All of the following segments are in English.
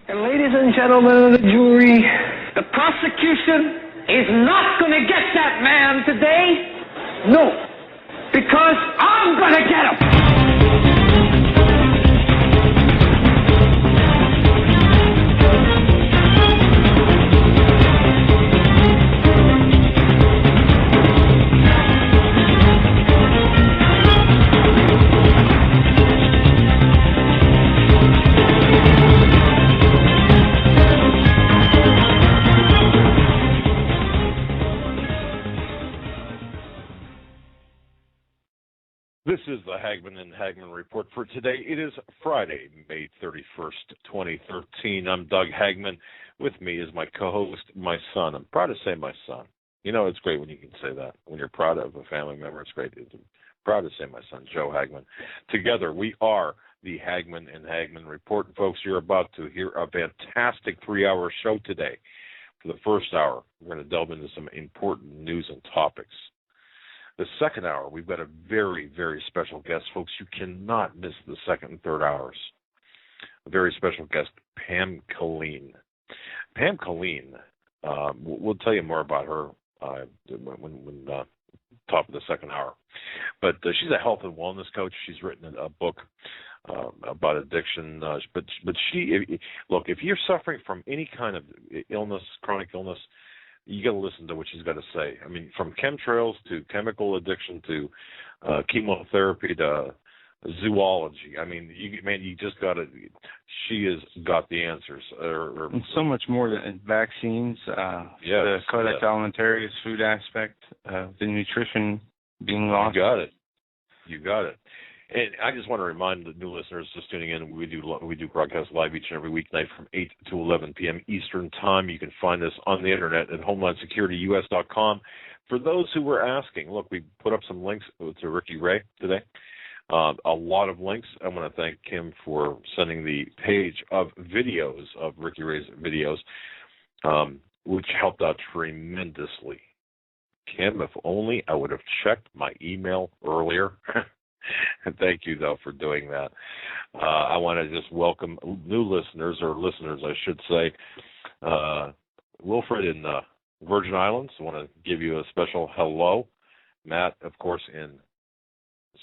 And ladies and gentlemen of the jury, the prosecution is not going to get that man today. No, because I'm going to get him. This is the Hagmann and Hagmann Report for today. It is Friday, May 31st, 2013. I'm Doug Hagmann. With me is my co-host, my son. I'm proud to say my son. You know, it's great when you can say that. When you're proud of a family member, it's great. I'm proud to say my son, Joe Hagmann. Together, we are the Hagmann and Hagmann Report. And folks, you're about to hear a fantastic 3-hour show today. For the first hour, we're going to delve into some important news and topics. The second hour, we've got a very, very special guest. Folks, you cannot miss the second and third hours. A very special guest, Pam Killeen. Pam Killeen, we'll tell you more about her when top of the second hour. But she's a health and wellness coach. She's written a book about addiction. But she, look, if you're suffering from any kind of illness, chronic illness, you got to listen to what she's got to say. I mean, from chemtrails to chemical addiction to chemotherapy to zoology. I mean, you just got to. She has got the answers. And so much more than vaccines. Yes, the Codex Alimentarius food aspect, the nutrition being lost. You got it. And I just want to remind the new listeners just tuning in, we do broadcast live each and every weeknight from 8 to 11 p.m. Eastern Time. You can find us on the internet at HomelandSecurityUS.com. For those who were asking, look, we put up some links to Ricky Ray today. A lot of links. I want to thank Kim for sending the page of videos of Ricky Ray's videos, which helped out tremendously. Kim, if only I would have checked my email earlier. And thank you, though, for doing that. I want to just welcome new listeners, or listeners, I should say. Wilfred in Virgin Islands, I want to give you a special hello. Matt, of course, in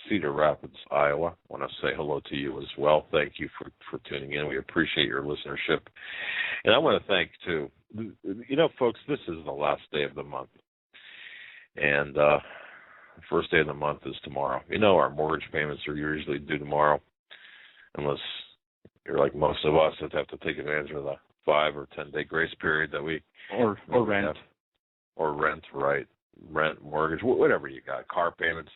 Cedar Rapids, Iowa, I want to say hello to you as well. Thank you for tuning in. We appreciate your listenership. And I want to thank, too, you know, folks, this is the last day of the month. And the first day of the month is tomorrow. You know, our mortgage payments are usually due tomorrow, unless you're like most of us that have to take advantage of the 5 or 10 day grace period that we or rent have. Or rent, right? Rent, mortgage, whatever you got, car payments.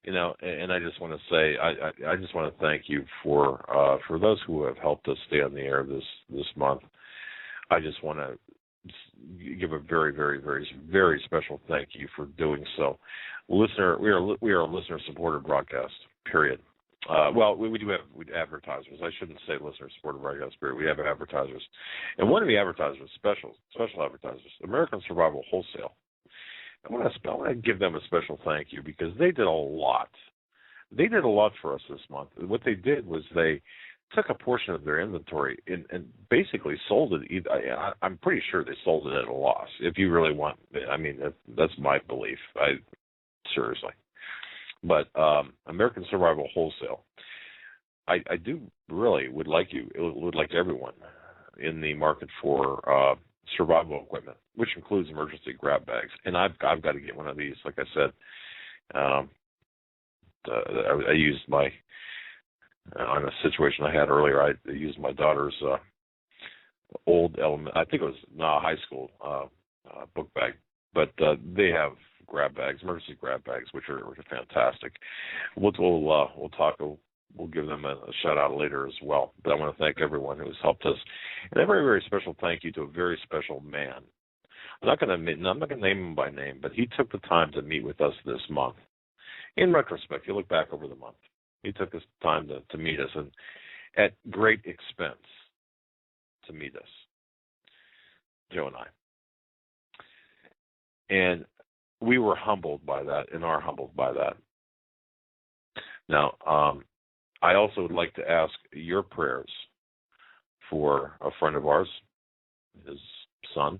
You know, and I just want to say, I just want to thank you for those who have helped us stay on the air this month. I just want to give a very, very, very, very special thank you for doing so. We are a listener-supported broadcast, period. Well, we do have advertisers. I shouldn't say listener-supported broadcast, period. We have advertisers. And one of the advertisers, special advertisers, American Survival Wholesale. I want to give them a special thank you because they did a lot. They did a lot for us this month. What they did was they took a portion of their inventory and basically sold it. I'm pretty sure they sold it at a loss. If you really want, I mean, that's my belief. Seriously. But American Survival Wholesale, I do really would like everyone in the market for survival equipment, which includes emergency grab bags. And I've got to get one of these. Like I said, I used my on a situation I had earlier. I used my daughter's old I think it was high school book bag, but they have grab bags, emergency grab bags, which are fantastic. We'll talk. We'll give them a shout out later as well. But I want to thank everyone who has helped us, and a very, very special thank you to a very special man. I'm not going to name him by name, but he took the time to meet with us this month. In retrospect, you look back over the month, he took his time to meet us, and at great expense to meet us, Joe and I. And we were humbled by that and are humbled by that. Now, I also would like to ask your prayers for a friend of ours, his son.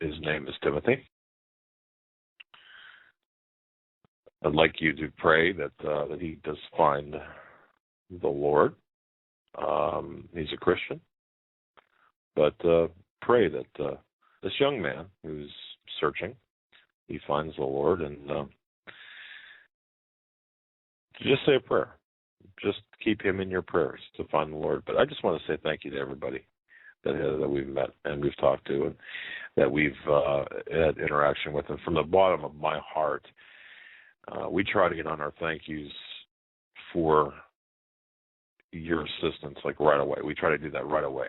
His name is Timothy. I'd like you to pray that he does find the Lord. He's a Christian, but pray that this young man who's searching, he finds the Lord, and just say a prayer. Just keep him in your prayers to find the Lord. But I just want to say thank you to everybody that we've met and we've talked to and that we've had interaction with. And from the bottom of my heart, we try to get on our thank yous for your assistance, like right away. We try to do that right away.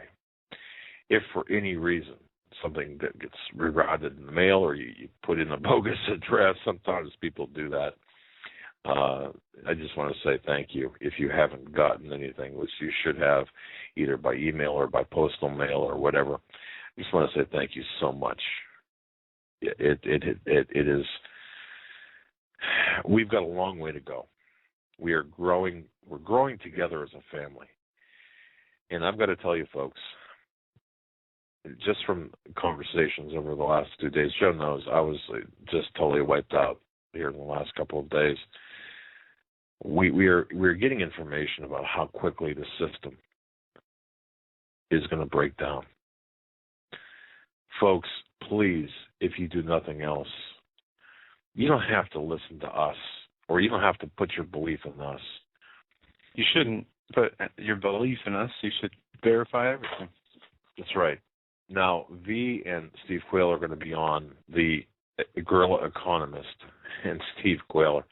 If for any reason something that gets rerouted in the mail or you put in a bogus address, sometimes people do that. I just want to say thank you if you haven't gotten anything, which you should have, either by email or by postal mail or whatever. I just want to say thank you so much. It is. We've got a long way to go. We are growing. We're growing together as a family, and I've got to tell you, folks, just from conversations over the last 2 days, Joe knows I was just totally wiped out here in the last couple of days. We're getting information about how quickly the system is going to break down. Folks, please, if you do nothing else, you don't have to listen to us, or you don't have to put your belief in us. You shouldn't put your belief in us. You should verify everything. That's right. Now, V and Steve Quayle are going to be on. The Guerrilla Economist and Steve Quayle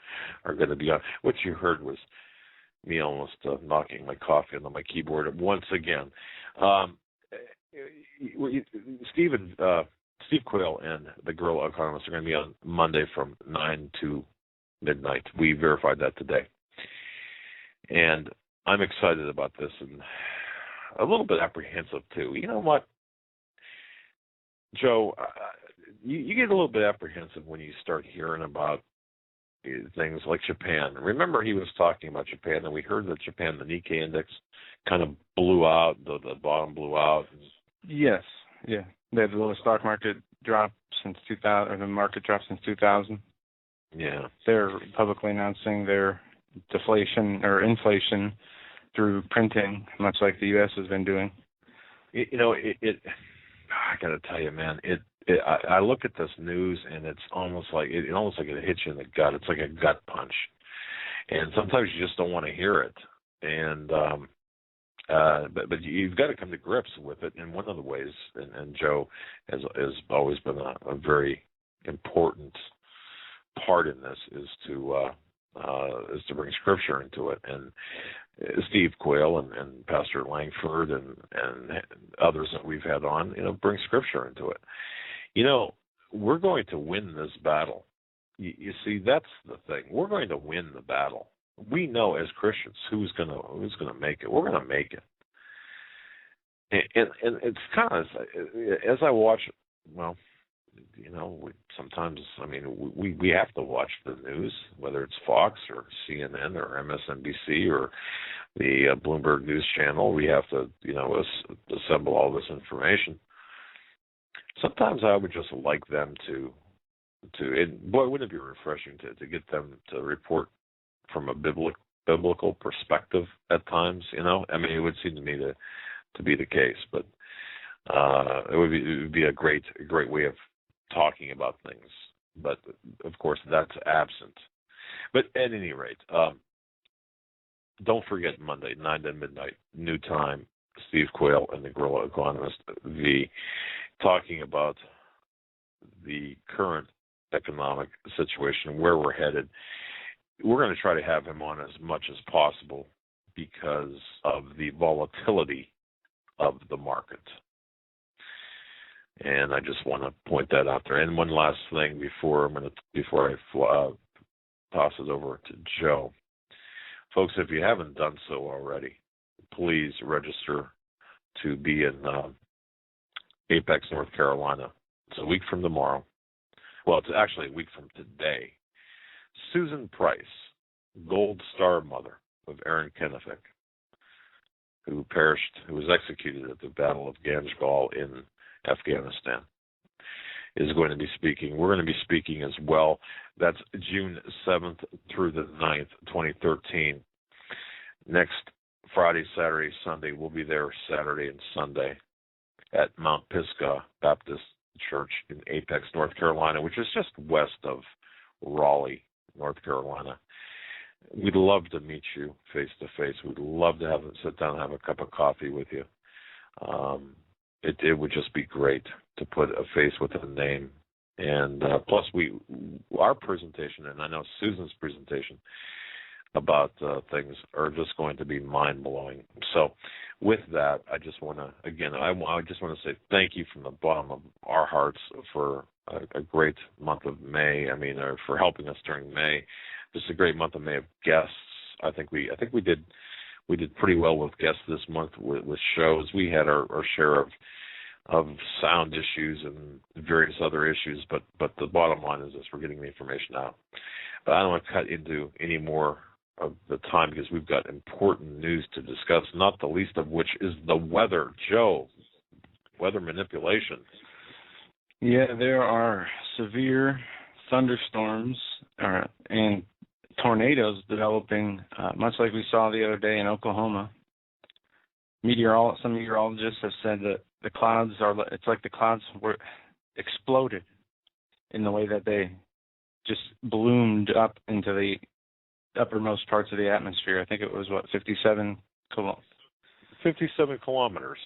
are going to be on. What you heard was me almost knocking my coffee onto my keyboard once again. Steve Quayle and the Guerrilla Economist are going to be on Monday from 9 to midnight. We verified that today. And I'm excited about this and a little bit apprehensive, too. You know what, Joe? You get a little bit apprehensive when you start hearing about things like Japan. Remember, he was talking about Japan, and we heard that Japan, the Nikkei index, kind of blew out. The bottom blew out. Yes, yeah. They had the lowest stock market drop since 2000, or the market drop since 2000. Yeah. They're publicly announcing their deflation or inflation through printing, much like the U.S. has been doing. I got to tell you, man, I look at this news and it's almost like it hits you in the gut. It's like a gut punch, and sometimes you just don't want to hear it. And but you've got to come to grips with it. And one of the ways, and Joe has always been a very important part in this, is to bring Scripture into it. And Steve Quayle and Pastor Langford and others that we've had on, bring Scripture into it. We're going to win this battle. You see, that's the thing. We're going to win the battle. We know as Christians who's going to make it. We're going to make it. And it's kind of, as I watch, sometimes, we have to watch the news, whether it's Fox or CNN or MSNBC or the Bloomberg News Channel. We have to, assemble all this information. Sometimes I would just like them to wouldn't it be refreshing to get them to report from a biblical perspective at times? It would seem to me to be the case, but it would be a great way of talking about things. But of course, that's absent. But at any rate, don't forget Monday, 9 to midnight, new time. Steve Quayle and the Guerrilla Economist V, talking about the current economic situation, where we're headed. We're going to try to have him on as much as possible because of the volatility of the market. And I just want to point that out there. And one last thing before I toss it over to Joe. Folks, if you haven't done so already, please register to be in Apex, North Carolina. It's a week from tomorrow. Well, it's actually a week from today. Susan Price, Gold Star Mother of Aaron Kennefick. who was executed at the Battle of Ganjgal in Afghanistan, is going to be speaking. We're going to be speaking as well. That's June 7th through the 9th, 2013. Next Friday, Saturday, Sunday, we'll be there Saturday and Sunday at Mount Pisgah Baptist Church in Apex, North Carolina, which is just west of Raleigh, North Carolina. We'd love to meet you face to face. We'd love to sit down and have a cup of coffee with you. It would just be great to put a face with a name. And plus, our presentation, and I know Susan's presentation about things, are just going to be mind-blowing. So with that, I just want to, again, I just want to say thank you from the bottom of our hearts for a great month of May. I mean, for helping us during May. Just a great month of May of guests. I think we did pretty well with guests this month with shows. We had our share of sound issues and various other issues, but the bottom line is this: we're getting the information out. But I don't want to cut into any more of the time because we've got important news to discuss, not the least of which is the weather. Joe, weather manipulation. Yeah, there are severe thunderstorms and tornadoes developing, much like we saw the other day in Oklahoma. Some meteorologists have said that it's like the clouds were exploded in the way that they just ballooned up into the uppermost parts of the atmosphere. I think it was, 57 kilometers.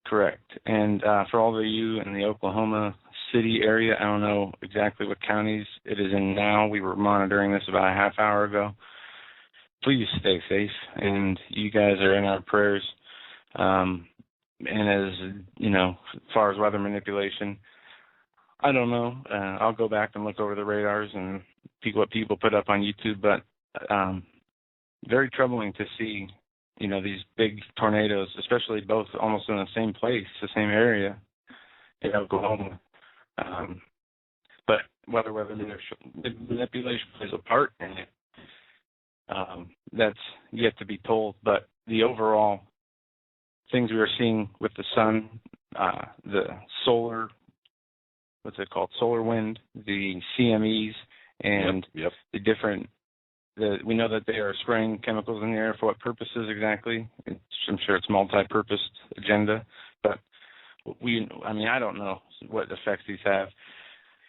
Correct. And for all of you in the Oklahoma City area, I don't know exactly what counties it is in now. We were monitoring this about a half hour ago. Please stay safe, and you guys are in our prayers. And as far as weather manipulation, I don't know. I'll go back and look over the radars and what people put up on YouTube, but very troubling to see, these big tornadoes, especially both almost in the same place, the same area in Oklahoma. But weather manipulation plays a part in it. That's yet to be told, but the overall things we are seeing with the sun, the solar, solar wind, the CMEs, and the different, we know that they are spraying chemicals in the air. For what purposes exactly? I'm sure it's multi-purpose agenda, but I don't know what effects these have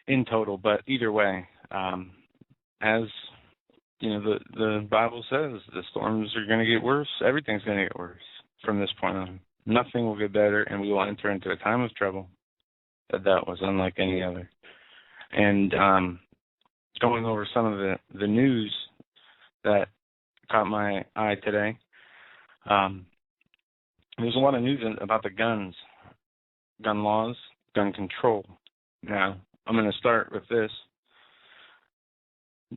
in total, but either way, as the Bible says, the storms are going to get worse. Everything's going to get worse from this point on. Nothing will get better, and we will enter into a time of trouble that was unlike any other. And going over some of the news that caught my eye today, there's a lot of news about the guns, gun laws, gun control. Now, I'm going to start with this.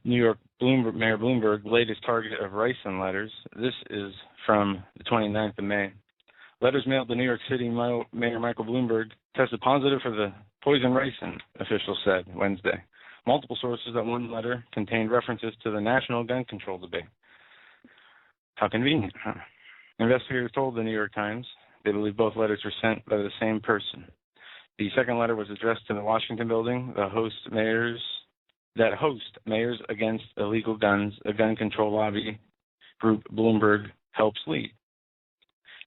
New York Mayor Bloomberg, latest target of ricin letters. This is from the 29th of May. Letters mailed to New York City Mayor Michael Bloomberg tested positive for the poison ricin, officials said Wednesday. Multiple sources that one letter contained references to the national gun control debate. How convenient, huh? Investigators told the New York Times they believe both letters were sent by the same person. The second letter was addressed to the Washington building that hosts mayors against illegal guns, a gun control lobby group Bloomberg helps lead.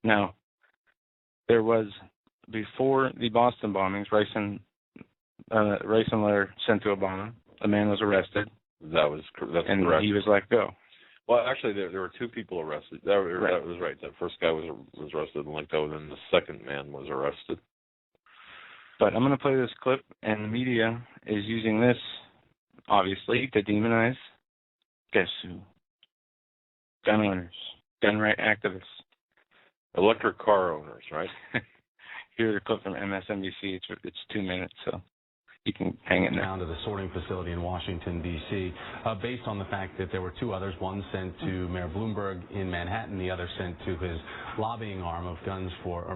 Now, there was, before the Boston bombings, ricin letter sent to Obama. A man was arrested. That's and correct. He was let go. Well, actually, there were two people arrested. That was right. That first guy was arrested and let go, and then the second man was arrested. But I'm going to play this clip, and the media is using this, obviously, to demonize, guess who? Gun owners, gun right activists. Electric car owners, right? Here's a clip from MSNBC. It's 2 minutes, so you can hang it now. Down to the sorting facility in Washington, D.C., based on the fact that there were two others, one sent to Mayor Bloomberg in Manhattan, the other sent to his lobbying arm of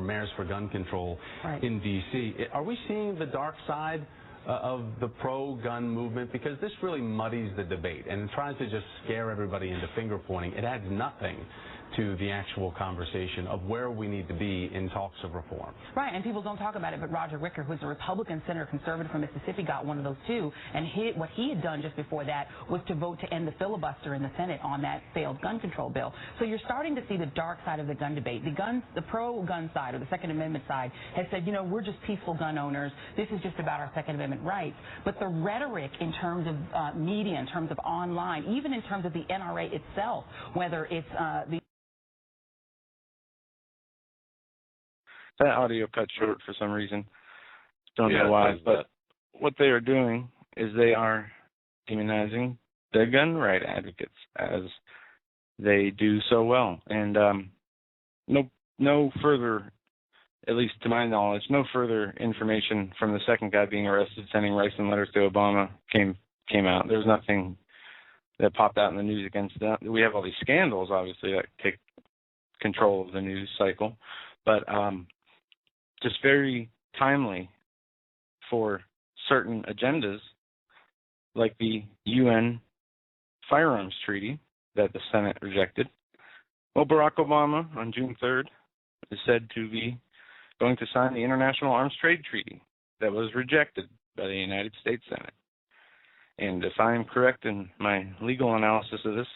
Mayors for Gun Control in D.C. Are we seeing the dark side of the pro-gun movement? Because this really muddies the debate and tries to just scare everybody into finger-pointing. It adds nothing to the actual conversation of where we need to be in talks of reform. Right, and people don't talk about it, but Roger Wicker, who's a Republican senator, conservative from Mississippi, got one of those too, and what he had done just before that was to vote to end the filibuster in the Senate on that failed gun control bill. So you're starting to see the dark side of the gun debate. The pro-gun side, or the Second Amendment side, has said, we're just peaceful gun owners. This is just about our Second Amendment rights. But the rhetoric in terms of media, in terms of online, even in terms of the NRA itself, whether it's the... That audio cut short for some reason. Don't know why, but what they are doing is they are demonizing the gun right advocates, as they do so well. And no further, at least to my knowledge, no further information from the second guy being arrested sending rice and letters to Obama came out. There's nothing that popped out in the news against that. We have all these scandals, obviously, that take control of the news cycle, but just very timely for certain agendas, like the UN firearms treaty that the Senate rejected. Well, Barack Obama on June 3rd is said to be going to sign the International Arms Trade Treaty that was rejected by the United States Senate. And if I am correct in my legal analysis of this,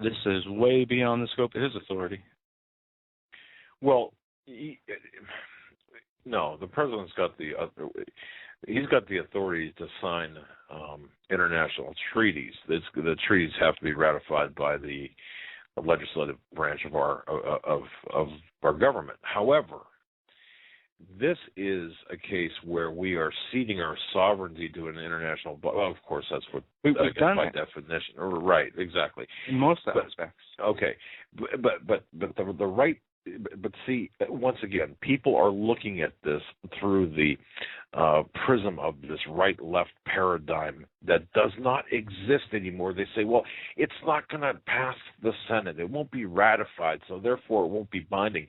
this is way beyond the scope of his authority. Well, no, the president's got he's got the authority to sign international treaties. The treaties have to be ratified by the legislative branch of our government. However, this is a case where we are ceding our sovereignty to an international. Well, of course, that's what by definition. Right, exactly. In most aspects. Okay, but the right. But see, once again, people are looking at this through the prism of this right-left paradigm that does not exist anymore. They say, well, it's not going to pass the Senate. It won't be ratified, so therefore it won't be binding.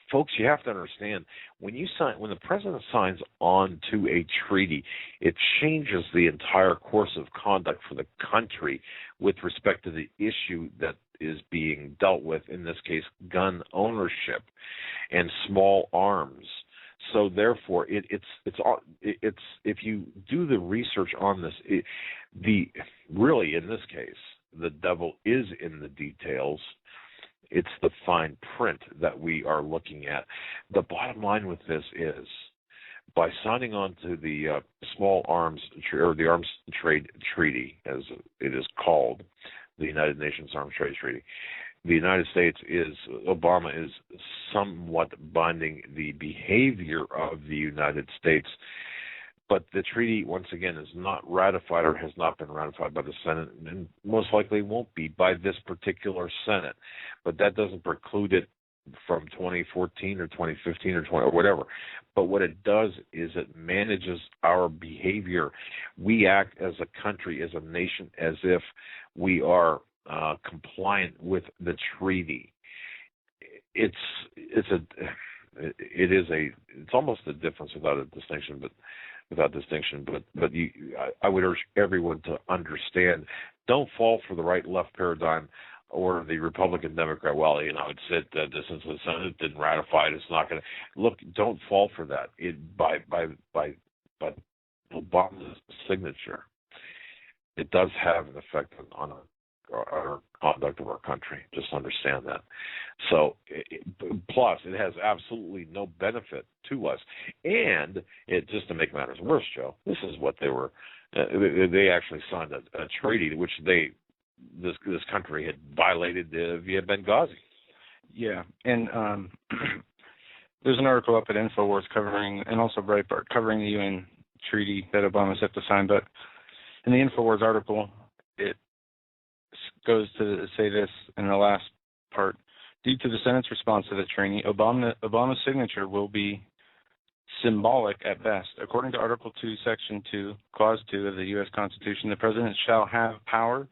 Folks, you have to understand, when the president signs on to a treaty, it changes the entire course of conduct for the country with respect to the issue that is being dealt with, in this case, gun ownership and small arms. So therefore, it's if you do the research on this, really in this case, the devil is in the details. It's the fine print that we are looking at. The bottom line with this is, by signing on to the small arms or the arms trade treaty, as it is called, the United Nations Arms Trade Treaty, the United States Obama is somewhat binding the behavior of the United States. But the treaty, once again, is not ratified or has not been ratified by the Senate, and most likely won't be by this particular Senate. But that doesn't preclude it from 2014 or 2015 or 20 or whatever. But what it does is it manages our behavior. We act as a country, as a nation, as if we are compliant with the treaty. It's almost a difference without a distinction, but I would urge everyone to understand. Don't fall for the right-left paradigm or the Republican-Democrat. Well, it's it since the Senate didn't ratify it, it's not going to look. Don't fall for that. By Obama's signature, it does have an effect on our conduct of our country. Just understand that. So, plus, it has absolutely no benefit to us. And just to make matters worse, Joe, this is what they were. They actually signed a treaty which this country had violated via Benghazi. Yeah, and there's an article up at InfoWars covering, and also Breitbart, covering the UN treaty that Obama's set to sign. But in the InfoWars article, it goes to say this in the last part: due to the Senate's response to the treaty, Obama's signature will be symbolic at best. According to Article 2, Section 2, Clause 2 of the U.S. Constitution, the President shall have power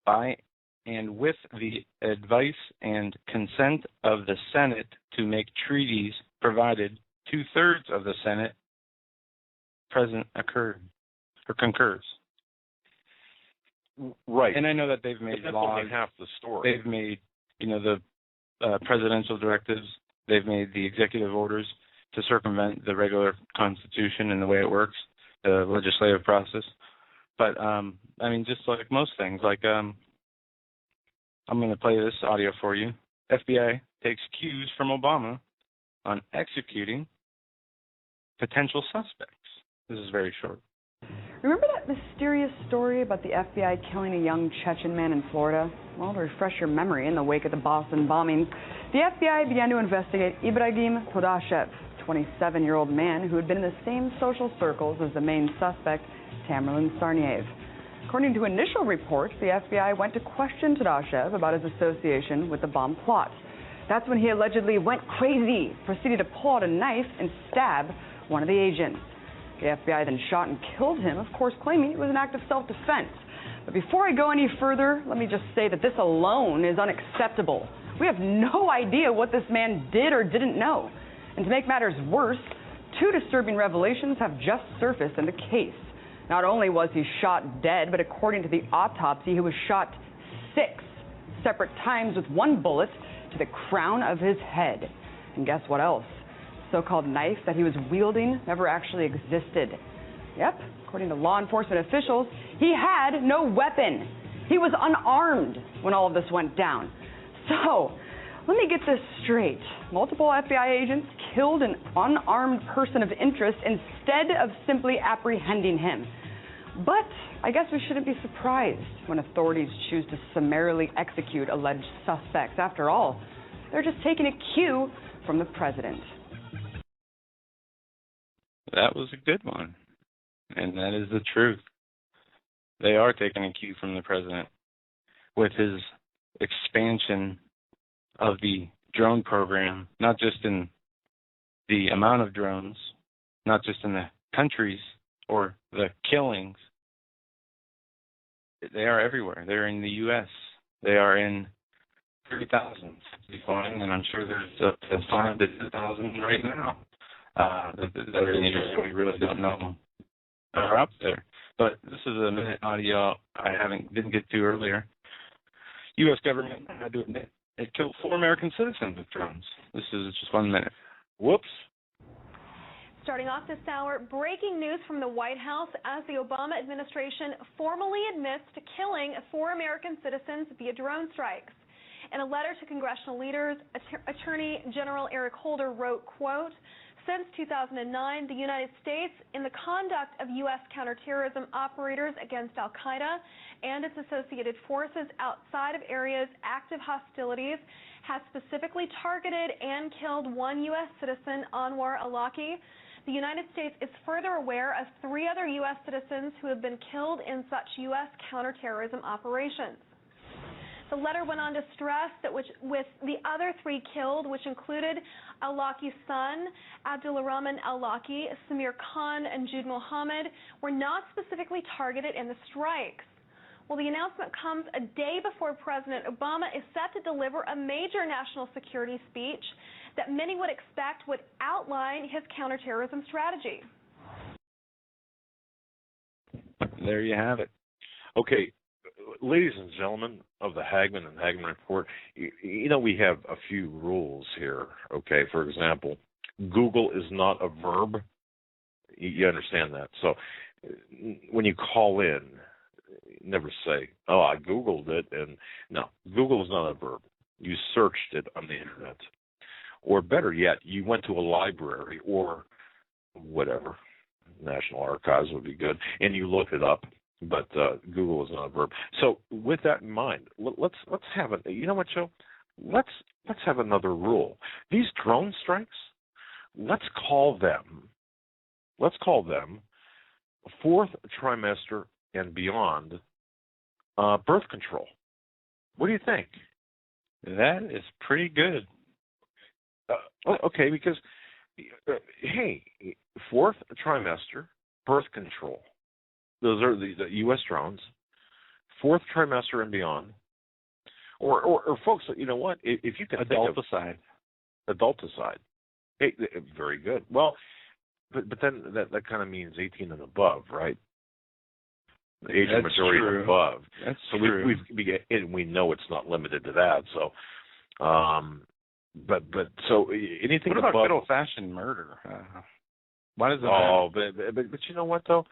by and with the advice and consent of the Senate to make treaties provided 2/3 of the Senate present concurs. Right. And I know that they've made laws. Half the story. They've made, the presidential directives. They've made the executive orders to circumvent the regular Constitution and the way it works, the legislative process. But, just like most things, I'm going to play this audio for you. FBI takes cues from Obama on executing potential suspects. This is very short. Remember that mysterious story about the FBI killing a young Chechen man in Florida? Well, to refresh your memory, in the wake of the Boston bombings, the FBI began to investigate Ibrahim Todashev, a 27-year-old man who had been in the same social circles as the main suspect, Tamerlan Tsarnaev. According to initial reports, the FBI went to question Todashev about his association with the bomb plot. That's when he allegedly went crazy, proceeded to pull out a knife and stab one of the agents. The FBI then shot and killed him, of course claiming it was an act of self-defense. But before I go any further, let me just say that this alone is unacceptable. We have no idea what this man did or didn't know. And to make matters worse, 2 disturbing revelations have just surfaced in the case. Not only was he shot dead, but according to the autopsy, he was shot 6 separate times with 1 bullet to the crown of his head. And guess what else? The so-called knife that he was wielding never actually existed. Yep, according to law enforcement officials, he had no weapon. He was unarmed when all of this went down. So, let me get this straight. Multiple FBI agents killed an unarmed person of interest instead of simply apprehending him. But I guess we shouldn't be surprised when authorities choose to summarily execute alleged suspects. After all, they're just taking a cue from the president. That was a good one. And that is the truth. They are taking a cue from the president with his expansion of the drone program, not just in the amount of drones, not just in the countries or the killings. They are everywhere. They're in the U.S. They are in 30,000, and I'm sure there's up to 5,000 to 10,000 right now. That are in the area we really don't know are up there. But this is a minute audio I didn't get to earlier. U.S. government, I had to admit, it killed 4 American citizens with drones. This is just 1 minute. Whoops. Starting off this hour, breaking news from the White House as the Obama administration formally admits to killing 4 American citizens via drone strikes. In a letter to congressional leaders, Attorney General Eric Holder wrote, quote, "Since 2009, the United States, in the conduct of U.S. counterterrorism operators against al-Qaeda and its associated forces outside of areas active hostilities, has specifically targeted and killed 1 U.S. citizen, Anwar al-Awlaki. The United States is further aware of 3 other U.S. citizens who have been killed in such U.S. counterterrorism operations." The letter went on to stress that with the other 3 killed, which included al-Awlaki's son, Abdullah Rahman al-Awlaki, Samir Khan, and Jude Mohammed, were not specifically targeted in the strikes. Well, the announcement comes a day before President Obama is set to deliver a major national security speech that many would expect would outline his counterterrorism strategy. There you have it. Okay. Ladies and gentlemen of the Hagmann and Hagmann Report, we have a few rules here, okay? For example, Google is not a verb. You understand that. So when you call in, never say, oh, I Googled it. And no, Google is not a verb. You searched it on the Internet. Or better yet, you went to a library or whatever, National Archives would be good, and you looked it up. But Google is not a verb. So with that in mind, let's have a. You know what, Joe? Let's have another rule. These drone strikes, let's call them 4th trimester and beyond birth control. What do you think? That is pretty good. Okay, because hey, 4th trimester birth control. Those are the U.S. drones, 4th trimester and beyond. Or folks, you know what? If you can adulticide. Hey, very good. Well, but then that kind of means 18 and above, right? The age of majority and above. That's so true. we know it's not limited to that. So But so anything What about above, good old-fashioned murder? Why does that matter? But you know what though?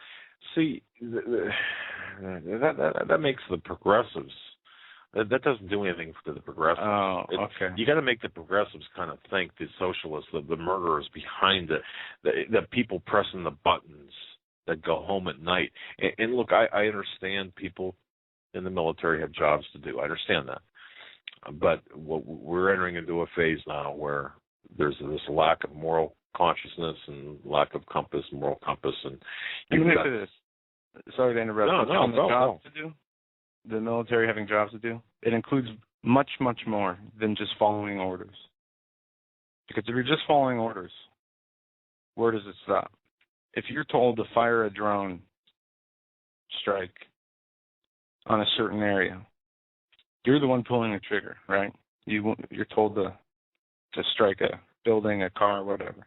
See, that makes the progressives. That doesn't do anything to the progressives. Oh, okay. You got to make the progressives kind of think, the socialists, the murderers behind it, the people pressing the buttons that go home at night. And look, I understand people in the military have jobs to do. I understand that. But we're entering into a phase now where there's this lack of moral consciousness and lack of moral compass. And sorry to interrupt. No. To do, the military having jobs to do, it includes much, much more than just following orders. Because if you're just following orders, where does it stop? If you're told to fire a drone strike on a certain area, you're the one pulling the trigger, right? You're told to strike a building, a car, whatever.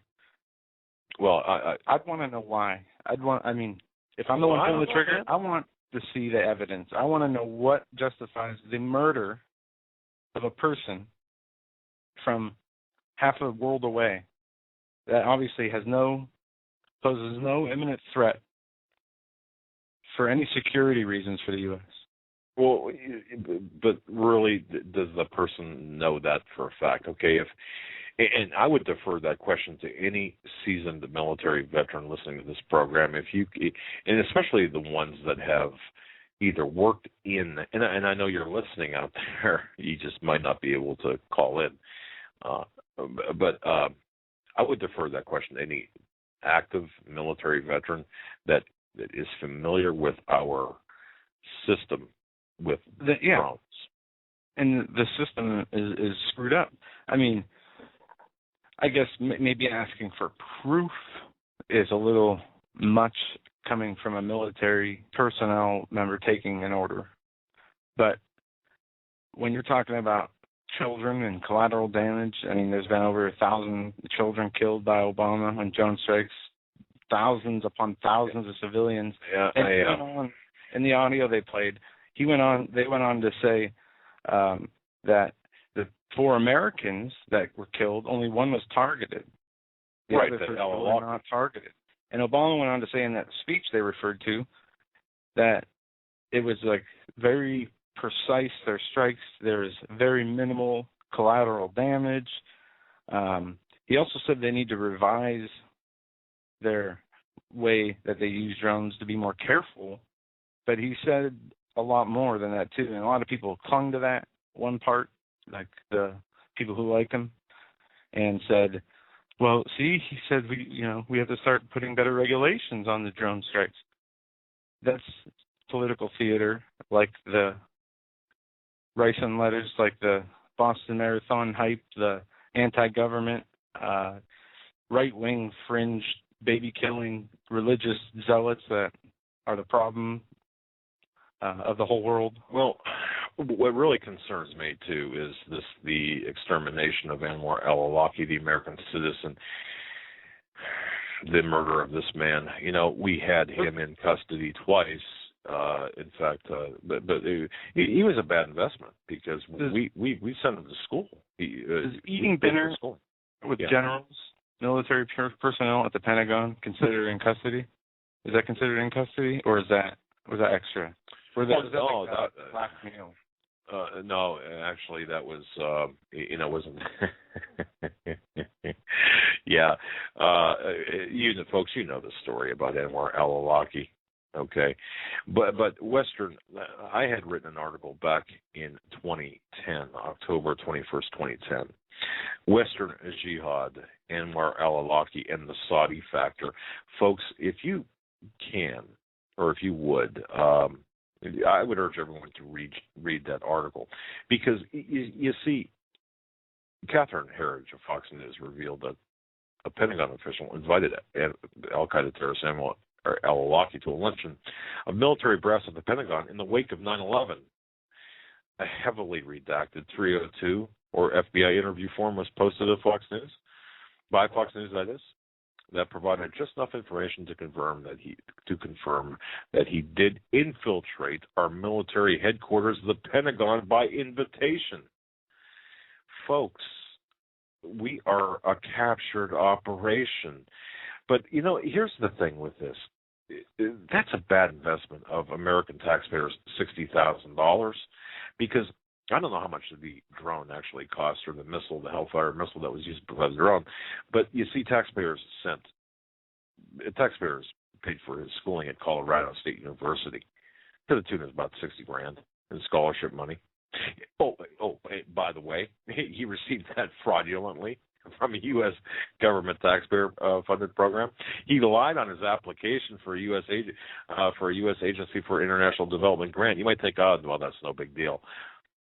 Well, I'd want to know why. If I'm the one pulling the trigger, I want to see the evidence. I want to know what justifies the murder of a person from half a world away that obviously poses no imminent threat for any security reasons for the U.S. Well, but really, does the person know that for a fact? Okay, and I would defer that question to any seasoned military veteran listening to this program, and especially the ones that have either worked in, and I know you're listening out there, you just might not be able to call in, but I would defer that question to any active military veteran that is familiar with our system with drones. And the system is screwed up. I mean, I guess maybe asking for proof is a little much coming from a military personnel member taking an order. But when you're talking about children and collateral damage, I mean, there's been over 1,000 children killed by Obama when drone strikes, thousands upon thousands of civilians. And in the audio they played, they went on to say that the 4 Americans that were killed, only one was targeted. The other 3 were not targeted. And Obama went on to say in that speech they referred to that it was like very precise, their strikes, there's very minimal collateral damage. He also said they need to revise their way that they use drones to be more careful. But he said a lot more than that, too. And a lot of people clung to that one part, like the people who liked him, and said, well, see, he said we have to start putting better regulations on the drone strikes. That's political theater, like the ricin letters, like the Boston Marathon hype, the anti-government, right-wing, fringe, baby-killing religious zealots that are the problem of the whole world. Well, what really concerns me, too, is the extermination of Anwar al-Awlaki, the American citizen, the murder of this man. We had him in custody twice. In fact, but he was a bad investment because we sent him to school. Is eating dinner with generals, military personnel at the Pentagon considered in custody? Is that considered in custody, or was that extra? Last meal? No, actually, that was wasn't. Yeah, folks, the story about Anwar al-Awlaki. Okay, but Western. I had written an article back in 2010, October 21st, 2010. Western Jihad, Anwar al-Awlaki, and the Saudi factor. Folks, if you can, or if you would, I would urge everyone to read that article, because you see, Catherine Herridge of Fox News revealed that a Pentagon official invited al-Qaeda terrorist Anwar al-Awlaki to a luncheon of military brass at the Pentagon in the wake of 9/11. A heavily redacted 302 or FBI interview form was posted at Fox News, by Fox News, that is, that provided just enough information to confirm that he did infiltrate our military headquarters, the Pentagon, by invitation. folks, we are a captured operation. But, here's the thing with this. That's a bad investment of American taxpayers, $60,000, because I don't know how much the drone actually cost, or the missile, the Hellfire missile that was used by the drone. But you see, taxpayers paid for his schooling at Colorado State University to the tune of about $60,000 in scholarship money. Oh, by the way, he received that fraudulently from a U.S. government taxpayer-funded program. He lied on his application for a U.S. Agency for International Development grant. You might think, oh, well, that's no big deal.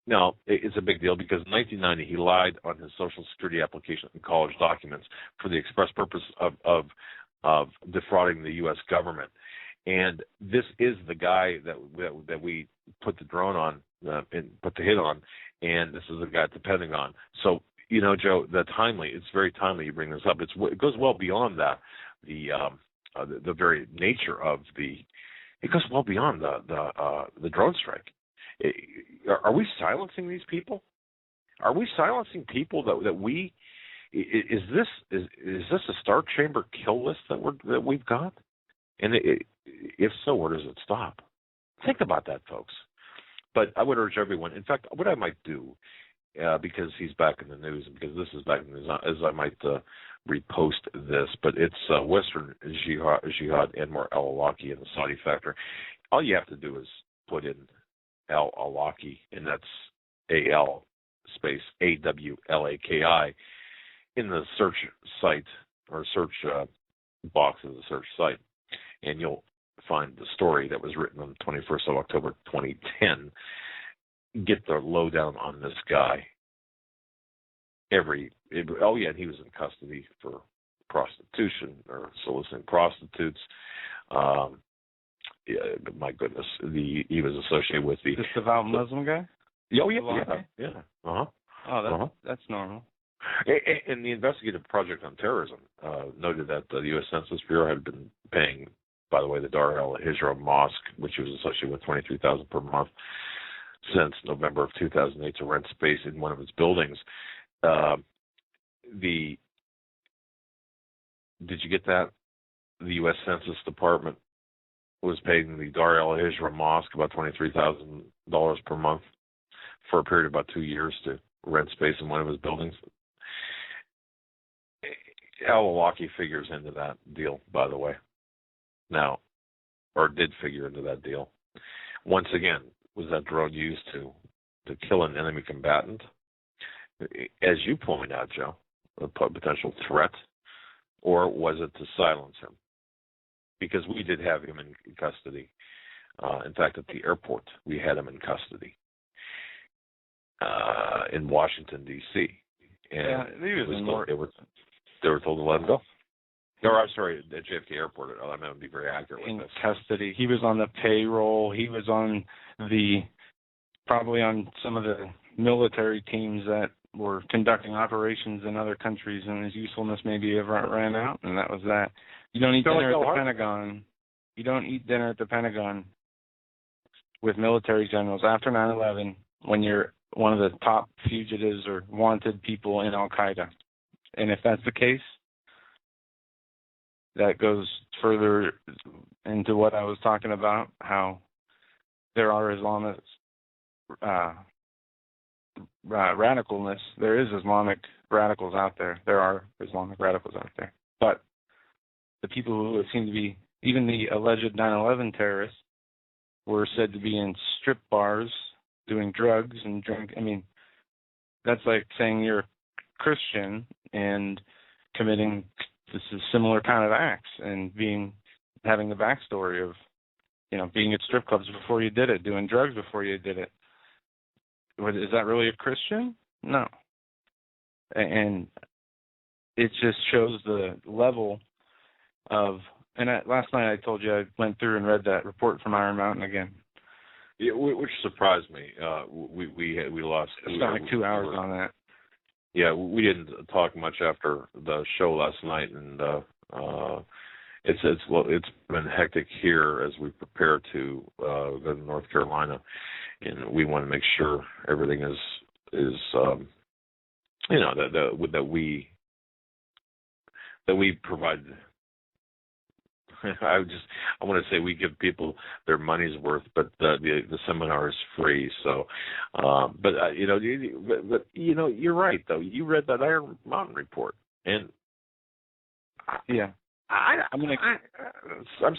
No, it's a big deal, because in 1990 he lied on his Social Security application and college documents for the express purpose of defrauding the U.S. government. And this is the guy that we put the drone on and put the hit on, and this is the guy at the Pentagon. So, Joe, it's very timely you bring this up. It goes well beyond that, the very nature of it goes well beyond the drone strike. Are we silencing these people? Are we silencing people that we? Is this a Star Chamber kill list that we've got? And if so, where does it stop? Think about that, folks. But I would urge everyone. In fact, what I might do, because he's back in the news, and because this is back in the news, is I might repost this. But it's Western Jihad Anwar al-Awlaki and the Saudi factor. All you have to do is put in al-Awlaki, and that's A-L space A-W-L-A-K-I in the search site, or search box of the search site, and you'll find the story that was written on the 21st of October 2010. Get the lowdown on this guy. And he was in custody for prostitution, or soliciting prostitutes. My goodness, he was associated with the... This devout Muslim guy? Oh, yeah. Uh-huh. Oh, that's normal. And the Investigative Project on Terrorism noted that the U.S. Census Bureau had been paying, by the way, the Dar al-Hijra Mosque, which he was associated with, $23,000 per month since November of 2008 to rent space in one of its buildings. Did you get that? The U.S. Census Department was paying the Dar al-Hijra Mosque about $23,000 per month for a period of about 2 years to rent space in one of his buildings. Al-Awlaki figures into that deal, by the way. Now, or did figure into that deal. Once again, was that drone used to kill an enemy combatant? As you point out, Joe, a potential threat, or was it to silence him? Because we did have him in custody. In fact, at the airport, we had him in custody in Washington, D.C. And they were told to let him go. Or, I'm sorry, at JFK Airport. I'm going to be very accurate with this. In custody. He was on the payroll. He was on probably on some of the military teams that were conducting operations in other countries, and his usefulness maybe ran out, and that was that. You don't eat dinner at the Pentagon. You don't eat dinner at the Pentagon with military generals after 9/11 when you're one of the top fugitives or wanted people in Al-Qaeda. And if that's the case, that goes further into what I was talking about, how there are Islamic radicalness. There is Islamic radicals out there. There are Islamic radicals out there. But the people who seem to be, even the alleged 9/11 terrorists, were said to be in strip bars doing drugs and drink. I mean, that's like saying you're a Christian and committing this is similar kind of acts and having the backstory of, being at strip clubs before you did it, doing drugs before you did it. Is that really a Christian? No. And it just shows the level of, and last night I told you I went through and read that report from Iron Mountain again. Yeah, which surprised me. We lost. I spent like 2 hours on that. Yeah, we didn't talk much after the show last night, and it's been hectic here as we prepare to go to North Carolina, and we want to make sure everything is that we provide. I want to say we give people their money's worth, but the seminar is free. So, you're right though. You read that Iron Mountain report, and I'm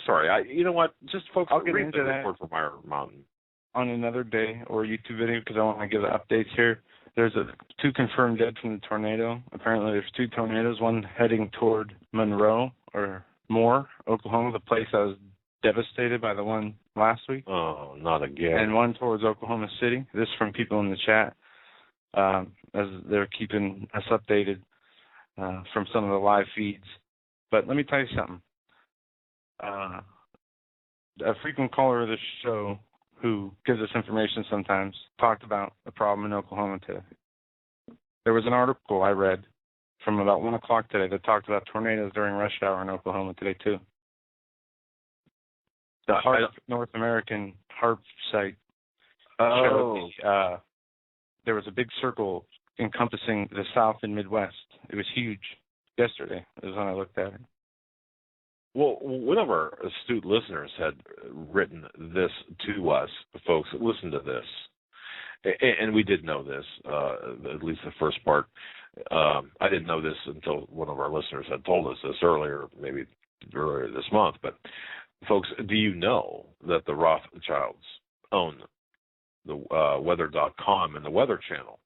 sorry. You know what? Just folks, I'll get read into the that report from Iron Mountain on another day or YouTube video because I want to give the updates here. There's 2 confirmed dead from the tornado. Apparently, there's 2 tornadoes. One heading toward Monroe or Moore, Oklahoma, the place that was devastated by the one last week. Oh, not again. And one towards Oklahoma City. This from people in the chat as they're keeping us updated from some of the live feeds. But let me tell you something. A frequent caller of this show who gives us information sometimes talked about a problem in Oklahoma today. There was an article I read from about 1 o'clock today that talked about tornadoes during rush hour in Oklahoma today, too. The North American HARP site showed there was a big circle encompassing the South and Midwest. It was huge yesterday. It was when I looked at it. Well, one of our astute listeners had written this to us, folks. Listen to this. And we did know this, at least the first part. I didn't know this until one of our listeners had told us this maybe earlier this month. But, folks, do you know that the Rothschilds own the weather.com and the Weather Channel?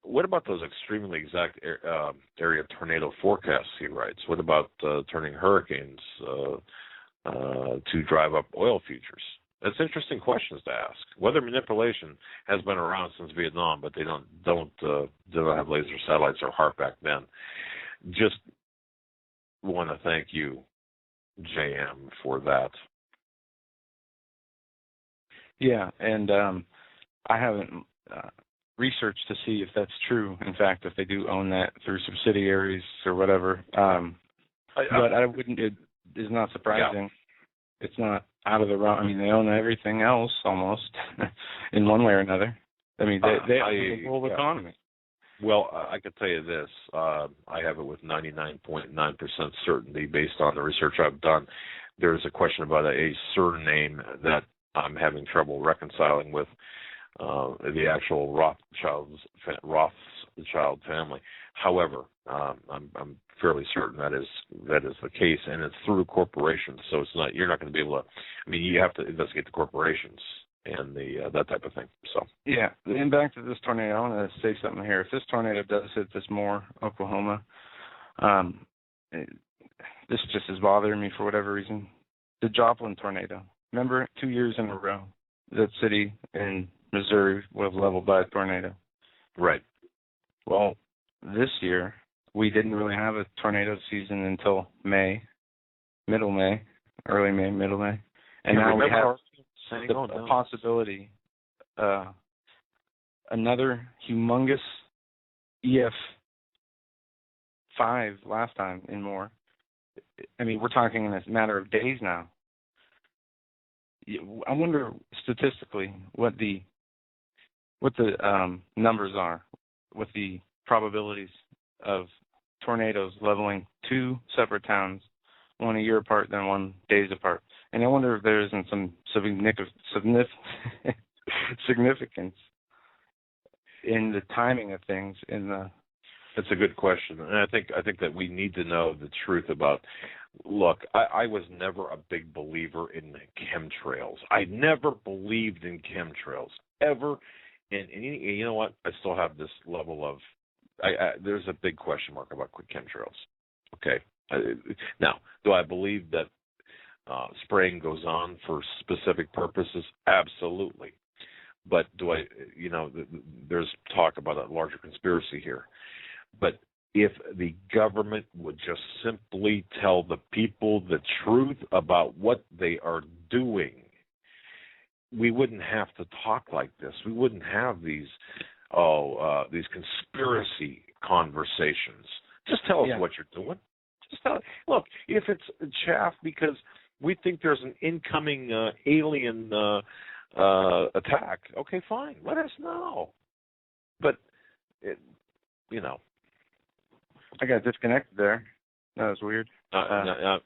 What about those extremely exact area tornado forecasts he writes? What about turning hurricanes to drive up oil futures? That's interesting questions to ask. Weather manipulation has been around since Vietnam, but they don't have laser satellites or HARP back then. Just want to thank you, JM, for that. Yeah, and I haven't researched to see if that's true. In fact, if they do own that through subsidiaries or whatever, but I wouldn't. It is not surprising. Yeah. It's not out of the realm. I mean, they own everything else almost in one way or another. I mean, they own the whole economy. Well, I can tell you this. I have it with 99.9% certainty based on the research I've done. There's a question about a surname that I'm having trouble reconciling with the actual Rothschild family. However, I'm fairly certain that is the case, and it's through corporations. So it's not, you're not going to be able to. I mean, you have to investigate the corporations and the that type of thing. So yeah, and back to this tornado, I want to say something here. If this tornado does hit this Moore, Oklahoma, this just is bothering me for whatever reason. The Joplin tornado. Remember, 2 years in a row, that city in Missouri was leveled by a tornado. Right. Well, this year, we didn't really have a tornado season until May, early May, middle May. And now we have a possibility, another humongous EF5 last time in Moore. I mean, we're talking in a matter of days now. I wonder statistically what the numbers are, what the probabilities of tornadoes leveling two separate towns, one a year apart, then one days apart. And I wonder if there isn't some significance in the timing of things. That's a good question, and I think that we need to know the truth about. Look, I was never a big believer in chemtrails. I never believed in chemtrails ever, and you know what? I still have this level of. There's a big question mark about chemtrails. Okay, now do I believe that spraying goes on for specific purposes? Absolutely, but do I? There's talk about a larger conspiracy here. But if the government would just simply tell the people the truth about what they are doing, we wouldn't have to talk like this. We wouldn't have these conspiracy conversations. Just tell us what you're doing. Just tell. Look, if it's chaff because we think there's an incoming alien attack, okay, fine. Let us know. But I got disconnected there. That was weird. Now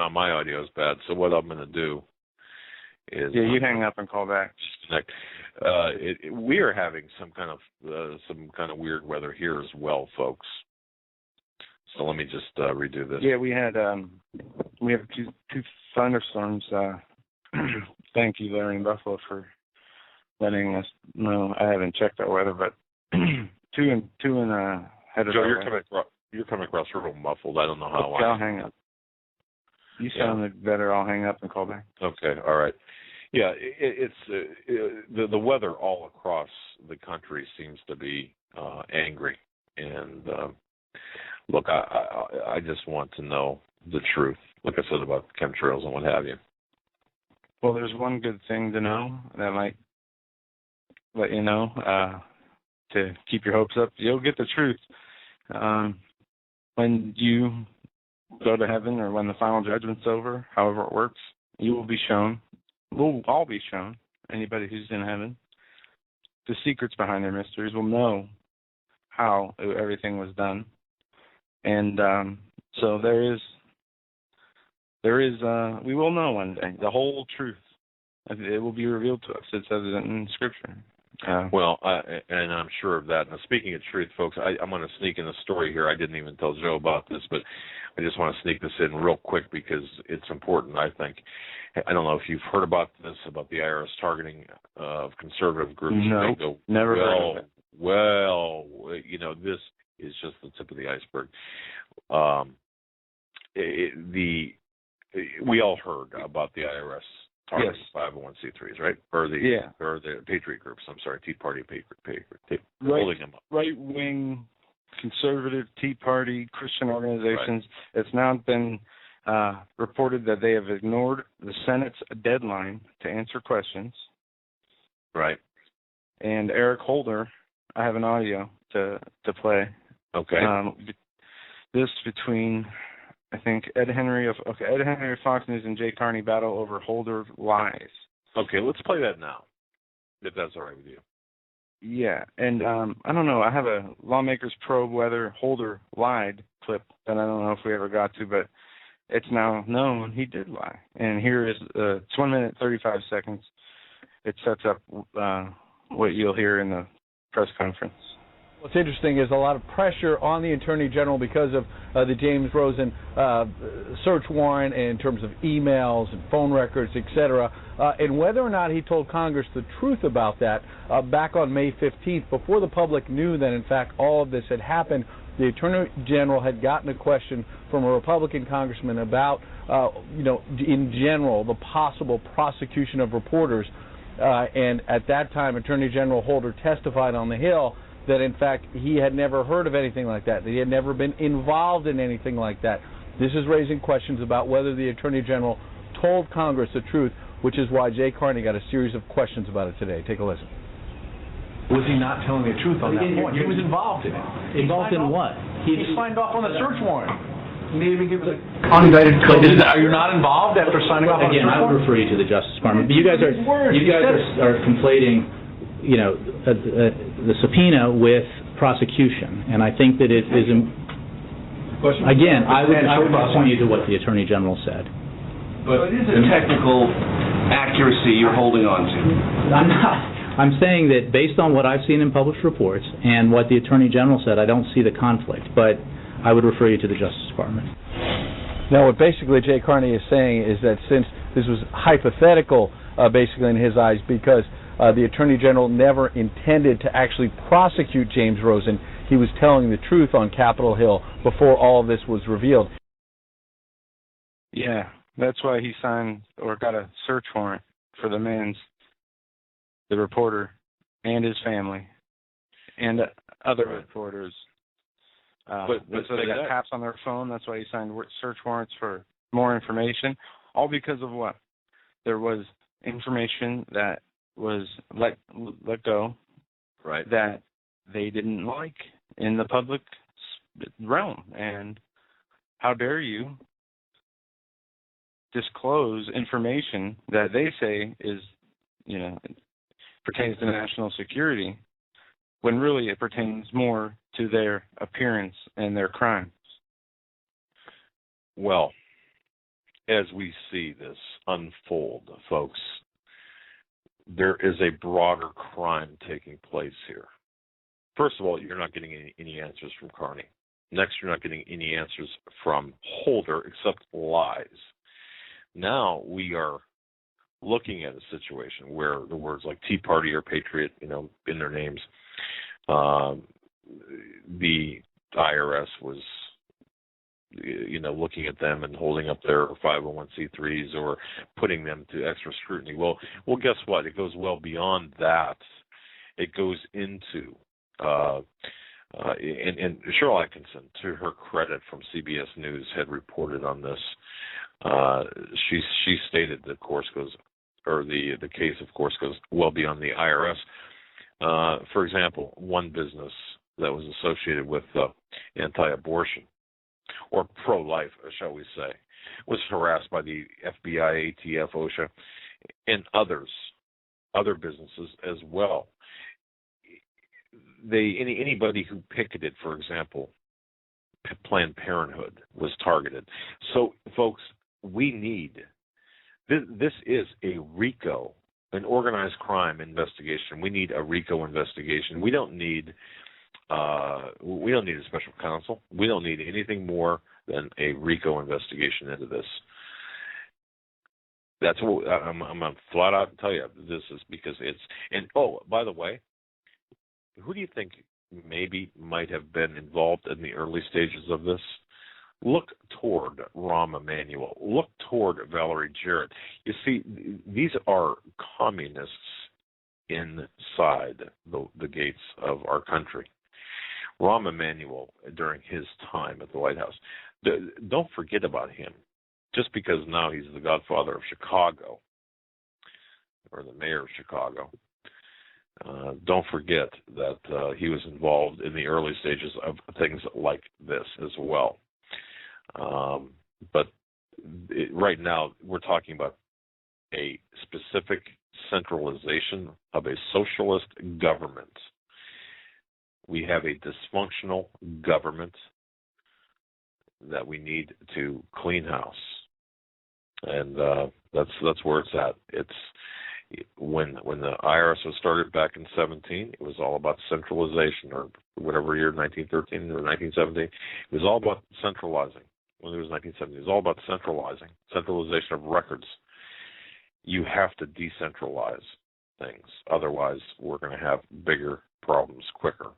my audio is bad. So what I'm going to do is you hang up and call back. Disconnect. We are having some kind of weird weather here as well, folks. So let me just redo this. Yeah, we have two thunderstorms. Thank you, Larry in Buffalo, for letting us know. I haven't checked our weather, but two in headed. Joe, you're coming across real muffled. I don't know how. Okay, I'll hang up. You sounded better. I'll hang up and call back. Okay, all right. Yeah, it's the weather all across the country seems to be angry, and look, I just want to know the truth, like I said about chemtrails and what have you. Well, there's one good thing to know that might let you know to keep your hopes up. You'll get the truth when you go to heaven, or when the final judgment's over. However it works, you will be shown. We'll all be shown. Anybody who's in heaven, the secrets behind their mysteries, will know how everything was done. And so there is, we will know one day the whole truth. It will be revealed to us. It's evident in Scripture. And I'm sure of that. Now, speaking of truth, folks, I'm going to sneak in a story here. I didn't even tell Joe about this, but I just want to sneak this in real quick because it's important, I think. I don't know if you've heard about this, about the IRS targeting of conservative groups. No, never heard of it. Well, this is just the tip of the iceberg. We all heard about the IRS targeting 501c3s, right? Or the Patriot groups. I'm sorry, Tea Party, holding them up. Right-wing, conservative, Tea Party, Christian organizations. Right. It's now been reported that they have ignored the Senate's deadline to answer questions. Right. And Eric Holder, I have an audio to play. Okay. This between, I think, Ed Henry of Fox News and Jay Carney battle over Holder lies. Okay, let's play that now, if that's all right with you. Yeah, and I don't know. I have a lawmakers probe whether Holder lied clip that I don't know if we ever got to, but it's now known he did lie. And here is it's 1 minute 35 seconds. It sets up what you'll hear in the press conference. What's interesting is a lot of pressure on the Attorney General because of the James Rosen search warrant in terms of emails and phone records, etc., and whether or not he told Congress the truth about that back on May 15th, before the public knew that, in fact, all of this had happened. The Attorney General had gotten a question from a Republican congressman about, in general, the possible prosecution of reporters, and at that time, Attorney General Holder testified on the Hill that, in fact, he had never heard of anything like that he had never been involved in anything like that. This is raising questions about whether the Attorney General told Congress the truth, which is why Jay Carney got a series of questions about it today. Take a listen. Was he not telling the truth on that point? He was involved in it. Involved in what? He signed off on the search warrant. Maybe give us unindicted code. Are you not involved after signing off on the search warrant? Again, I would refer you to the Justice Department. But you guys are conflating, the subpoena with prosecution, and I think that it is. Again, I would point you to what the Attorney General said. But it is a technical accuracy you're holding on to. I'm not. I'm saying that based on what I've seen in published reports and what the Attorney General said, I don't see the conflict, but I would refer you to the Justice Department. Now, what basically Jay Carney is saying is that since this was hypothetical, basically in his eyes, because the Attorney General never intended to actually prosecute James Rosen, he was telling the truth on Capitol Hill before all of this was revealed. Yeah, that's why he signed or got a search warrant for the reporter and his family and other reporters. But so they got taps on their phone. That's why he signed search warrants for more information. All because of what? There was information that was let go, right? That they didn't like in the public realm. And how dare you disclose information that they say is, pertains to national security when really it pertains more to their appearance and their crimes. Well, as we see this unfold, folks, there is a broader crime taking place here. First of all, you're not getting any answers from Carney. Next, you're not getting any answers from Holder except lies. Now we are looking at a situation where the words like Tea Party or Patriot, in their names, the IRS was, looking at them and holding up their 501c3s or putting them to extra scrutiny. Well, guess what? It goes well beyond that. It goes into, and Cheryl Atkinson, to her credit, from CBS News, had reported on this. She stated the case, of course, goes well beyond the IRS. For example, one business that was associated with anti-abortion, or pro-life, shall we say, was harassed by the FBI, ATF, OSHA, and other businesses as well. Anybody who picketed, for example, Planned Parenthood, was targeted. So, folks, we need this is a RICO, an organized crime investigation. We need a RICO investigation. We don't need a special counsel. We don't need anything more than a RICO investigation into this. That's what I'm going to flat out tell you. This is because it's, and oh, by the way, who do you think maybe might have been involved in the early stages of this? Look toward Rahm Emanuel. Look toward Valerie Jarrett. You see, these are communists inside the gates of our country. Rahm Emanuel, during his time at the White House, don't forget about him. Just because now he's the godfather of Chicago, or the mayor of Chicago, don't forget that he was involved in the early stages of things like this as well. But right now we're talking about a specific centralization of a socialist government. We have a dysfunctional government that we need to clean house, and that's where it's at. It's when the IRS was started back in 17, it was all about centralization, or whatever year, 1913 or 1917. It was all about centralizing. When it was 1970, it was all about centralization of records. You have to decentralize things, otherwise we're going to have bigger problems quicker.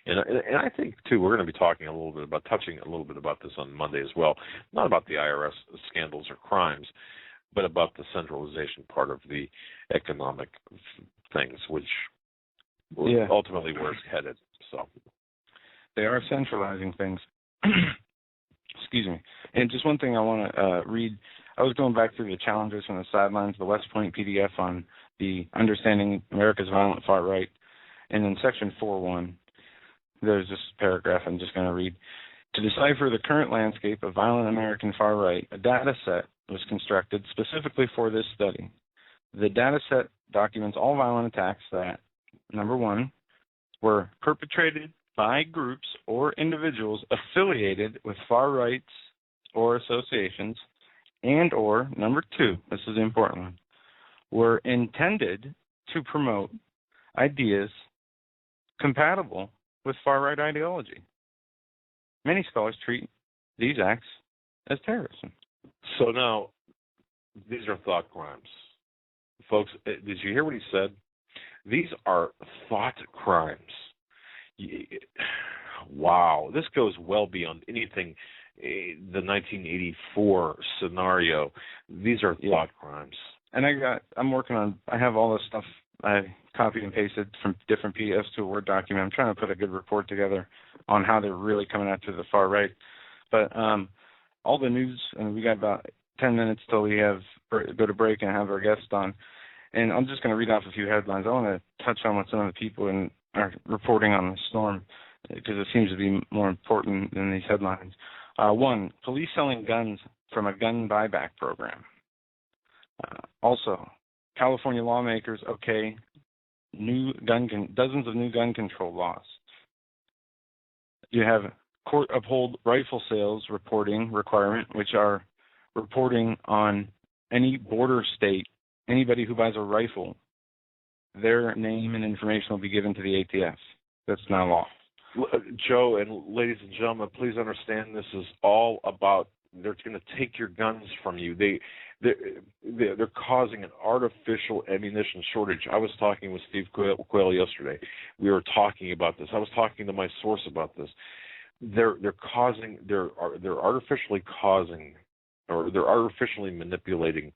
And I think, too, we're going to be touching a little bit about this on Monday as well, not about the IRS scandals or crimes, but about the centralization part of the economic things, which ultimately where it's headed. So they are centralizing things. Excuse me. And just one thing I want to read. I was going back through the challenges from the sidelines, the West Point PDF on the Understanding America's Violent Far Right, and in section 4.1, there's this paragraph I'm just going to read. To decipher the current landscape of violent American far right, a data set was constructed specifically for this study. The data set documents all violent attacks that, number one, were perpetrated by groups or individuals affiliated with far rights or associations, and or, number two, this is the important one, were intended to promote ideas compatible with far-right ideology. Many scholars treat these acts as terrorism. So now, these are thought crimes. Folks, did you hear what he said? These are thought crimes. Wow, this goes well beyond anything, the 1984 scenario. These are thought crimes. And I have all this stuff I copied and pasted from different PDFs to a Word document. I'm trying to put a good report together on how they're really coming after the far right. But all the news, and we got about 10 minutes till we go to break and have our guest on. And I'm just going to read off a few headlines. I want to touch on what some of the people are reporting on the storm, because it seems to be more important than these headlines. One, police selling guns from a gun buyback program. Also, California lawmakers okay dozens of new gun control laws. You have court uphold rifle sales reporting requirement, which are reporting on any border state, anybody who buys a rifle, their name and information will be given to the ATF. That's now law. Joe and ladies and gentlemen, please understand this is all about, they're going to take your guns from you. They're causing an artificial ammunition shortage. I was talking with Steve Quayle yesterday. We were talking about this. I was talking to my source about this. They're artificially manipulating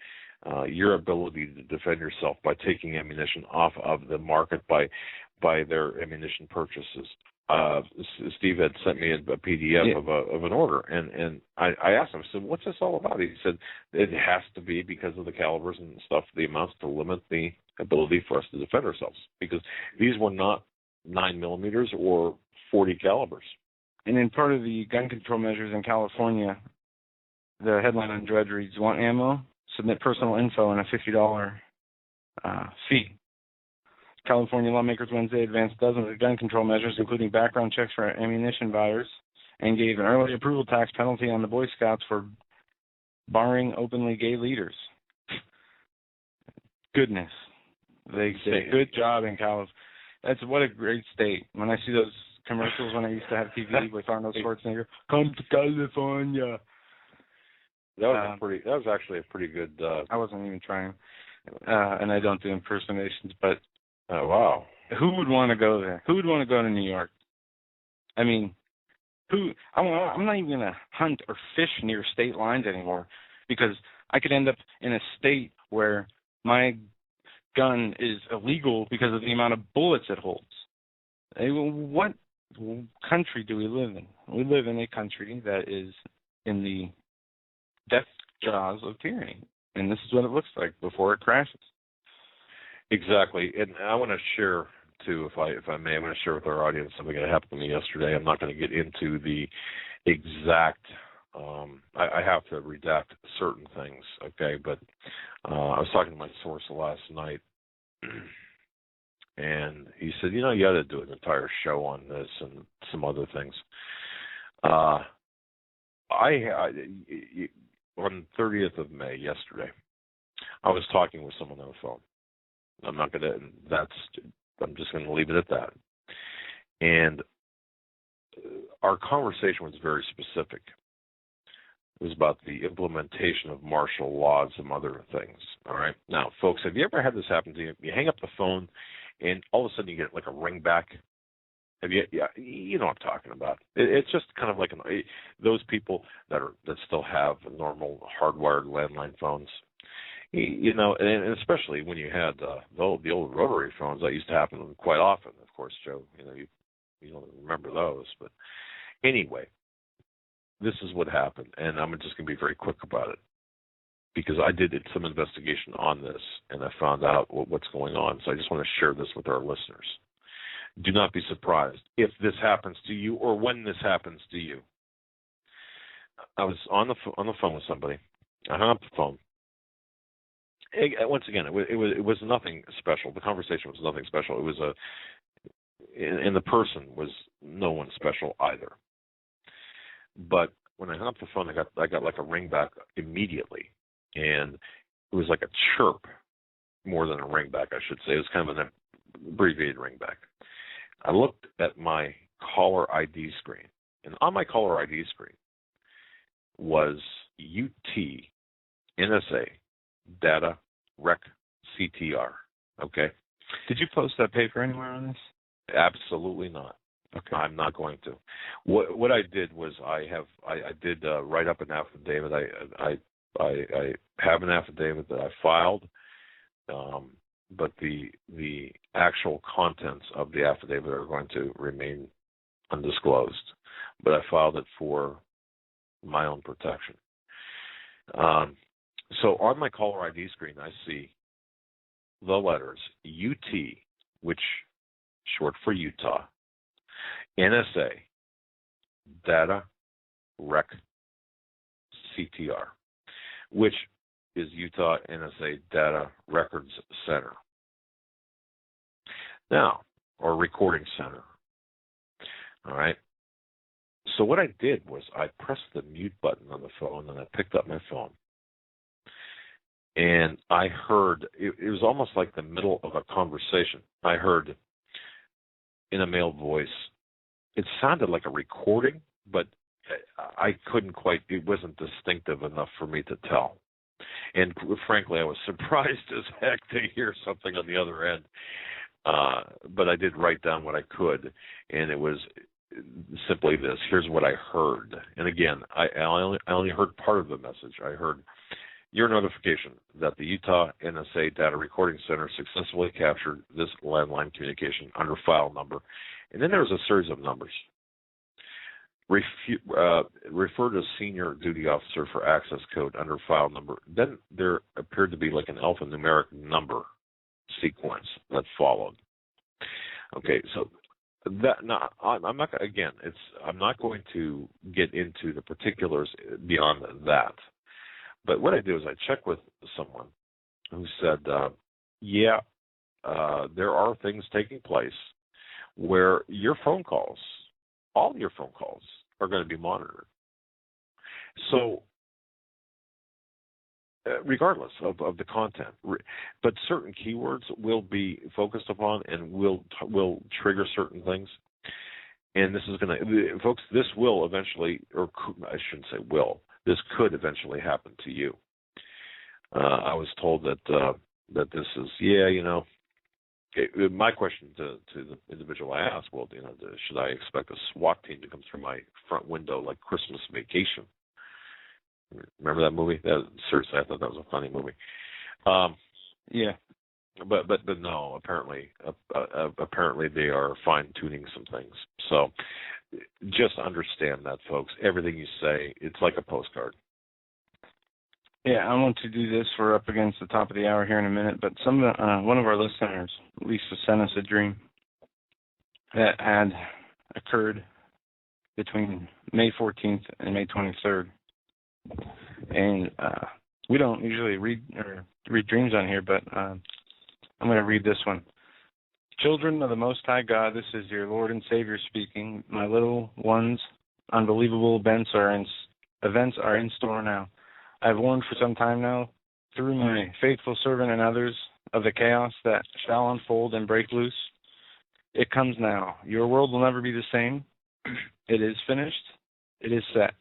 your ability to defend yourself by taking ammunition off of the market by their ammunition purchases. Steve had sent me a PDF of an order, and I asked him, I said, what's this all about? He said, it has to be because of the calibers and stuff, the amounts to limit the ability for us to defend ourselves, because these were not 9mm or 40 calibers. And in part of the gun control measures in California, the headline on Drudge reads, want ammo? Submit personal info and a $50 fee. California lawmakers Wednesday advanced dozens of gun control measures, including background checks for ammunition buyers, and gave an early approval tax penalty on the Boy Scouts for barring openly gay leaders. Goodness. They did a good job in California. What a great state. When I see those commercials when I used to have TV with Arnold Schwarzenegger, come to California. That was actually a pretty good. I wasn't even trying, and I don't do impersonations. But wow, who would want to go there? Who would want to go to New York? I mean, I'm not even going to hunt or fish near state lines anymore, because I could end up in a state where my gun is illegal because of the amount of bullets it holds. What country do we live in? We live in a country that is in the death jaws of tyranny, and this is what it looks like before it crashes. Exactly, and I want to share too, if I may, I'm going to share with our audience something that happened to me yesterday. I'm not going to get into the exact. I have to redact certain things, okay? But I was talking to my source last night, and he said, you got to do an entire show on this and some other things. On the 30th of May, yesterday, I was talking with someone on the phone. I'm just going to leave it at that. And our conversation was very specific. It was about the implementation of martial law and some other things. All right. Now, folks, have you ever had this happen to you? You hang up the phone, and all of a sudden you get like a ring back. You know what I'm talking about. It's just kind of like those people that still have normal hardwired landline phones. And especially when you had the old rotary phones, that used to happen quite often. Of course, Joe, you don't remember those. But anyway, this is what happened, and I'm just going to be very quick about it, because I did some investigation on this, and I found out what's going on. So I just want to share this with our listeners. Do not be surprised if this happens to you or when this happens to you. I was on the phone with somebody. I hung up the phone. Once again, it was nothing special. The conversation was nothing special. It was and the person was no one special either. But when I hung up the phone, I got like a ring back immediately, and it was like a chirp more than a ring back, I should say. It was kind of an abbreviated ring back. I looked at my caller ID screen, and on my caller ID screen was UT NSA data rec CTR. Okay. Did you post that paper anywhere on this? Absolutely not. Okay. I'm not going to. What I did was I did write up an affidavit. I have an affidavit that I filed, but the actual contents of the affidavit are going to remain undisclosed. But I filed it for my own protection. So on my caller ID screen, I see the letters UT, which short for Utah, NSA, Data Rec CTR, which is Utah NSA Data Records Center. Now, or recording center. All right. So what I did was I pressed the mute button on the phone, and I picked up my phone. And I heard, it was almost like the middle of a conversation. I heard in a male voice, it sounded like a recording, but I couldn't quite, it wasn't distinctive enough for me to tell. And frankly, I was surprised as heck to hear something on the other end. But I did write down what I could, and it was simply this. Here's what I heard. And again, I only heard part of the message. I heard your notification that the Utah NSA Data Recording Center successfully captured this landline communication under file number. And then there was a series of numbers. Refer to senior duty officer for access code under file number. Then there appeared to be like an alphanumeric number sequence that followed. Okay, so that now I'm not again. I'm not going to get into the particulars beyond that. But what I do is I check with someone who said, there are things taking place where your phone calls, all your phone calls, are going to be monitored. So, regardless of the content, but certain keywords will be focused upon and will trigger certain things. And this is going to, folks, this will eventually, or I shouldn't say will, this could eventually happen to you. I was told that this is, my question to the individual I asked, well, should I expect a SWAT team to come through my front window like Christmas Vacation? Remember that movie? Seriously, I thought that was a funny movie. Yeah. But no, apparently they are fine-tuning some things. So just understand that, folks. Everything you say, it's like a postcard. Yeah, I want to do this. We're up against the top of the hour here in a minute, but one of our listeners, Lisa, sent us a dream that had occurred between May 14th and May 23rd. And we don't usually read dreams on here, but I'm going to read this one. Children of the Most High God, this is your Lord and Savior speaking. My little ones, unbelievable events are in store now. I've warned for some time now, through my faithful servant and others, of the chaos that shall unfold and break loose. It comes now. Your world will never be the same. It is finished. It is set.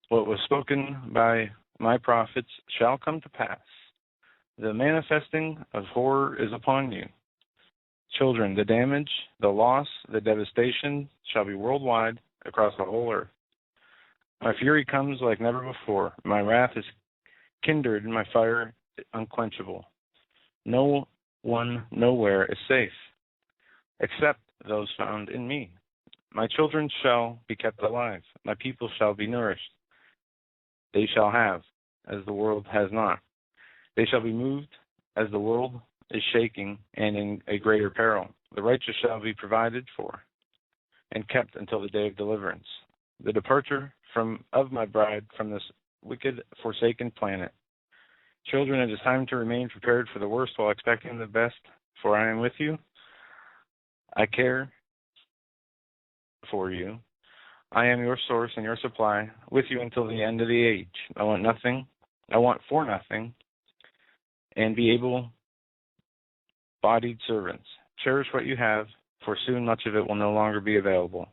What was spoken by my prophets shall come to pass. The manifesting of horror is upon you. Children, the damage, the loss, the devastation shall be worldwide across the whole earth. My fury comes like never before. My wrath is kindled and my fire unquenchable. No one, nowhere is safe, except those found in me. My children shall be kept alive. My people shall be nourished. They shall have, as the world has not. They shall be moved, as the world is shaking, and in a greater peril. The righteous shall be provided for, and kept until the day of deliverance. The departure of my bride from this wicked, forsaken planet. Children, it is time to remain prepared for the worst while expecting the best, for I am with you. I care for you. I am your source and your supply, with you until the end of the age. I want for nothing, and be able-bodied servants. Cherish what you have, for soon much of it will no longer be available.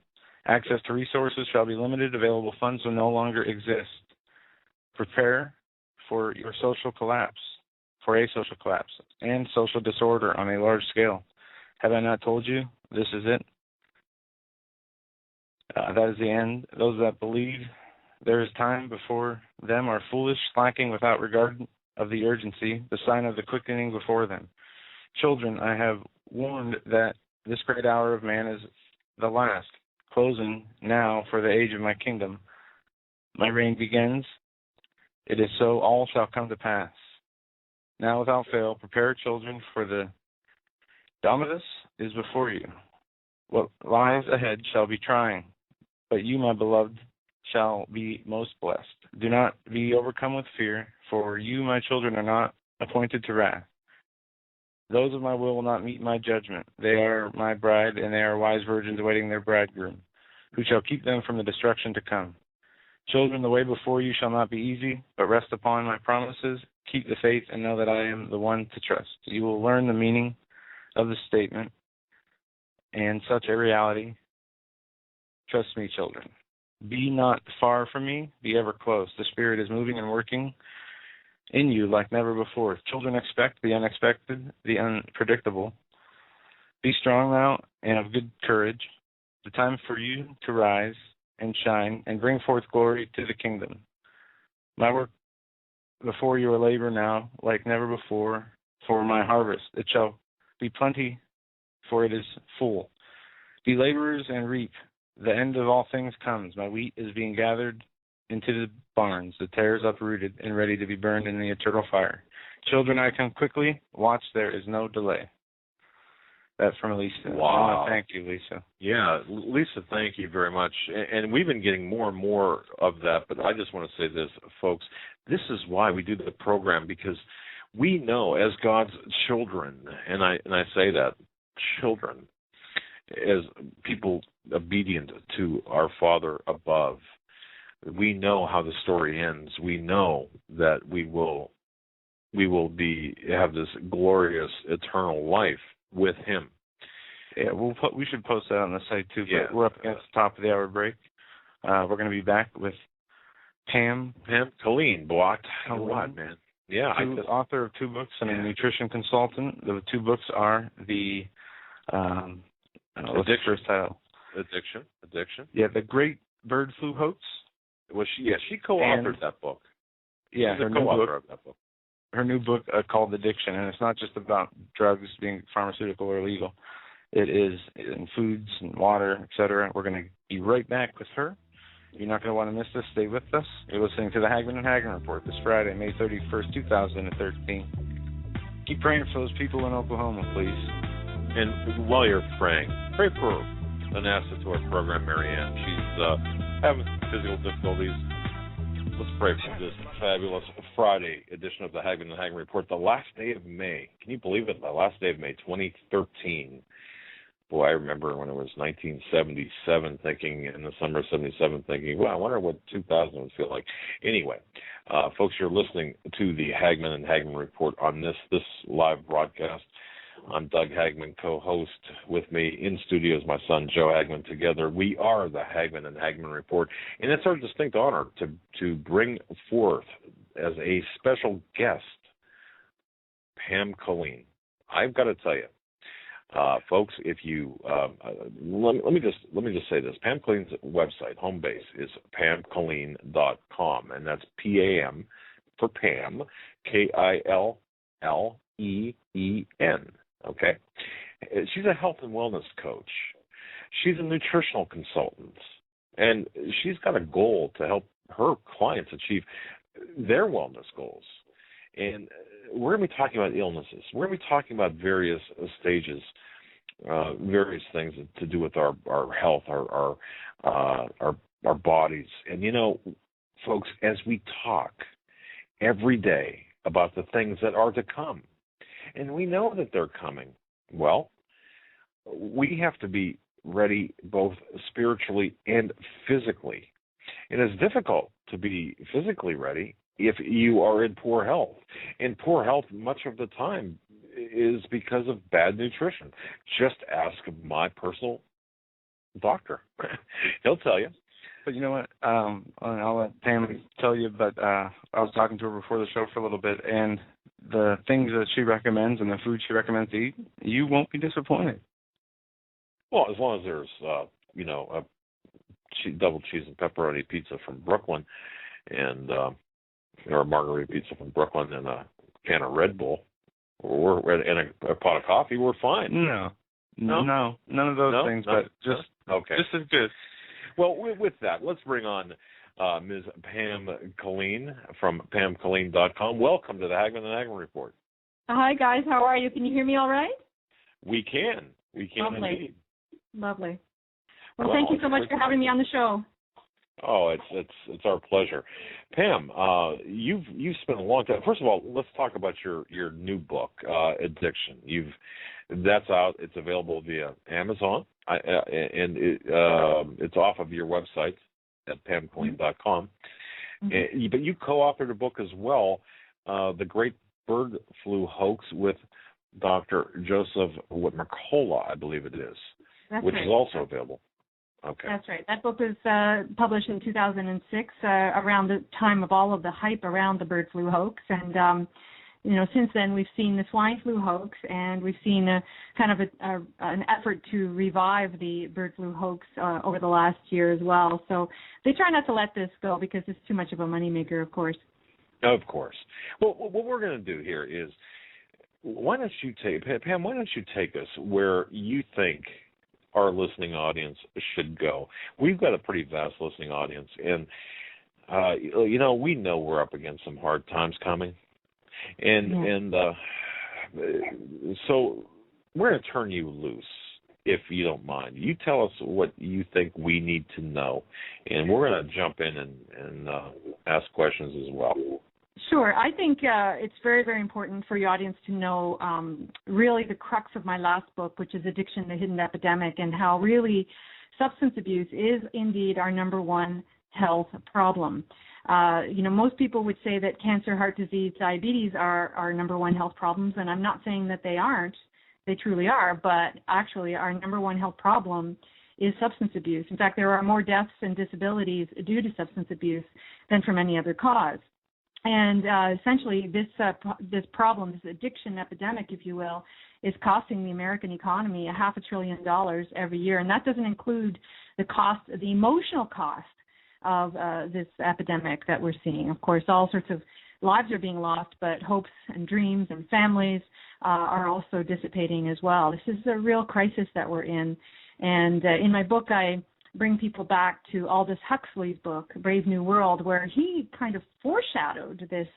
Access to resources shall be limited. Available funds will no longer exist. Prepare for a social collapse, and social disorder on a large scale. Have I not told you? This is it. That is the end. Those that believe there is time before them are foolish, slacking without regard of the urgency, the sign of the quickening before them. Children, I have warned that this great hour of man is the last, closing now for the age of my kingdom. My reign begins. It is so, all shall come to pass. Now without fail, prepare, children, for the Dominus is before you. What lies ahead shall be trying, but you, my beloved, shall be most blessed. Do not be overcome with fear, for you, my children, are not appointed to wrath. Those of my will not meet my judgment. They are my bride, and they are wise virgins awaiting their bridegroom, who shall keep them from the destruction to come. Children, the way before you shall not be easy, but rest upon my promises. Keep the faith and know that I am the one to trust. You will learn the meaning of the statement and such a reality. Trust me, children. Be not far from me, be ever close. The Spirit is moving and working in you like never before. Children, expect the unexpected, the unpredictable. Be strong now and of good courage. The time for you to rise and shine and bring forth glory to the kingdom. My work before your labor now like never before. For my harvest it shall be plenty, for it is full. Be laborers and reap. The end of all things comes. My wheat is being gathered into the barns, the tares uprooted and ready to be burned in the eternal fire. Children, I come quickly. Watch, there is no delay. That's from Lisa. Wow. Thank you, Lisa. Yeah, Lisa, thank you very much. And we've been getting more and more of that, but I just want to say this, folks. This is why we do the program, because we know as God's children, and I say that, children, as people obedient to our Father above, we know how the story ends. We know that we will have this glorious eternal life with Him. Yeah, we should post that on the site too. Yeah. But we're up against the top of the hour break. We're going to be back with Pam Colleen. What, man? Yeah, author of 2 books and a nutrition consultant. The 2 books are the what's the first title? Addiction. Yeah, The Great Bird Flu Hoax. Well, she co-authored that book. Yeah, her co-author of that book. Her new book called Addiction, and it's not just about drugs being pharmaceutical or illegal. It is in foods and water, etc. We're going to be right back with her. You're not going to want to miss this. Stay with us. You're listening to the Hagmann and Hagmann Report this Friday, May 31st, 2013. Keep praying for those people in Oklahoma, please. And while you're praying, pray for an asset to our program, Marianne. She's having physical difficulties. Let's pray for this fabulous Friday edition of the Hagmann and Hagmann Report, the last day of May. Can you believe it? The last day of May, 2013. Boy, I remember when it was 1977 thinking, in the summer of 77 thinking, well, I wonder what 2000 would feel like. Anyway, folks, you're listening to the Hagmann and Hagmann Report on this live broadcast. I'm Doug Hagmann, co-host. With me in studio is my son, Joe Hagmann. Together, we are the Hagmann and Hagmann Report. And it's our distinct honor to bring forth as a special guest Pam Colleen. I've got to tell you, folks, if you let me just say this. Pam Colleen's website, home base, is pamcolleen.com, and that's P-A-M for Pam, K-I-L-L-E-E-N. Okay? She's a health and wellness coach. She's a nutritional consultant, and she's got a goal to help her clients achieve their wellness goals. And we're going to be talking about illnesses. We're going to be talking about various stages, various things to do with our health, our bodies. And, you know, folks, as we talk every day about the things that are to come, and we know that they're coming, well, we have to be ready both spiritually and physically. It is difficult to be physically ready if you are in poor health. And poor health, much of the time, is because of bad nutrition. Just ask my personal doctor. He'll tell you. But you know what? I'll let Pam tell you, but I was talking to her before the show for a little bit, and the things that she recommends and the food she recommends to eat, you won't be disappointed. Well, as long as there's, a double cheese and pepperoni pizza from Brooklyn, and or a margarita pizza from Brooklyn, and a can of Red Bull, and a pot of coffee, we're fine. No, none of those things, but just as good. Well, with that, let's bring on Ms. Pam Colleen from pamcolleen.com. Welcome to the Hagmann and Hagmann Report. Hi, guys. How are you? Can you hear me all right? We can. We can Lovely. indeed. Lovely. Well, thank you so much for having me on the show. Oh, it's our pleasure, Pam. You've spent a long time. First of all, let's talk about your new book, Addiction. That's out. It's available via Amazon, and it's off of your website at pamclean.com. Mm-hmm. But you co-authored a book as well, The Great Bird Flu Hoax, with Dr. Joseph Mercola, I believe it is, which is also available. Okay. That's right. That book was published in 2006, around the time of all of the hype around the bird flu hoax. And, since then we've seen the swine flu hoax, and we've seen a kind of an effort to revive the bird flu hoax over the last year as well. So they try not to let this go because it's too much of a moneymaker, of course. Of course. Well, what we're going to do here is, why don't you take us where you think our listening audience should go? We've got a pretty vast listening audience, and we know we're up against some hard times coming, and so we're going to turn you loose, if you don't mind. You tell us what you think we need to know, and we're going to jump in and ask questions as well. Sure. I think it's very, very important for your audience to know really the crux of my last book, which is Addiction, the Hidden Epidemic, and how really substance abuse is indeed our number one health problem. Most people would say that cancer, heart disease, diabetes are our number one health problems, and I'm not saying that they aren't. They truly are, but actually our number one health problem is substance abuse. In fact, there are more deaths and disabilities due to substance abuse than from any other cause. And essentially, this problem, this addiction epidemic, if you will, is costing the American economy $500 billion every year, and that doesn't include the emotional cost of this epidemic that we're seeing. Of course, all sorts of lives are being lost, but hopes and dreams and families are also dissipating as well. This is a real crisis that we're in, and in my book, I bring people back to Aldous Huxley's book, Brave New World, where he kind of foreshadowed this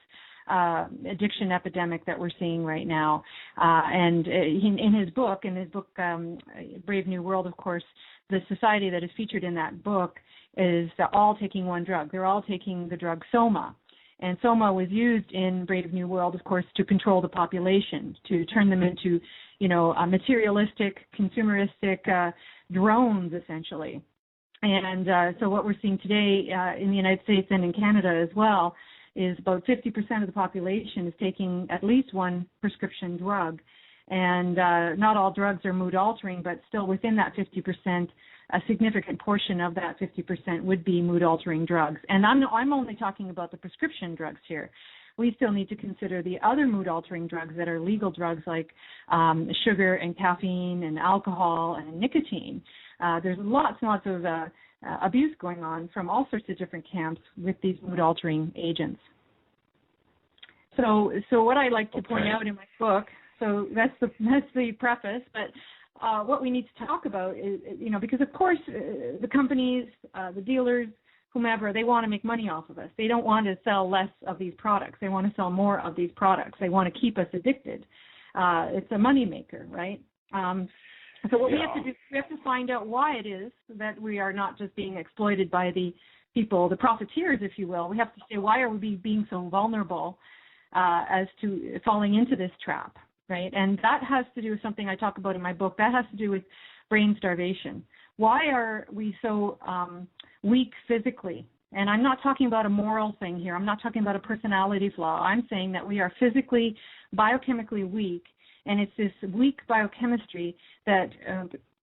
addiction epidemic that we're seeing right now. And in his book, Brave New World, of course, the society that is featured in that book is all taking one drug. They're all taking the drug Soma. And Soma was used in Brave New World, of course, to control the population, to turn them into, materialistic, consumeristic drones, essentially. And so what we're seeing today in the United States and in Canada as well is about 50% of the population is taking at least one prescription drug. And not all drugs are mood-altering, but still within that 50%, a significant portion of that 50% would be mood-altering drugs. And I'm only talking about the prescription drugs here. We still need to consider the other mood-altering drugs that are legal drugs like sugar and caffeine and alcohol and nicotine. There's lots and lots of abuse going on from all sorts of different camps with these mood-altering agents. So what I like to point out in my book, so that's the preface, but what we need to talk about is, because of course the companies, the dealers, whomever, they want to make money off of us. They don't want to sell less of these products. They want to sell more of these products. They want to keep us addicted. It's a money maker, right? So what we have to do, we have to find out why it is that we are not just being exploited by the people, the profiteers, if you will. We have to say, why are we being so vulnerable as to falling into this trap, right? And that has to do with something I talk about in my book. That has to do with brain starvation. Why are we so weak physically? And I'm not talking about a moral thing here. I'm not talking about a personality flaw. I'm saying that we are physically, biochemically weak. And it's this weak biochemistry that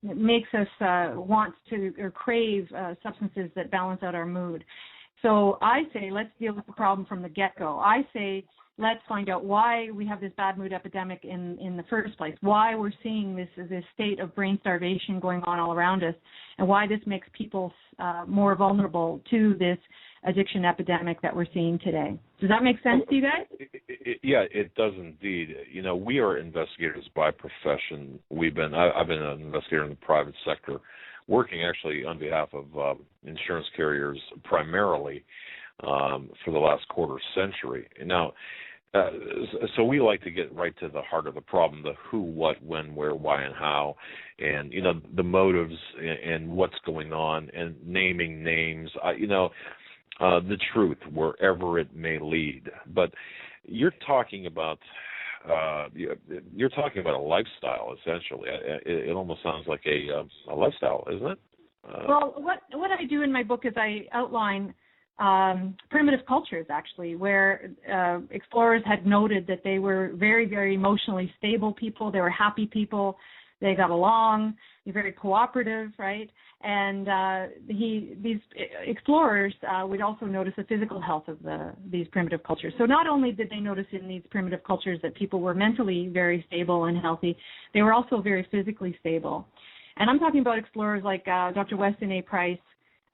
makes us want to or crave substances that balance out our mood. So I say let's deal with the problem from the get-go. I say let's find out why we have this bad mood epidemic in the first place, why we're seeing this state of brain starvation going on all around us, and why this makes people more vulnerable to this addiction epidemic that we're seeing today. Does that make sense to you guys? Yeah, it does indeed. We are investigators by profession. I've been an investigator in the private sector, working actually on behalf of insurance carriers primarily for the last quarter century. Now, So we like to get right to the heart of the problem: the who, what, when, where, why, and how, and the motives and what's going on, and naming names. The truth wherever it may lead. But you're talking about a lifestyle, essentially. It almost sounds like a lifestyle, isn't it? Well, what I do in my book is I outline primitive cultures, actually, where explorers had noted that they were very, very emotionally stable people. They were happy people. They got along. They're very cooperative, right? And these explorers would also notice the physical health of these primitive cultures. So not only did they notice in these primitive cultures that people were mentally very stable and healthy, they were also very physically stable. And I'm talking about explorers like Dr. Weston A. Price,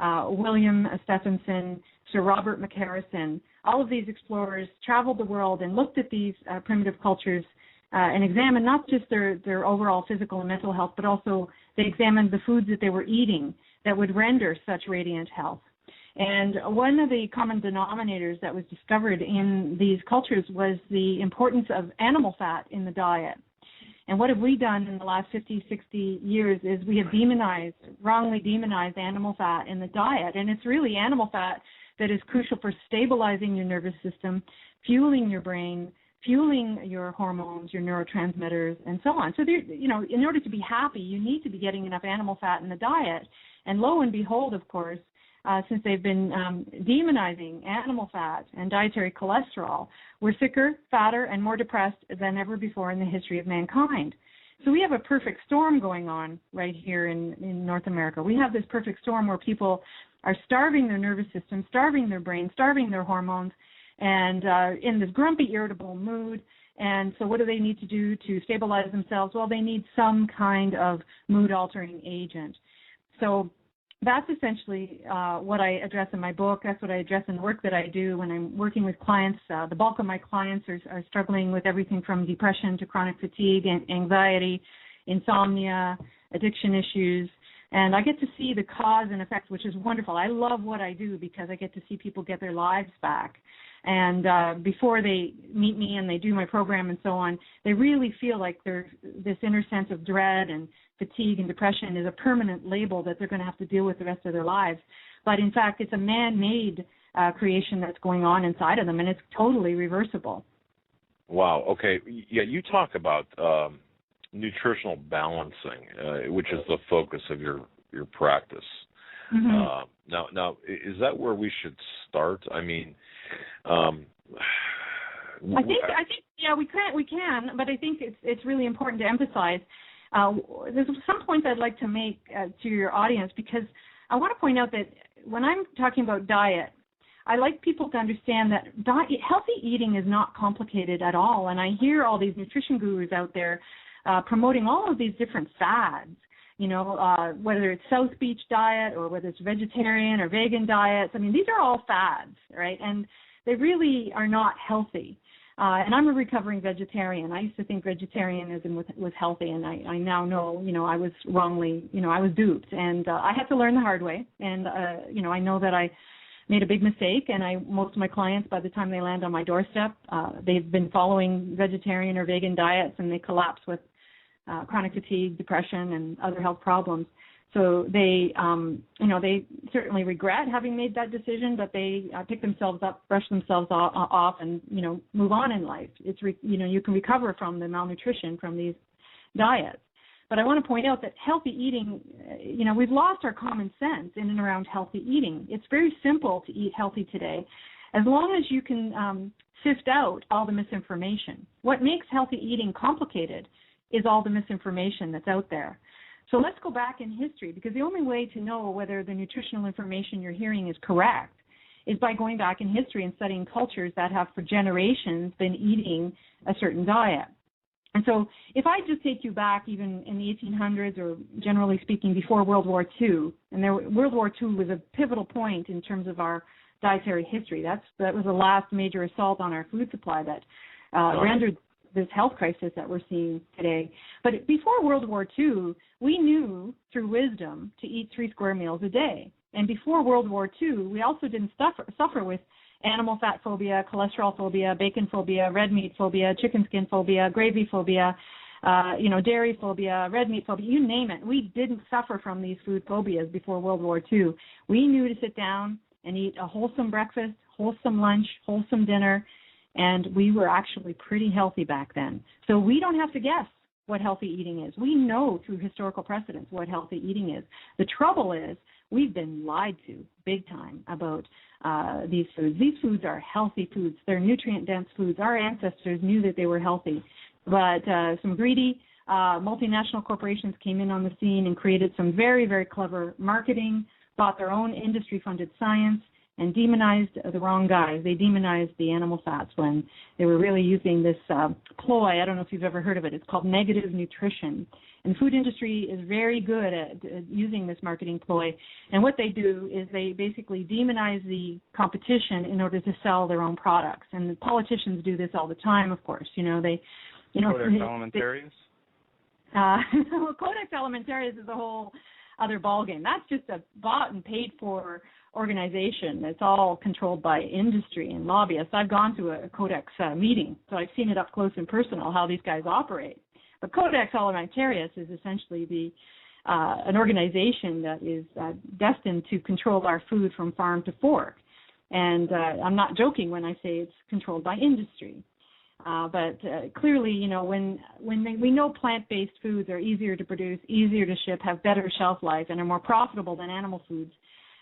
William Stephenson, Sir Robert McCarrison. All of these explorers traveled the world and looked at these primitive cultures and examined not just their overall physical and mental health, but also they examined the foods that they were eating that would render such radiant health. And one of the common denominators that was discovered in these cultures was the importance of animal fat in the diet. And what have we done in the last 50, 60 years is we have wrongly demonized animal fat in the diet. And it's really animal fat that is crucial for stabilizing your nervous system, fueling your brain, fueling your hormones, your neurotransmitters, and so on. So, in order to be happy, you need to be getting enough animal fat in the diet. And lo and behold, of course, since they've been demonizing animal fat and dietary cholesterol, we're sicker, fatter, and more depressed than ever before in the history of mankind. So we have a perfect storm going on right here in North America. We have this perfect storm where people are starving their nervous system, starving their brain, starving their hormones, and in this grumpy, irritable mood. And so what do they need to do to stabilize themselves? Well, they need some kind of mood-altering agent. So that's essentially what I address in my book. That's what I address in the work that I do when I'm working with clients. The bulk of my clients are struggling with everything from depression to chronic fatigue and anxiety, insomnia, addiction issues. And I get to see the cause and effect, which is wonderful. I love what I do because I get to see people get their lives back. And before they meet me and they do my program and so on, they really feel like this inner sense of dread and fatigue and depression is a permanent label that they're going to have to deal with the rest of their lives. But in fact, it's a man-made creation that's going on inside of them, and it's totally reversible. Wow. Okay. Yeah, you talk about nutritional balancing, which is the focus of your practice. Mm-hmm. Now, is that where we should start? I mean, I think yeah, we can, but I think it's really important to emphasize. There's some points I'd like to make to your audience, because I want to point out that when I'm talking about diet, I like people to understand that healthy eating is not complicated at all. And I hear all these nutrition gurus out there promoting all of these different fads, whether it's South Beach diet or whether it's vegetarian or vegan diets. I mean, these are all fads, right? And they really are not healthy. And I'm a recovering vegetarian. I used to think vegetarianism was healthy, and I now know, I was wrongly, I was duped. And I had to learn the hard way. And, I know that I made a big mistake, and most of my clients, by the time they land on my doorstep, they've been following vegetarian or vegan diets, and they collapse with chronic fatigue, depression, and other health problems. So they certainly regret having made that decision, but they pick themselves up, brush themselves off, and, move on in life. You can recover from the malnutrition from these diets. But I want to point out that healthy eating, we've lost our common sense in and around healthy eating. It's very simple to eat healthy today, as long as you can sift out all the misinformation. What makes healthy eating complicated is all the misinformation that's out there. So let's go back in history, because the only way to know whether the nutritional information you're hearing is correct is by going back in history and studying cultures that have for generations been eating a certain diet. And so if I just take you back even in the 1800s, or generally speaking before World War II, and World War II was a pivotal point in terms of our dietary history. That was the last major assault on our food supply that rendered this health crisis that we're seeing today. But before World War II, we knew through wisdom to eat 3 square meals a day. And before World War II, we also didn't suffer with animal fat phobia, cholesterol phobia, bacon phobia, red meat phobia, chicken skin phobia, gravy phobia, dairy phobia, red meat phobia, you name it. We didn't suffer from these food phobias before World War II. We knew to sit down and eat a wholesome breakfast, wholesome lunch, wholesome dinner, and we were actually pretty healthy back then. So we don't have to guess what healthy eating is. We know through historical precedents what healthy eating is. The trouble is we've been lied to big time about these foods. These foods are healthy foods. They're nutrient-dense foods. Our ancestors knew that they were healthy. But some greedy multinational corporations came in on the scene and created some very, very clever marketing, bought their own industry-funded science, and demonized the wrong guys. They demonized the animal fats when they were really using this ploy. I don't know if you've ever heard of it. It's called negative nutrition. And the food industry is very good at using this marketing ploy. And what they do is they basically demonize the competition in order to sell their own products. And the politicians do this all the time, of course. Codex Alimentarius? Codex Alimentarius is a whole other ballgame. That's just a bought and paid for organization. It's all controlled by industry and lobbyists. I've gone to a Codex meeting, so I've seen it up close and personal how these guys operate. But Codex Alimentarius is essentially an organization that is destined to control our food from farm to fork. And I'm not joking when I say it's controlled by industry. But clearly, we know plant-based foods are easier to produce, easier to ship, have better shelf life, and are more profitable than animal foods.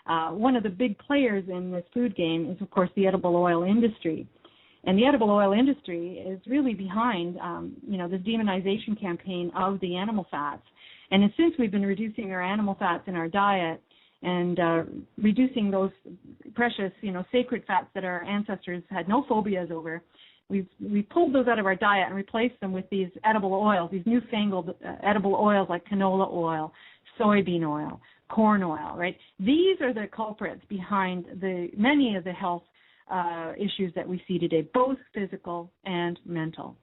One of the big players in this food game is, of course, the edible oil industry. And the edible oil industry is really behind, this demonization campaign of the animal fats. And since we've been reducing our animal fats in our diet and reducing those precious, sacred fats that our ancestors had no phobias over, we've pulled those out of our diet and replaced them with these edible oils, these newfangled edible oils like canola oil, soybean oil, corn oil, right? These are the culprits behind many of the health issues that we see today, both physical and mental.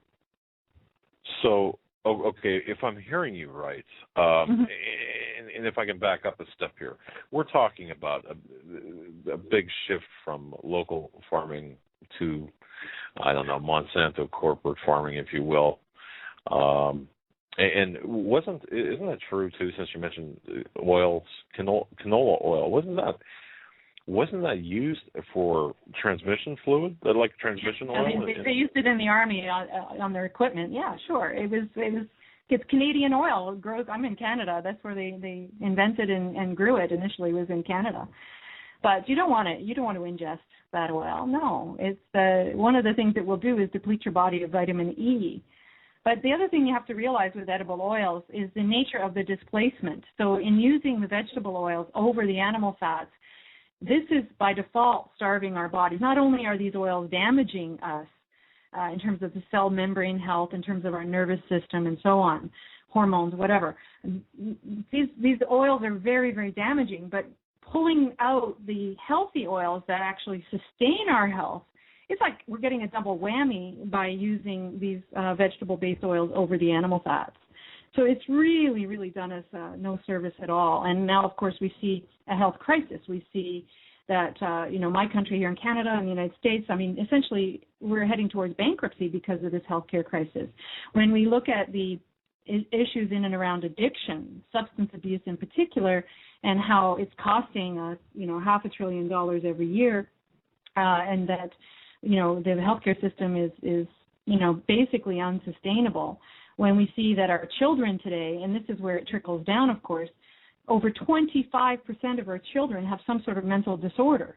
So, okay, if I'm hearing you right, and if I can back up a step here, we're talking about a big shift from local farming to, Monsanto corporate farming, if you will. And isn't that true too? Since you mentioned oils, canola oil, wasn't that used for transmission fluid, like transmission oil? They used it in the Army on their equipment. Yeah, sure. It's Canadian oil. It grows. I'm in Canada. That's where they invented and grew it. Initially, was in Canada. But you don't want to ingest that oil. No, it's one of the things it will do is deplete your body of vitamin E. But the other thing you have to realize with edible oils is the nature of the displacement. So in using the vegetable oils over the animal fats, this is by default starving our bodies. Not only are these oils damaging us in terms of the cell membrane health, in terms of our nervous system and so on, hormones, whatever. These oils are very, very damaging, but pulling out the healthy oils that actually sustain our health, it's like we're getting a double whammy by using these vegetable-based oils over the animal fats. So it's really, really done us no service at all. And now, of course, we see a health crisis. We see that, my country here in Canada and the United States, essentially we're heading towards bankruptcy because of this healthcare crisis. When we look at the issues in and around addiction, substance abuse in particular, and how it's costing us, $500 billion every year, and that, the healthcare system is basically unsustainable. When we see that our children today, and this is where it trickles down, of course, over 25% of our children have some sort of mental disorder.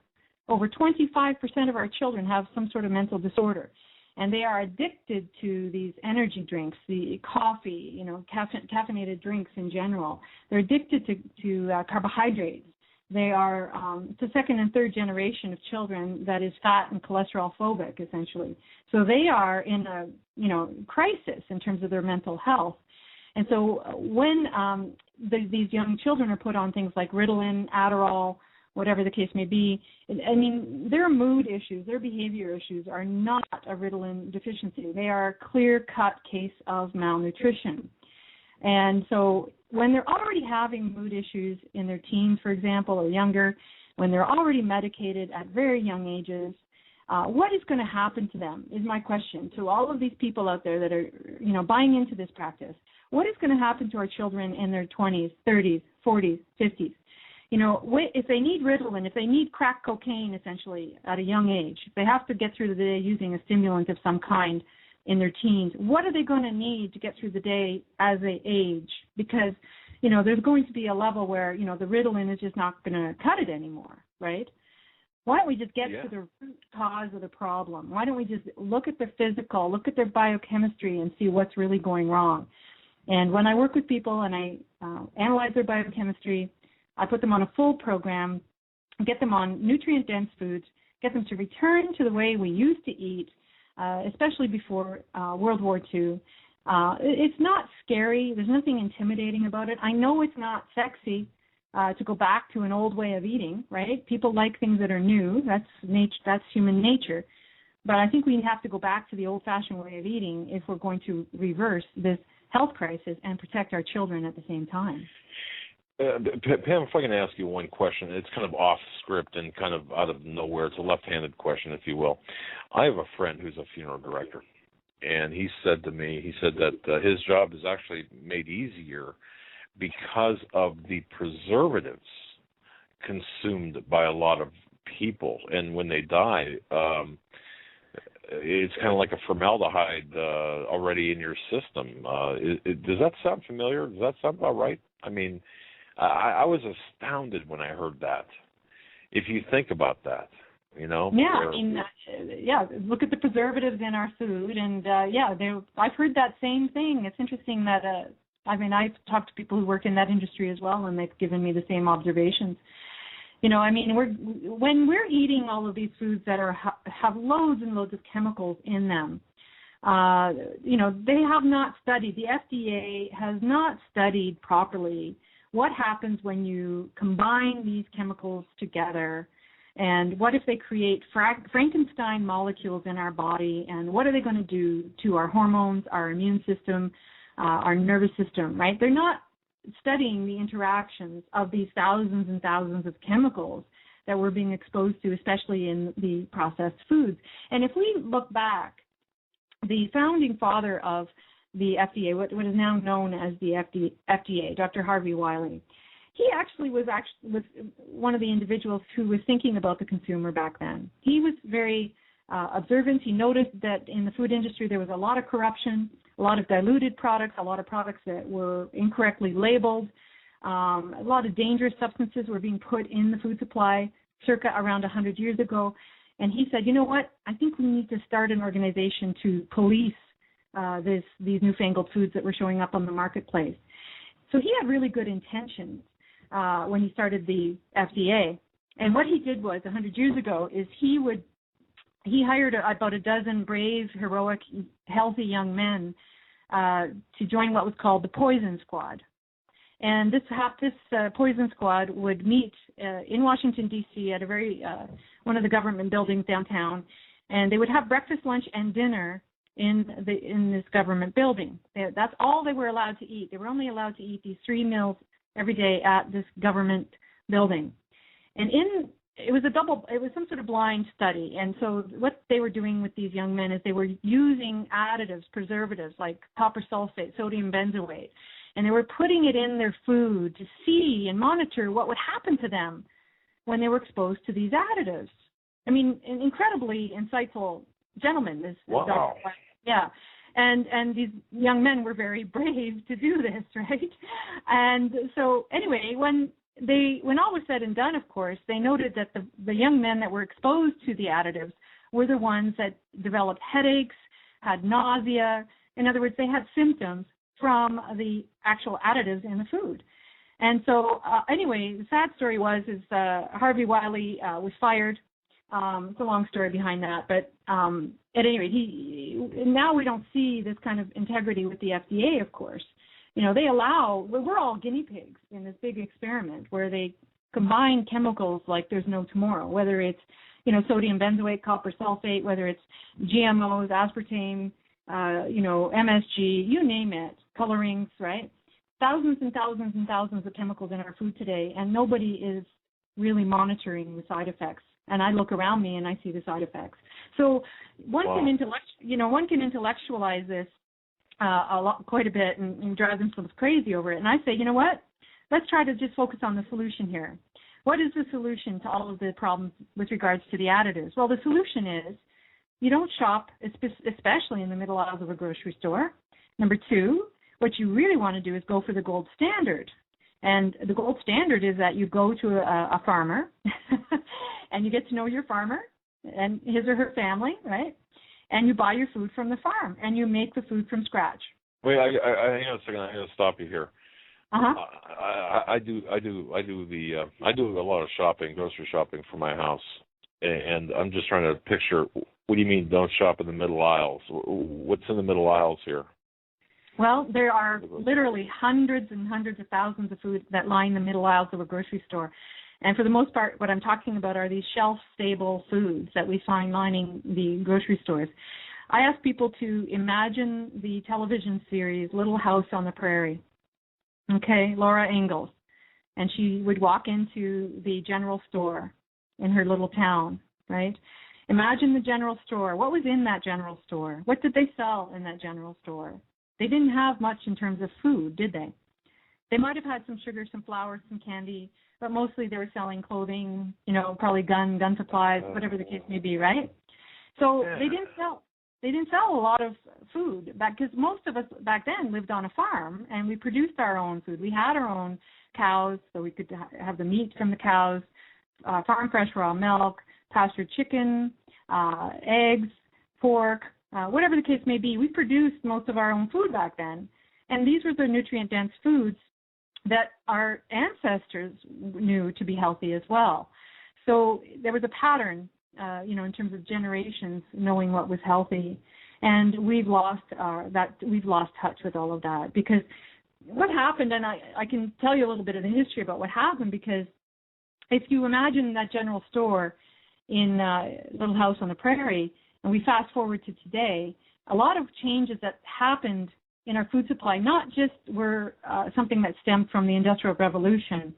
Over 25% of our children have some sort of mental disorder. And they are addicted to these energy drinks, the coffee, caffeinated drinks in general. They're addicted to carbohydrates. They are it's a second and third generation of children that is fat and cholesterol phobic, essentially. So they are in a crisis in terms of their mental health. And so when these young children are put on things like Ritalin, Adderall, whatever the case may be, their mood issues, their behavior issues are not a Ritalin deficiency. They are a clear-cut case of malnutrition. And so when they're already having mood issues in their teens, for example, or younger, when they're already medicated at very young ages, What is going to happen to them is my question to all of these people out there that are, buying into this practice. What is going to happen to our children in their 20s, 30s, 40s, 50s? If they need Ritalin, if they need crack cocaine, essentially, at a young age, if they have to get through the day using a stimulant of some kind in their teens, what are they going to need to get through the day as they age? Because, there's going to be a level where, the Ritalin is just not going to cut it anymore, right? Why don't we just get to the root cause of the problem? Why don't we just look at their physical, look at their biochemistry and see what's really going wrong? And when I work with people and I analyze their biochemistry, I put them on a full program, get them on nutrient-dense foods, get them to return to the way we used to eat, especially before World War II. It's not scary. There's nothing intimidating about it. I know it's not sexy to go back to an old way of eating, right? People like things that are new. That's human nature. But I think we have to go back to the old-fashioned way of eating if we're going to reverse this health crisis and protect our children at the same time. Pam, if I can ask you one question, it's kind of off script and kind of out of nowhere. It's a left-handed question, if you will. I have a friend who's a funeral director, and he said to me, that his job is actually made easier because of the preservatives consumed by a lot of people. And when they die, it's kind of like a formaldehyde already in your system. Does that sound familiar? Does that sound about right? I mean, I was astounded when I heard that. If you think about that, Yeah, look at the preservatives in our food, and I've heard that same thing. It's interesting that, I've talked to people who work in that industry as well, and they've given me the same observations. When we're eating all of these foods that have loads and loads of chemicals in them, they have not studied, the FDA has not studied properly what happens when you combine these chemicals together, and what if they create Frankenstein molecules in our body, and what are they going to do to our hormones, our immune system, our nervous system, right? They're not studying the interactions of these thousands and thousands of chemicals that we're being exposed to, especially in the processed foods. And if we look back, the founding father of the FDA, what is now known as the FDA, Dr. Harvey Wiley, he actually was one of the individuals who was thinking about the consumer back then. He was very observant. He noticed that in the food industry there was a lot of corruption, a lot of diluted products, a lot of products that were incorrectly labeled, a lot of dangerous substances were being put in the food supply circa around 100 years ago. And he said, you know what, I think we need to start an organization to police these newfangled foods that were showing up on the marketplace. So he had really good intentions when he started the FDA. And what he did was, 100 years ago, is he hired about a dozen brave, heroic, healthy young men to join what was called the Poison Squad. And this Poison Squad would meet in Washington, D.C. at one of the government buildings downtown, and they would have breakfast, lunch, and dinner in this government building. That's all they were allowed to eat. They were only allowed to eat these 3 meals every day at this government building. And it was some sort of blind study. And so what they were doing with these young men is they were using additives, preservatives like copper sulfate, sodium benzoate, and they were putting it in their food to see and monitor what would happen to them when they were exposed to these additives. I mean, an incredibly insightful gentleman. Wow. Yeah. And these young men were very brave to do this, right? And so anyway, when all was said and done, of course, they noted that the young men that were exposed to the additives were the ones that developed headaches, had nausea. In other words, they had symptoms from the actual additives in the food. And so anyway, the sad story was Harvey Wiley was fired. It's a long story behind that, but at any rate, now we don't see this kind of integrity with the FDA, of course. We're all guinea pigs in this big experiment where they combine chemicals like there's no tomorrow, whether it's, sodium benzoate, copper sulfate, whether it's GMOs, aspartame, MSG, you name it, colorings, right? Thousands and thousands and thousands of chemicals in our food today, and nobody is really monitoring the side effects and I look around me and I see the side effects. So one can intellectualize this quite a bit and drive themselves crazy over it. And I say, you know what? Let's try to just focus on the solution here. What is the solution to all of the problems with regards to the additives? Well, the solution is you don't shop, especially in the middle aisles of a grocery store. Number two, what you really want to do is go for the gold standard. And the gold standard is that you go to a farmer and you get to know your farmer and his or her family, right? And you buy your food from the farm and you make the food from scratch. Wait, hang on a second. I got to stop you here. I do a lot of shopping, grocery shopping for my house, and I'm just trying to picture. What do you mean don't shop in the middle aisles? What's in the middle aisles here? Well, there are literally hundreds and hundreds of thousands of foods that line the middle aisles of a grocery store. And for the most part, what I'm talking about are these shelf-stable foods that we find lining the grocery stores. I ask people to imagine the television series Little House on the Prairie. Okay, Laura Ingalls. And she would walk into the general store in her little town, right? Imagine the general store. What was in that general store? What did they sell in that general store? They didn't have much in terms of food, did they? They might have had some sugar, some flour, some candy, but mostly they were selling clothing, probably gun supplies, whatever the case may be, right? So they didn't sell a lot of food because most of us back then lived on a farm and we produced our own food. We had our own cows, so we could have the meat from the cows, farm fresh raw milk, pastured chicken, eggs, pork, whatever the case may be. We produced most of our own food back then, and these were the nutrient-dense foods that our ancestors knew to be healthy as well. So there was a pattern, in terms of generations knowing what was healthy, and we've lost touch with all of that because what happened, and I can tell you a little bit of the history about what happened, because if you imagine that general store in Little House on the Prairie, and we fast forward to today, a lot of changes that happened in our food supply not just were something that stemmed from the Industrial Revolution,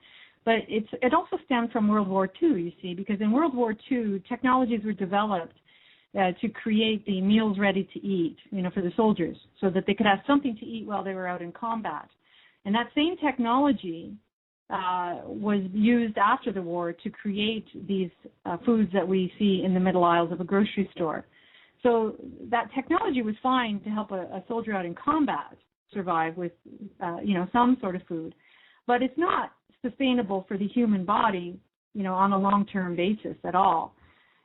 but it also stemmed from World War II, you see, because in World War II, technologies were developed to create the meals ready to eat, for the soldiers, so that they could have something to eat while they were out in combat. And that same technology was used after the war to create these foods that we see in the middle aisles of a grocery store. So that technology was fine to help a soldier out in combat survive with, some sort of food. But it's not sustainable for the human body, on a long-term basis at all.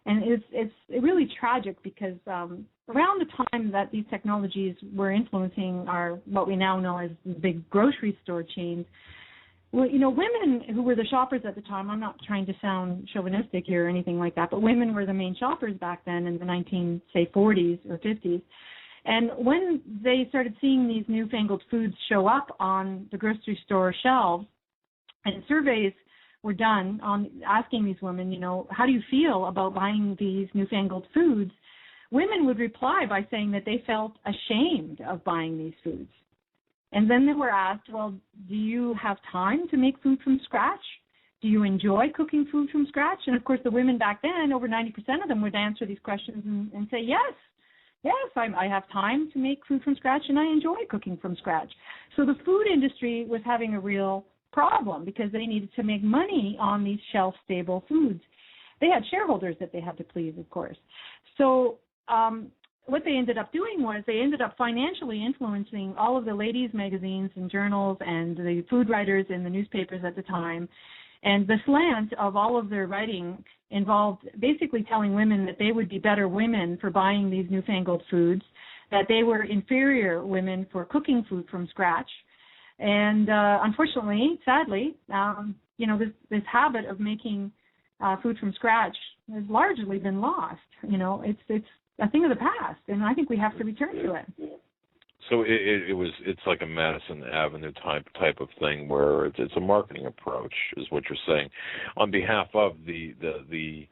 And it's really tragic because around the time that these technologies were influencing what we now know as big grocery store chains, well, women who were the shoppers at the time, I'm not trying to sound chauvinistic here or anything like that, but women were the main shoppers back then in the 40s or 50s. And when they started seeing these newfangled foods show up on the grocery store shelves, and surveys were done on asking these women, how do you feel about buying these newfangled foods? Women would reply by saying that they felt ashamed of buying these foods. And then they were asked, well, do you have time to make food from scratch? Do you enjoy cooking food from scratch? And, of course, the women back then, over 90% of them would answer these questions and say, yes, I have time to make food from scratch, and I enjoy cooking from scratch. So the food industry was having a real problem because they needed to make money on these shelf-stable foods. They had shareholders that they had to please, of course. So what they ended up doing was they ended up financially influencing all of the ladies' magazines and journals and the food writers in the newspapers at the time. And the slant of all of their writing involved basically telling women that they would be better women for buying these newfangled foods, that they were inferior women for cooking food from scratch. And unfortunately, sadly, this habit of making food from scratch has largely been lost. It's a thing of the past, and I think we have to return to it. So it's like a Madison Avenue type of thing where it's a marketing approach, is what you're saying, on behalf of the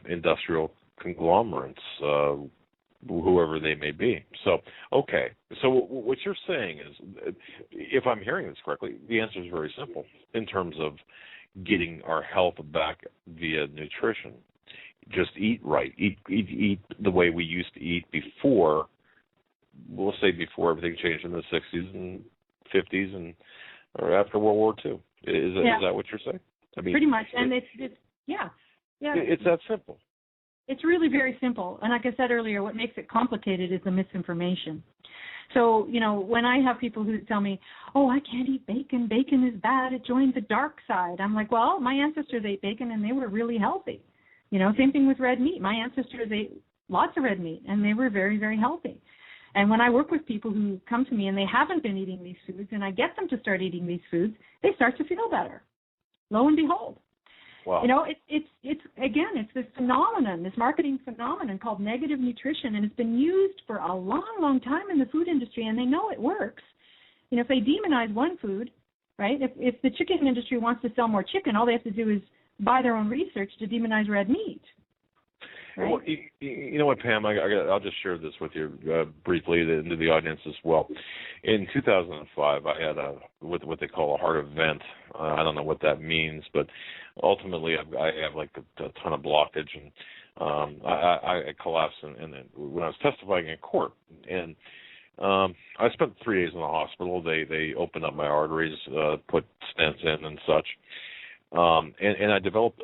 industrial conglomerates, whoever they may be. So, okay. So what you're saying is, if I'm hearing this correctly, the answer is very simple in terms of getting our health back via nutrition. Just eat right. Eat the way we used to eat before. We'll say before everything changed in the 60s and 50s and or after World War II. Is that what you're saying? I mean, pretty much. And it's it's that simple. It's really very simple. And like I said earlier, what makes it complicated is the misinformation. So, when I have people who tell me, oh, I can't eat bacon. Bacon is bad. It joins the dark side. I'm like, well, my ancestors ate bacon and they were really healthy. Same thing with red meat. My ancestors ate lots of red meat and they were very, very healthy. And when I work with people who come to me and they haven't been eating these foods and I get them to start eating these foods, they start to feel better. Lo and behold. Wow. It's this phenomenon, this marketing phenomenon called negative nutrition, and it's been used for a long, long time in the food industry, and they know it works. If they demonize one food, right, if the chicken industry wants to sell more chicken, all they have to do is buy their own research to demonize red meat. Right? Well, you know what, Pam? I'll just share this with you briefly into the audience as well. In 2005, I had what they call a heart event. I don't know what that means, but ultimately I have like a ton of blockage, and I collapsed. And when I was testifying in court, and I spent 3 days in the hospital. They opened up my arteries, put stents in and such, and I developed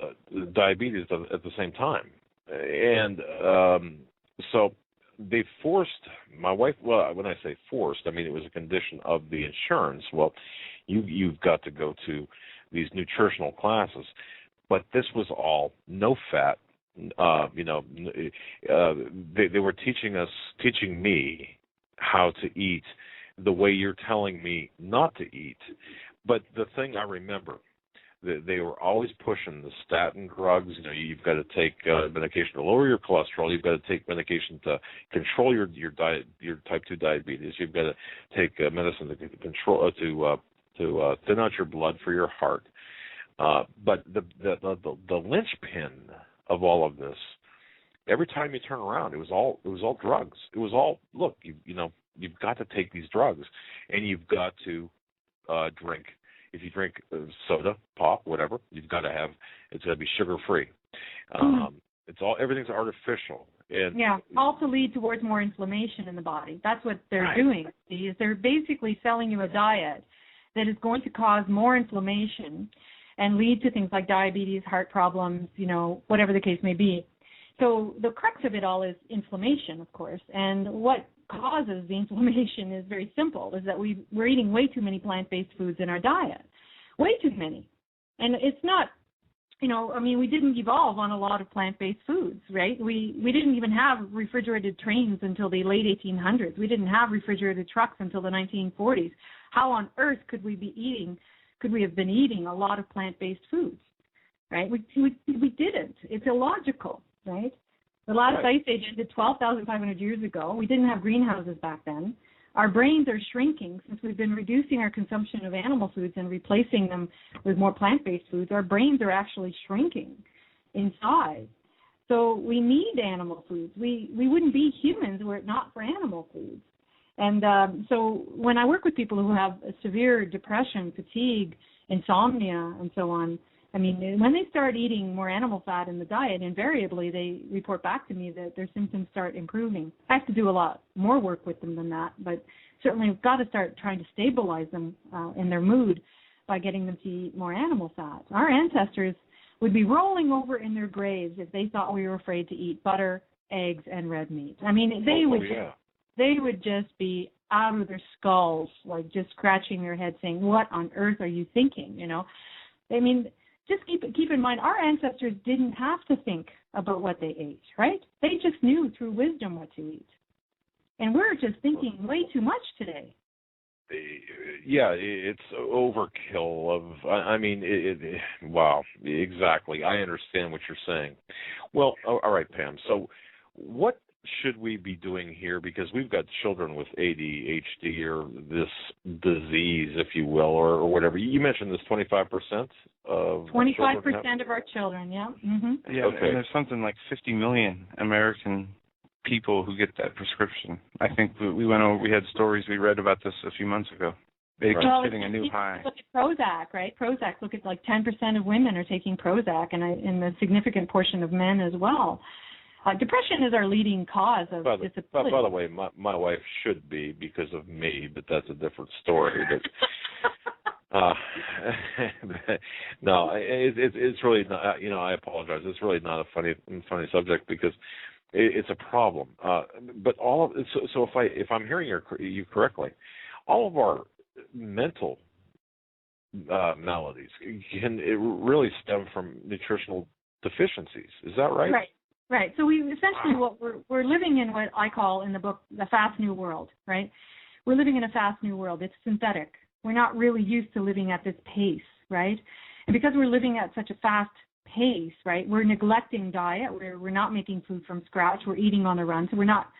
diabetes at the same time. And so they forced my wife. Well, when I say forced, I mean it was a condition of the insurance. Well, you've got to go to these nutritional classes, but this was all no fat. They were teaching me how to eat the way you're telling me not to eat. But the thing I remember, they were always pushing the statin drugs. You've got to take medication to lower your cholesterol. You've got to take medication to control your diet, your type 2 diabetes. You've got to take medicine to control to thin out your blood for your heart. But the linchpin of all of this, every time you turn around, it was all drugs. It was all, look, you've got to take these drugs, and you've got to drink. If you drink soda, pop, whatever, it's got to be sugar-free. Everything's artificial. And all to lead towards more inflammation in the body. That's what they're doing. Is they're basically selling you a diet that is going to cause more inflammation and lead to things like diabetes, heart problems, whatever the case may be. So the crux of it all is inflammation, of course. And what causes the inflammation is very simple, is that we're eating way too many plant-based foods in our diet. Way too many. And it's not, we didn't evolve on a lot of plant-based foods, right? We didn't even have refrigerated trains until the late 1800s. We didn't have refrigerated trucks until the 1940s. How on earth could we have been eating a lot of plant-based foods, right? We didn't. It's illogical, right? The last ice age ended 12,500 years ago. We didn't have greenhouses back then. Our brains are shrinking since we've been reducing our consumption of animal foods and replacing them with more plant-based foods. Our brains are actually shrinking in size. So we need animal foods. We wouldn't be humans were it not for animal foods. And so when I work with people who have severe depression, fatigue, insomnia, and so on, when they start eating more animal fat in the diet, invariably they report back to me that their symptoms start improving. I have to do a lot more work with them than that, but certainly we've got to start trying to stabilize them in their mood by getting them to eat more animal fat. Our ancestors would be rolling over in their graves if they thought we were afraid to eat butter, eggs, and red meat. They would just be out of their skulls, like just scratching their head saying, what on earth are you thinking, Just keep in mind, our ancestors didn't have to think about what they ate, right? They just knew through wisdom what to eat. And we're just thinking way too much today. Yeah, it's overkill wow, exactly. I understand what you're saying. Well, all right, Pam. So what should we be doing here? Because we've got children with ADHD or this disease, if you will, or whatever. You mentioned this 25% of 25% of our children, yeah. Mm-hmm. Yeah, and there's something like 50 million American people who get that prescription. I think we went over. We had stories we read about this a few months ago. It's hitting a new high. Look at Prozac, right? Prozac, look at like 10% of women are taking Prozac, and a significant portion of men as well. Depression is our leading cause of disability. By the way, my wife should be because of me, but that's a different story. No, it's really not. I apologize. It's really not a funny subject because it's a problem. But all of so if I'm hearing you correctly, all of our mental maladies can really stem from nutritional deficiencies. Is that right? Right. So we essentially we're living in what I call in the book the fast new world. Right. We're living in a fast new world. It's synthetic. We're not really used to living at this pace, right? And because we're living at such a fast pace, right, we're neglecting diet. We're not making food from scratch. We're eating on the run. So we're not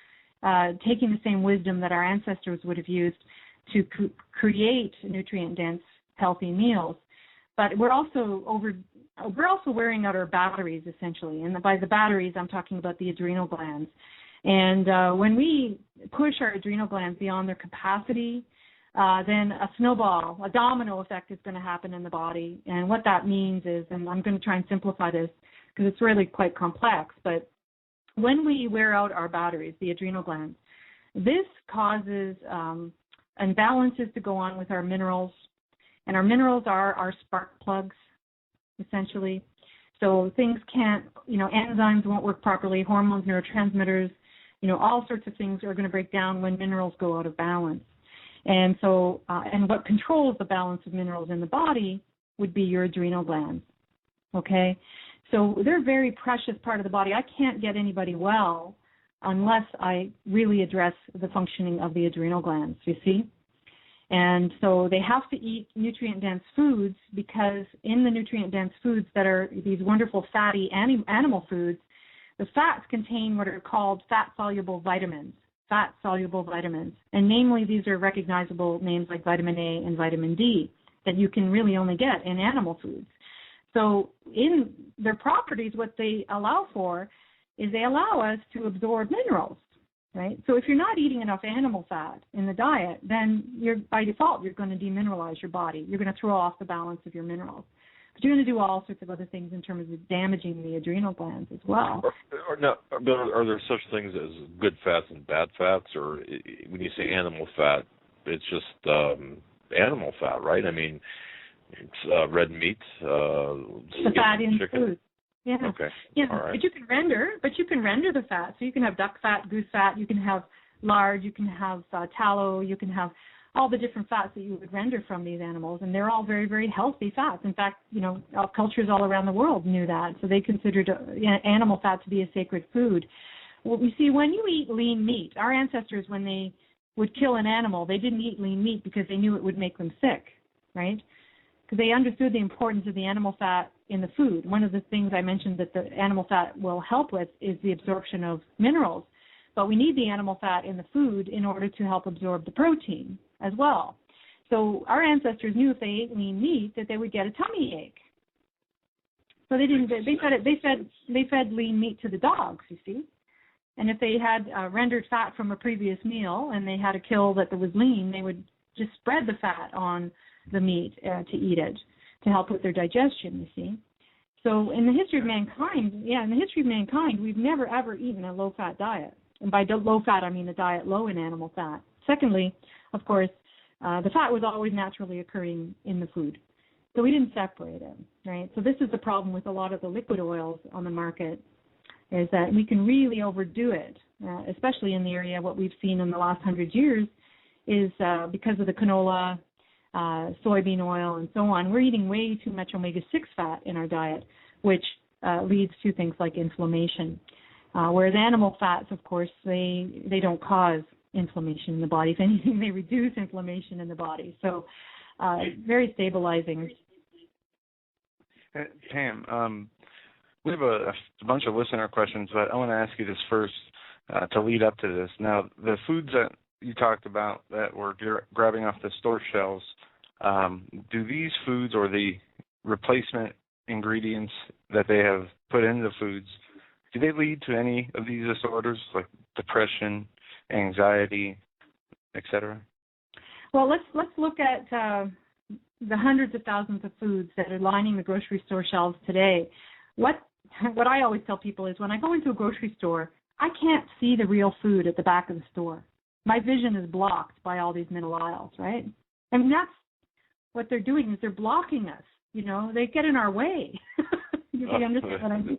taking the same wisdom that our ancestors would have used to create nutrient-dense, healthy meals. But we're also wearing out our batteries, essentially. And by the batteries, I'm talking about the adrenal glands. And when we push our adrenal glands beyond their capacity, then a domino effect is going to happen in the body. And what that means is, and I'm going to try and simplify this because it's really quite complex, but when we wear out our batteries, the adrenal glands, this causes imbalances to go on with our minerals. And our minerals are our spark plugs, essentially. So things can't, enzymes won't work properly, hormones, neurotransmitters, all sorts of things are going to break down when minerals go out of balance. And so, and what controls the balance of minerals in the body would be your adrenal glands, okay? So they're a very precious part of the body. I can't get anybody well unless I really address the functioning of the adrenal glands, you see? And so they have to eat nutrient-dense foods because in the nutrient-dense foods that are these wonderful fatty animal foods, the fats contain what are called fat-soluble vitamins. And namely, these are recognizable names like vitamin A and vitamin D that you can really only get in animal foods. So in their properties, what they allow for is they allow us to absorb minerals, right? So if you're not eating enough animal fat in the diet, then by default, you're going to demineralize your body. You're going to throw off the balance of your minerals. But you're going to do all sorts of other things in terms of damaging the adrenal glands as well. Are there such things as good fats and bad fats? Or when you say animal fat, it's just animal fat, right? I mean, it's red meat, the fat in chicken. Food. Yeah. Okay. Yeah. All right. But you can render the fat. So you can have duck fat, goose fat, you can have lard, you can have tallow, you can have all the different fats that you would render from these animals, and they're all very, very healthy fats. In fact, cultures all around the world knew that, so they considered animal fat to be a sacred food. Well, we see when you eat lean meat, our ancestors, when they would kill an animal, they didn't eat lean meat because they knew it would make them sick, right? Because they understood the importance of the animal fat in the food. One of the things I mentioned that the animal fat will help with is the absorption of minerals. But we need the animal fat in the food in order to help absorb the protein as well. So our ancestors knew if they ate lean meat that they would get a tummy ache. So they didn't. They fed lean meat to the dogs, you see. And if they had rendered fat from a previous meal and they had a kill that was lean, they would just spread the fat on the meat to eat it to help with their digestion, you see. So in the history of mankind, we've never ever eaten a low-fat diet. And by low-fat, I mean a diet low in animal fat. Secondly, of course, the fat was always naturally occurring in the food. So we didn't separate it, right? So this is the problem with a lot of the liquid oils on the market, is that we can really overdo it, especially in the area. What we've seen in the last 100 years is because of the canola, soybean oil, and so on, we're eating way too much omega-6 fat in our diet, which leads to things like inflammation. Whereas animal fats, of course, they don't cause inflammation in the body. If anything, they reduce inflammation in the body. So very stabilizing. Pam, we have a bunch of listener questions, but I want to ask you this first to lead up to this. Now, the foods that you talked about that were grabbing off the store shelves, do these foods or the replacement ingredients that they have put into the foods, do they lead to any of these disorders like depression, anxiety, etc.? Well, let's look at the hundreds of thousands of foods that are lining the grocery store shelves today. What I always tell people is when I go into a grocery store, I can't see the real food at the back of the store. My vision is blocked by all these middle aisles, right? I mean, that's what they're doing is they're blocking us. You know, they get in our way. You understand what I mean?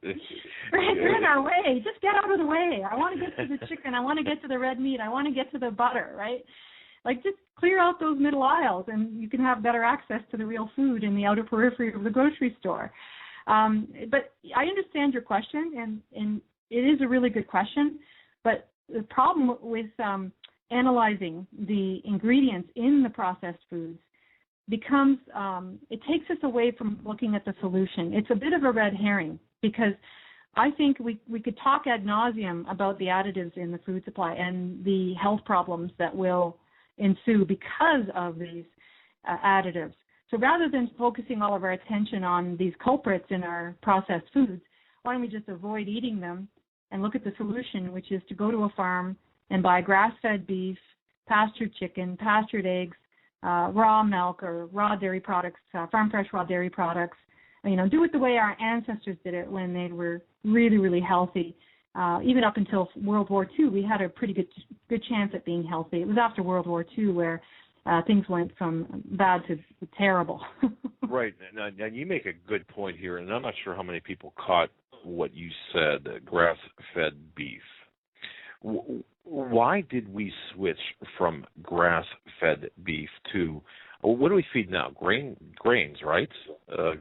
They're in our way. Just get out of the way. I want to get to the chicken. I want to get to the red meat. I want to get to the butter, right? Like, just clear out those middle aisles, and you can have better access to the real food in the outer periphery of the grocery store. But I understand your question, and it is a really good question. But the problem with analyzing the ingredients in the processed foods becomes, it takes us away from looking at the solution. It's a bit of a red herring because I think we could talk ad nauseum about the additives in the food supply and the health problems that will ensue because of these additives. So rather than focusing all of our attention on these culprits in our processed foods, why don't we just avoid eating them and look at the solution, which is to go to a farm and buy grass-fed beef, pastured chicken, pastured eggs, raw milk or raw dairy products, farm-fresh raw dairy products. You know, do it the way our ancestors did it when they were really, really healthy. Even up until World War II, we had a pretty good chance at being healthy. It was after World War II where things went from bad to terrible. Right. Now, you make a good point here, and I'm not sure how many people caught what you said, grass-fed beef. Why did we switch from grass-fed beef to, what do we feed now? Grains, right?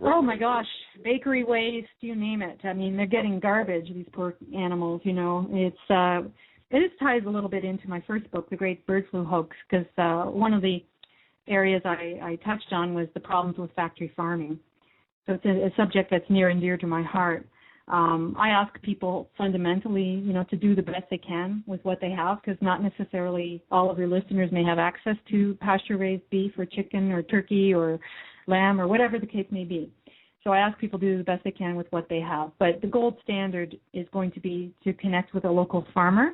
Oh, my gosh. Bakery waste, you name it. I mean, they're getting garbage, these poor animals, you know. It ties a little bit into my first book, The Great Bird Flu Hoax, because one of the areas I touched on was the problems with factory farming. So it's a subject that's near and dear to my heart. I ask people fundamentally, you know, to do the best they can with what they have, because not necessarily all of your listeners may have access to pasture-raised beef or chicken or turkey or lamb or whatever the case may be. So I ask people to do the best they can with what they have. But the gold standard is going to be to connect with a local farmer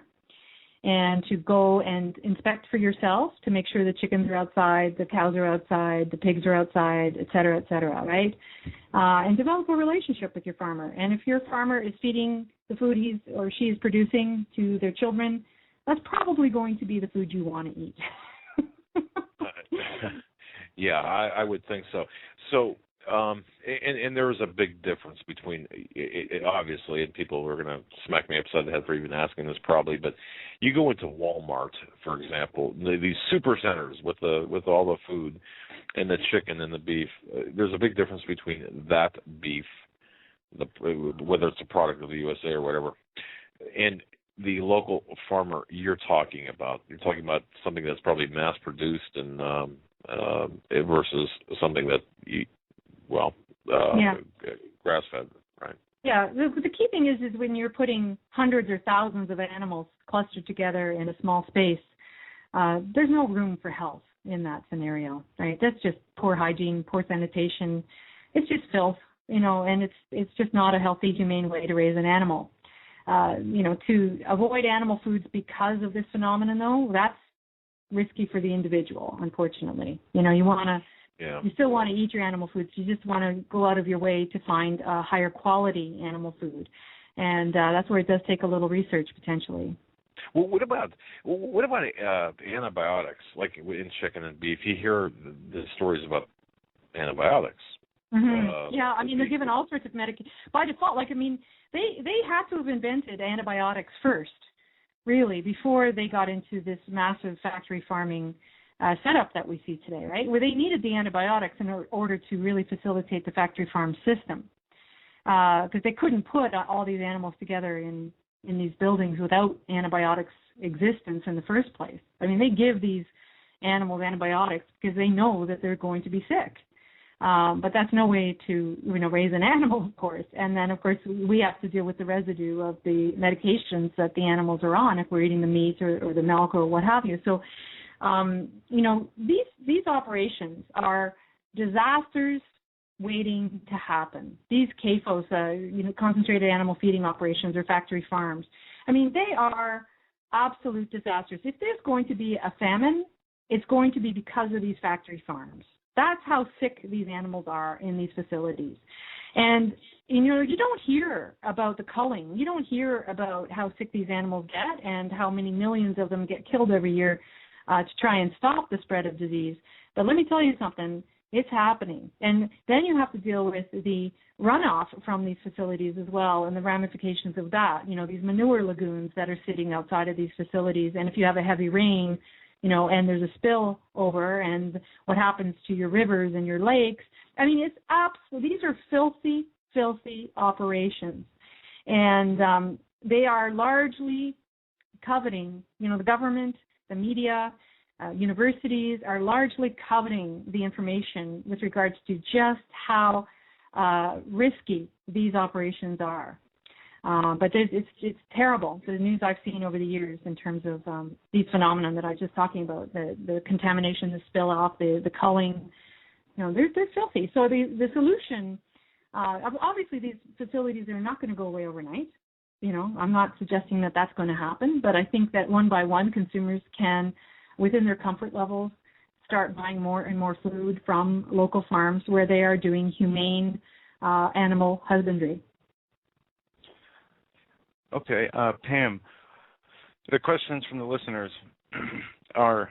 and to go and inspect for yourself to make sure the chickens are outside, the cows are outside, the pigs are outside, et cetera, right? And develop a relationship with your farmer. And if your farmer is feeding the food he or she is producing to their children, that's probably going to be the food you want to eat. Yeah, I would think so. So, and there is a big difference between, obviously, and people are going to smack me upside the head for even asking this probably, but you go into Walmart, for example, these super centers with all the food and the chicken and the beef. There's a big difference between that beef, whether it's a product of the USA or whatever, and the local farmer you're talking about. You're talking about something that's probably mass-produced and versus something that grass-fed, right? Yeah, the key thing is when you're putting hundreds or thousands of animals clustered together in a small space, there's no room for health in that scenario, right? That's just poor hygiene, poor sanitation. It's just filth, you know, and it's just not a healthy, humane way to raise an animal. You know, to avoid animal foods because of this phenomenon, though, that's risky for the individual, unfortunately. You know, you still want to eat your animal foods. You just want to go out of your way to find a higher quality animal food. And that's where it does take a little research, potentially. Well, what about antibiotics, like in chicken and beef? You hear the stories about antibiotics. Mm-hmm. Yeah, I mean, they're given all sorts of medication. By default, like, I mean, they had to have invented antibiotics first, really, before they got into this massive factory farming setup that we see today, right? Where they needed the antibiotics in order to really facilitate the factory farm system, because they couldn't put all these animals together in these buildings without antibiotics existence in the first place. I mean, they give these animals antibiotics because they know that they're going to be sick. But that's no way to, you know, raise an animal, of course. And then, of course, we have to deal with the residue of the medications that the animals are on if we're eating the meat or the milk or what have you. So, you know, these operations are disasters waiting to happen. These CAFOs, you know, concentrated animal feeding operations or factory farms, I mean, they are absolute disasters. If there's going to be a famine it's going to be because of these factory farms. That's how sick these animals are in these facilities. And, you don't hear about the culling. You don't hear about how sick these animals get and how many millions of them get killed every year to try and stop the spread of disease. But let me tell you something. It's happening. And then you have to deal with the runoff from these facilities as well and the ramifications of that. These manure lagoons that are sitting outside of these facilities. And if you have a heavy rain, and there's a spill over, and what happens to your rivers and your lakes. I mean, it's absolutely, these are filthy, filthy operations. And they are largely coveting, the government, the media, universities are largely coveting the information with regards to just how risky these operations are. But it's terrible, the news I've seen over the years in terms of these phenomena that I was just talking about, the contamination, the spill off, the culling. They're filthy. So the solution, obviously these facilities are not going to go away overnight. I'm not suggesting that that's going to happen, but I think that one by one consumers can, within their comfort levels, start buying more and more food from local farms where they are doing humane animal husbandry. Okay, Pam, the questions from the listeners are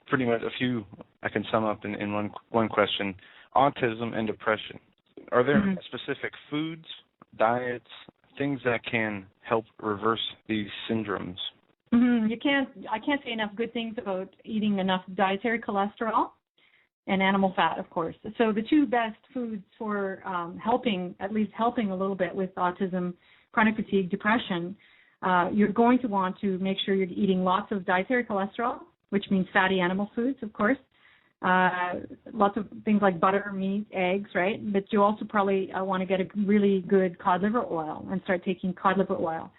pretty much a few I can sum up in one question. Autism and depression. Are there specific foods, diets, things that can help reverse these syndromes? I can't say enough good things about eating enough dietary cholesterol and animal fat, of course. So the two best foods for helping a little bit with autism, chronic fatigue, depression, you're going to want to make sure you're eating lots of dietary cholesterol, which means fatty animal foods, of course. Lots of things like butter, meat, eggs, right? But you also probably want to get a really good cod liver oil and start taking cod liver oil.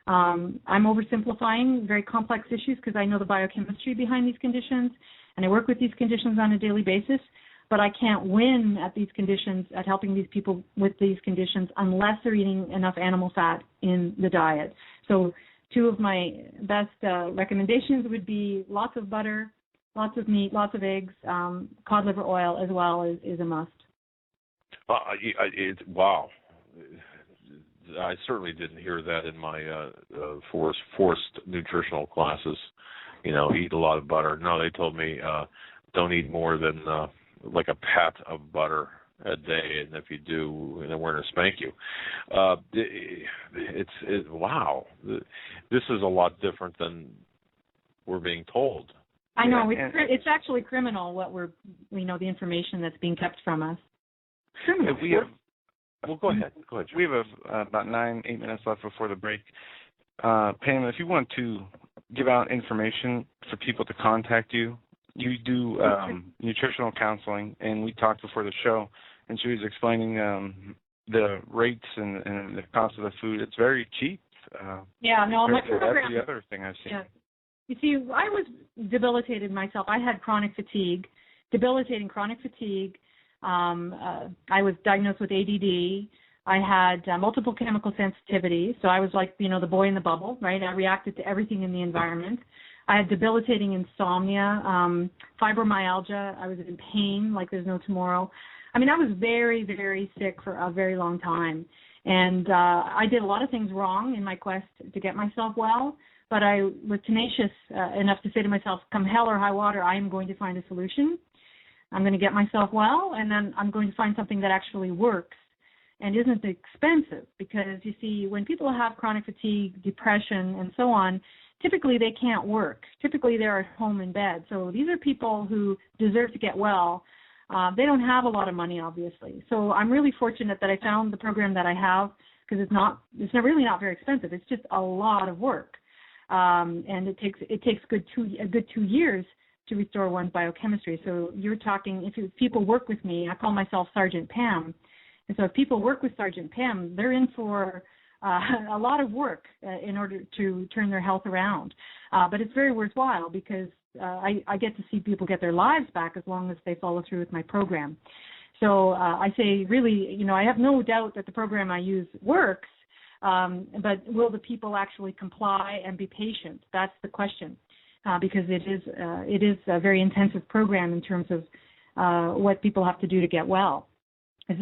I'm oversimplifying very complex issues because I know the biochemistry behind these conditions, and I work with these conditions on a daily basis, but I can't win at these conditions, at helping these people with these conditions, unless they're eating enough animal fat in the diet. So two of my best recommendations would be lots of butter, lots of meat, lots of eggs, cod liver oil as well is a must. Wow. I certainly didn't hear that in my forced nutritional classes. Eat a lot of butter. No, they told me don't eat more than like a pat of butter a day, and if you do, then we're going to spank you. Wow. This is a lot different than we're being told. I know. It's actually criminal what the information that's being kept from us. Criminal. Well, go ahead. We have about 8 minutes left before the break. Pam, if you want to give out information for people to contact you, you do nutritional counseling, and we talked before the show, and she was explaining the rates and the cost of the food. It's very cheap. My program. Every other thing I've seen. Yeah. You see, I was debilitated myself. I had chronic fatigue, debilitating chronic fatigue. I was diagnosed with ADD. I had multiple chemical sensitivity, so I was like, the boy in the bubble, right? I reacted to everything in the environment. I had debilitating insomnia, fibromyalgia. I was in pain like there's no tomorrow. I mean, I was very, very sick for a very long time. And I did a lot of things wrong in my quest to get myself well, but I was tenacious enough to say to myself, come hell or high water, I am going to find a solution. I'm going to get myself well, and then I'm going to find something that actually works and isn't expensive. Because, you see, when people have chronic fatigue, depression, and so on, typically they can't work. Typically they're at home in bed. So these are people who deserve to get well. They don't have a lot of money, obviously. So I'm really fortunate that I found the program that I have, because it's really not very expensive. It's just a lot of work. And it takes a good 2 years to restore one's biochemistry. So you're talking, if people work with me, I call myself Sergeant Pam. And so if people work with Sergeant Pam, they're in for a lot of work in order to turn their health around. But it's very worthwhile because I get to see people get their lives back as long as they follow through with my program. So I say, really, I have no doubt that the program I use works, but will the people actually comply and be patient? That's the question. because it is a very intensive program in terms of what people have to do to get well. This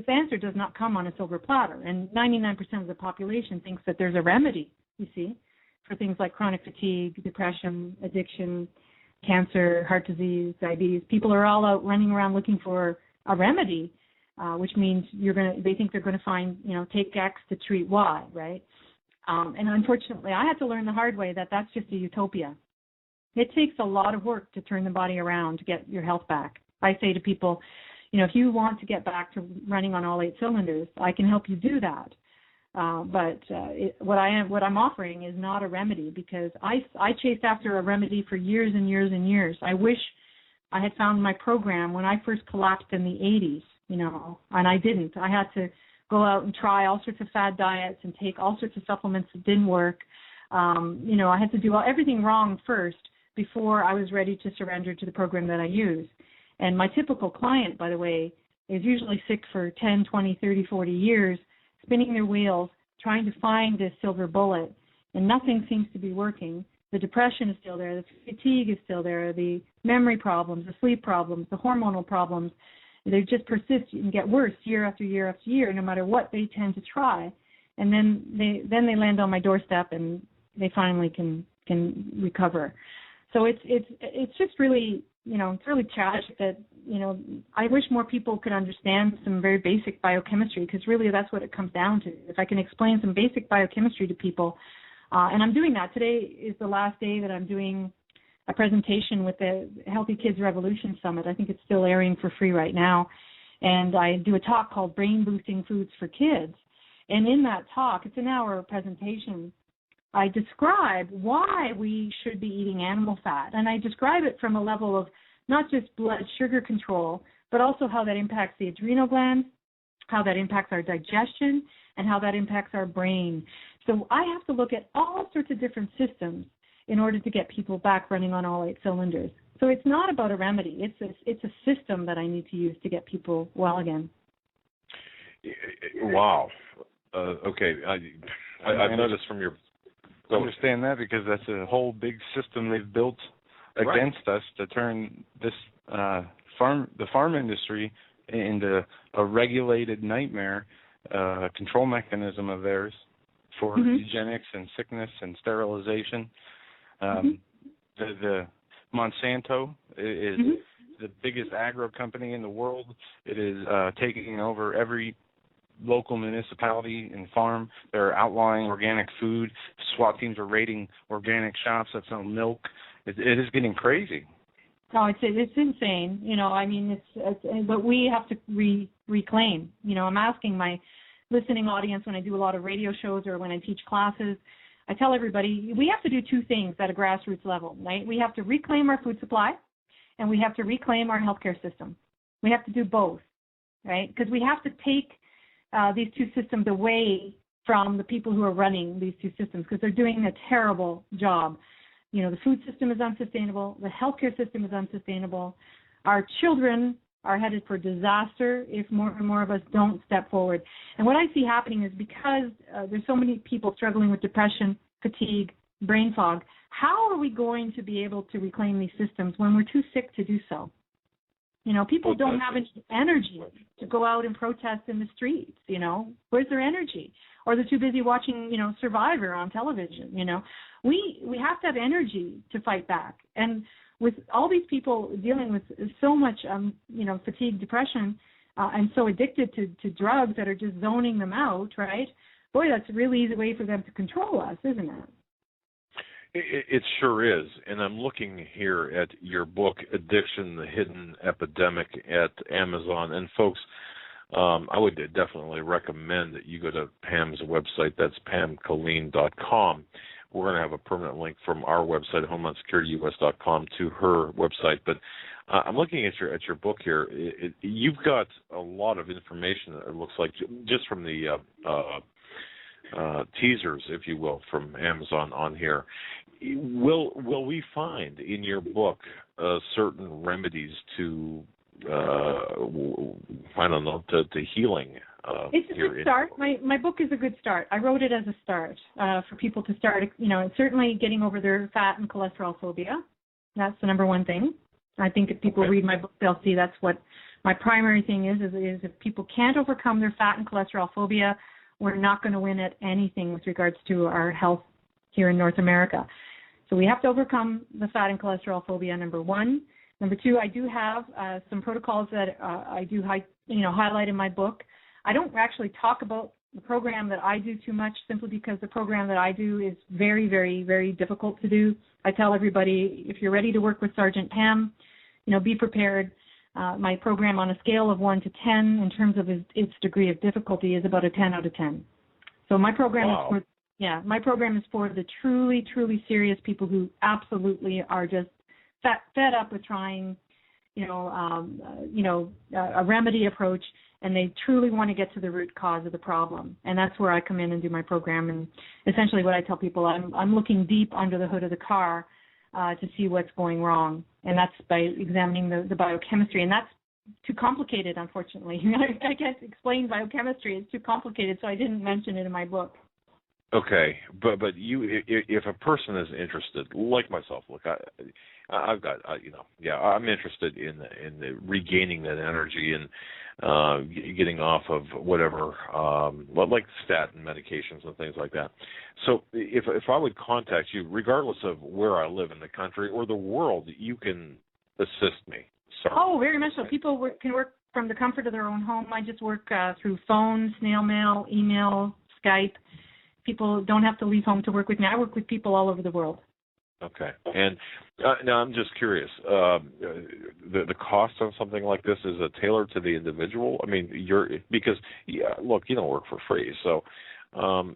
answer does not come on a silver platter, and 99% of the population thinks that there's a remedy, you see, for things like chronic fatigue, depression, addiction, cancer, heart disease, diabetes. People are all out running around looking for a remedy, which means they think they're going to find, take X to treat Y, right? And unfortunately, I had to learn the hard way that that's just a utopia. It takes a lot of work to turn the body around to get your health back. I say to people, if you want to get back to running on all 8 cylinders, I can help you do that. But what I'm offering is not a remedy, because I chased after a remedy for years and years and years. I wish I had found my program when I first collapsed in the 80s, and I didn't. I had to go out and try all sorts of fad diets and take all sorts of supplements that didn't work. I had to do everything wrong first before I was ready to surrender to the program that I use. And my typical client, by the way, is usually sick for 10, 20, 30, 40 years, spinning their wheels, trying to find this silver bullet, and nothing seems to be working. The depression is still there, the fatigue is still there, the memory problems, the sleep problems, the hormonal problems, they just persist and get worse year after year after year, no matter what they tend to try. And then they land on my doorstep and they finally can recover. So it's just really, it's really tragic that, I wish more people could understand some very basic biochemistry, because really that's what it comes down to. If I can explain some basic biochemistry to people, and I'm doing that. Today is the last day that I'm doing a presentation with the Healthy Kids Revolution Summit. I think it's still airing for free right now. And I do a talk called Brain Boosting Foods for Kids. And in that talk, it's an hour presentation, I describe why we should be eating animal fat. And I describe it from a level of not just blood sugar control, but also how that impacts the adrenal glands, how that impacts our digestion, and how that impacts our brain. So I have to look at all sorts of different systems in order to get people back running on all 8 cylinders. So it's not about a remedy. It's a system that I need to use to get people well again. Wow. Okay. I've noticed from your... I understand that, because that's a whole big system they've built against us to turn this the farm industry into a regulated nightmare control mechanism of theirs for eugenics and sickness and sterilization. The Monsanto is the biggest agro company in the world. It is taking over every local municipality and farm. They're outlawing organic food. SWAT teams are raiding organic shops that sell milk. It is getting crazy. Oh, it's insane. But we have to reclaim. I'm asking my listening audience when I do a lot of radio shows or when I teach classes. I tell everybody we have to do 2 things at a grassroots level, right? We have to reclaim our food supply, and we have to reclaim our healthcare system. We have to do both, right? Because we have to take these 2 systems away from the people who are running these 2 systems, because they're doing a terrible job. The food system is unsustainable. The healthcare system is unsustainable. Our children are headed for disaster if more and more of us don't step forward. And what I see happening is because there's so many people struggling with depression, fatigue, brain fog, how are we going to be able to reclaim these systems when we're too sick to do so? People don't have any energy to go out and protest in the streets, Where's their energy? Or they're too busy watching, Survivor on television, We have to have energy to fight back. And with all these people dealing with so much, fatigue, depression, and so addicted to drugs that are just zoning them out, right? Boy, that's a really easy way for them to control us, isn't it? It sure is. And I'm looking here at your book, Addiction, the Hidden Epidemic, at Amazon. And folks, I would definitely recommend that you go to Pam's website. That's pamcolleen.com. We're going to have a permanent link from our website, HomelandSecurityUS.com, to her website. But I'm looking at your book here. You've got a lot of information, it looks like, just from the teasers, if you will, from Amazon on here. Will we find in your book certain remedies to I don't know, to healing. It's a good start. My book is a good start. I wrote it as a start for people to start, and certainly getting over their fat and cholesterol phobia. That's the number one thing. I think if people read my book, they'll see that's what my primary thing is if people can't overcome their fat and cholesterol phobia, we're not going to win at anything with regards to our health here in North America. So we have to overcome the fat and cholesterol phobia, number one. Number two, I do have some protocols that I do highlight in my book. I don't actually talk about the program that I do too much, simply because the program that I do is very, very, very difficult to do. I tell everybody, if you're ready to work with Sergeant Pam, be prepared. My program, on a scale of 1 to 10 in terms of its degree of difficulty, is about a 10 out of 10. So my program my program is for the truly, truly serious people who absolutely are just fed up with trying, a remedy approach, and they truly want to get to the root cause of the problem. And that's where I come in and do my program. And essentially what I tell people, I'm looking deep under the hood of the car to see what's going wrong. And that's by examining the biochemistry. And that's too complicated, unfortunately. I can't explain biochemistry. It's too complicated, so I didn't mention it in my book. Okay, but you, if a person is interested, like myself, look, I've got, I'm interested in regaining that energy and getting off of whatever, like statin medications and things like that. So if I would contact you, regardless of where I live in the country or the world, you can assist me. Sorry. Oh, very much so. People can work from the comfort of their own home. I just work through phone, snail mail, email, Skype. People don't have to leave home to work with me. I work with people all over the world. Okay. And now I'm just curious, the cost on something like this, is it tailored to the individual? I mean, look, you don't work for free. So what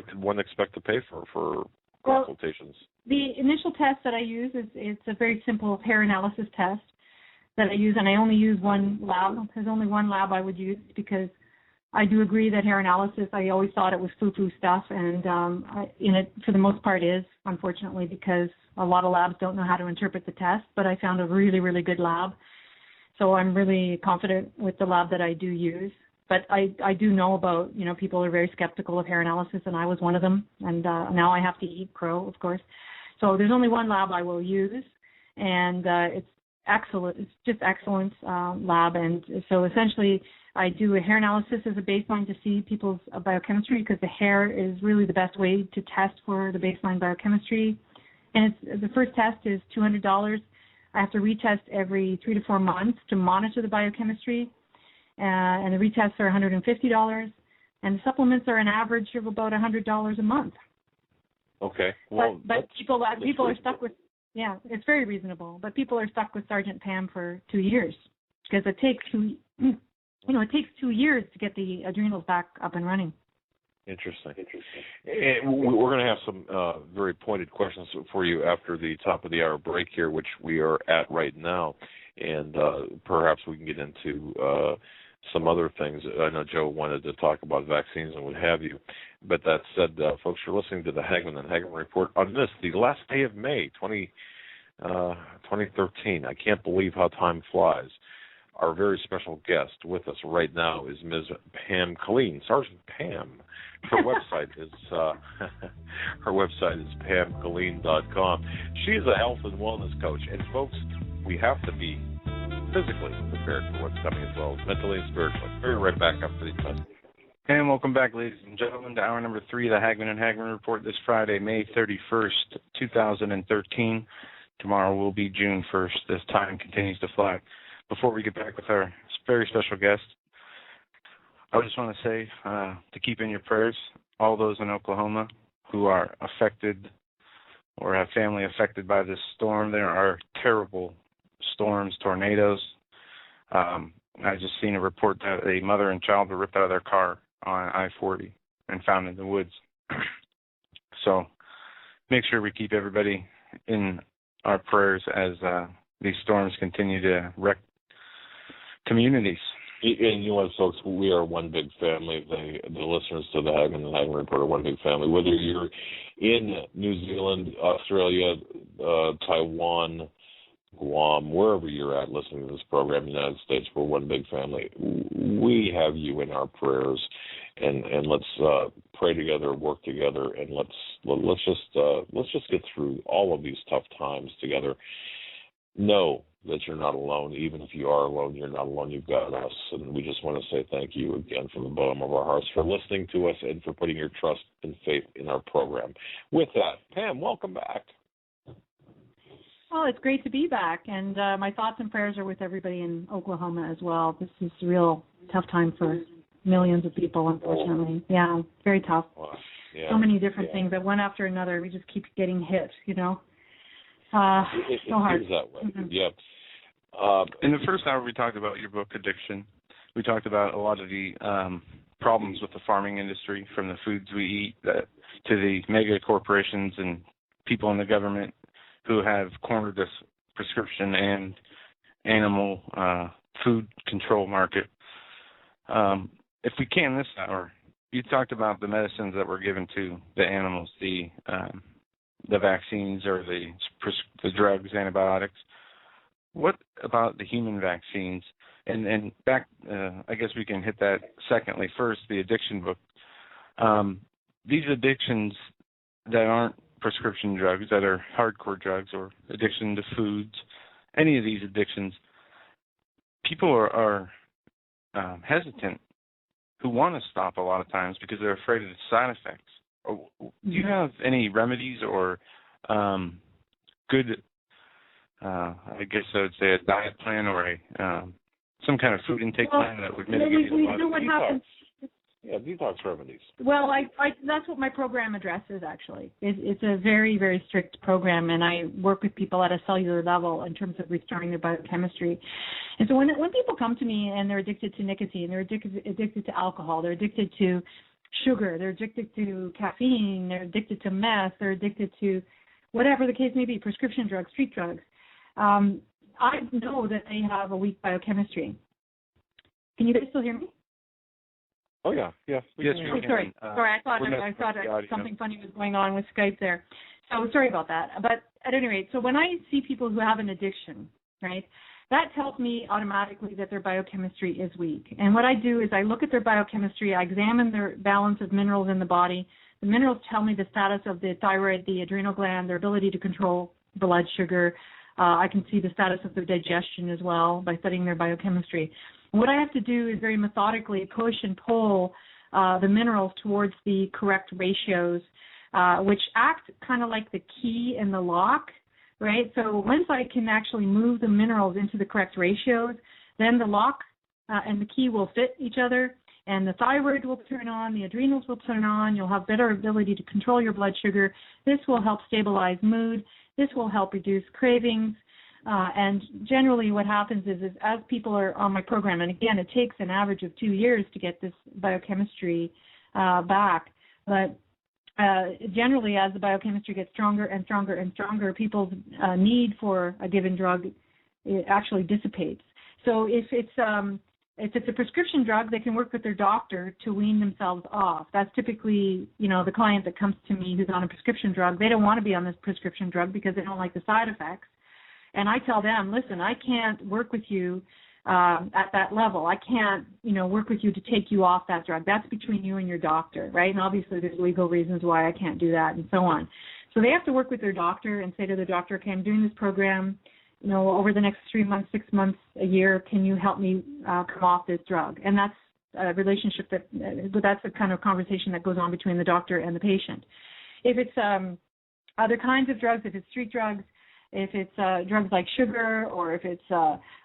could one expect to pay for consultations? The initial test that I use it's a very simple hair analysis test that I use, and I only use one lab. There's only one lab I would use, because I do agree that hair analysis, I always thought it was foo-foo stuff, and it for the most part is, unfortunately, because a lot of labs don't know how to interpret the test, but I found a really, really good lab. So I'm really confident with the lab that I do use. But I do know about, people are very skeptical of hair analysis, and I was one of them, and now I have to eat crow, of course. So there's only one lab I will use, and it's excellent. It's just excellent lab, and so essentially I do a hair analysis as a baseline to see people's biochemistry, because the hair is really the best way to test for the baseline biochemistry. And the first test is $200. I have to retest every 3 to 4 months to monitor the biochemistry, and the retests are $150, and the supplements are an average of about $100 a month. Okay. Well, but people are stuck with, it's very reasonable. But people are stuck with Sergeant Pam for 2 years, because it takes 2 years to get the adrenals back up and running. Interesting. And we're going to have some very pointed questions for you after the top of the hour break here, which we are at right now, and perhaps we can get into some other things. I know Joe wanted to talk about vaccines and what have you. But that said, folks, you're listening to the Hagmann and Hagmann Report on this, the last day of May 2013. I can't believe how time flies. Our very special guest with us right now is Ms. Pam Colleen, Sergeant Pam. Her website is pamcolleen.com. She is a health and wellness coach, and folks, we have to be physically prepared for what's coming as well as mentally and spiritually. We'll be right back after these messages. And welcome back, ladies and gentlemen, to hour number 3 of the Hagmann and Hagmann Report this Friday, May 31st, 2013. Tomorrow will be June 1st. This time continues to fly. Before we get back with our very special guest, I just want to say to keep in your prayers all those in Oklahoma who are affected or have family affected by this storm. There are terrible storms, tornadoes. I just seen a report that a mother and child were ripped out of their car on I-40 and found in the woods. So make sure we keep everybody in our prayers as these storms continue to wreck communities. And you know what, folks, we are one big family. The listeners to the Hagmann and Hagmann Report are one big family. Whether you're in New Zealand, Australia, Taiwan, Guam, wherever you're at listening to this program in the United States, we're one big family. We have you in our prayers, and let's pray together, work together, and let's just get through all of these tough times together. Know that you're not alone. Even if you are alone, you're not alone. You've got us, and we just want to say thank you again from the bottom of our hearts for listening to us and for putting your trust and faith in our program. With that, Pam, welcome back. Well, it's great to be back, and my thoughts and prayers are with everybody in Oklahoma as well. This is a real tough time for millions of people, unfortunately. Yeah, very tough. Yeah, so many different things, that one after another, we just keep getting hit, It so hard. seems that way. Mm-hmm. Yep. In the first hour, we talked about your book, Addiction. We talked about a lot of the problems with the farming industry, from the foods we eat to the mega corporations and people in the government who have cornered this prescription and animal food control market. If we can this hour, you talked about the medicines that were given to the animals, the vaccines or the drugs, antibiotics. What about the human vaccines? And back, I guess we can hit that secondly. First, the addiction book. These addictions that aren't prescription drugs, that are hardcore drugs, or addiction to foods, any of these addictions, people are hesitant, who want to stop a lot of times because they're afraid of the side effects. Do you have any remedies or good, I guess I would say, a diet plan or some kind of food intake plan that would mitigate a lot of detox? Yeah, detox remedies. Well, that's what my program addresses, actually. It's a very, very strict program, and I work with people at a cellular level in terms of restoring their biochemistry. And so when people come to me and they're addicted to nicotine, they're addicted to alcohol, they're addicted to sugar, they're addicted to caffeine, they're addicted to meth, they're addicted to whatever the case may be, prescription drugs, street drugs, I know that they have a weak biochemistry. Can you guys still hear me? Oh, yeah. Yes. Sorry, I thought something funny was going on with Skype there. So sorry about that. But at any rate, so when I see people who have an addiction, right, that tells me automatically that their biochemistry is weak. And what I do is I look at their biochemistry, I examine their balance of minerals in the body. The minerals tell me the status of the thyroid, the adrenal gland, their ability to control blood sugar. I can see the status of their digestion as well by studying their biochemistry. And what I have to do is very methodically push and pull the minerals towards the correct ratios, which act kind of like the key in the lock, right? So once I can actually move the minerals into the correct ratios, then the lock and the key will fit each other, and the thyroid will turn on, the adrenals will turn on, you'll have better ability to control your blood sugar. This will help stabilize mood. This will help reduce cravings. And generally what happens is as people are on my program, and again, it takes an average of 2 years to get this biochemistry back, but generally as the biochemistry gets stronger and stronger and stronger, people's need for a given drug it actually dissipates. So if it's a prescription drug, they can work with their doctor to wean themselves off. That's typically, the client that comes to me who's on a prescription drug. They don't want to be on this prescription drug because they don't like the side effects. And I tell them, listen, I can't work with you at that level. I can't, work with you to take you off that drug. That's between you and your doctor, right? And obviously there's legal reasons why I can't do that and so on. So they have to work with their doctor and say to the doctor, okay, I'm doing this program, over the next 3 months, 6 months, a year, can you help me come off this drug? And that's a relationship that's the kind of conversation that goes on between the doctor and the patient. If it's other kinds of drugs, if it's street drugs, if it's drugs like sugar, or if it's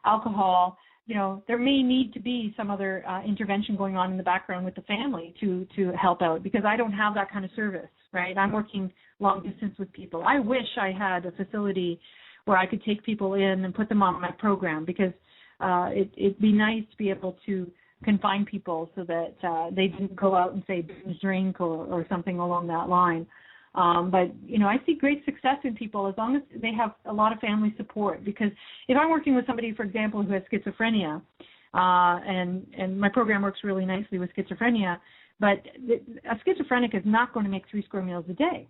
alcohol, there may need to be some other intervention going on in the background with the family to help out, because I don't have that kind of service, right? I'm working long distance with people. I wish I had a facility where I could take people in and put them on my program, because it'd be nice to be able to confine people so that they didn't go out and say binge drink or something along that line. But, I see great success in people as long as they have a lot of family support, because if I'm working with somebody, for example, who has schizophrenia, and my program works really nicely with schizophrenia, but a schizophrenic is not going to make 3 square meals a day.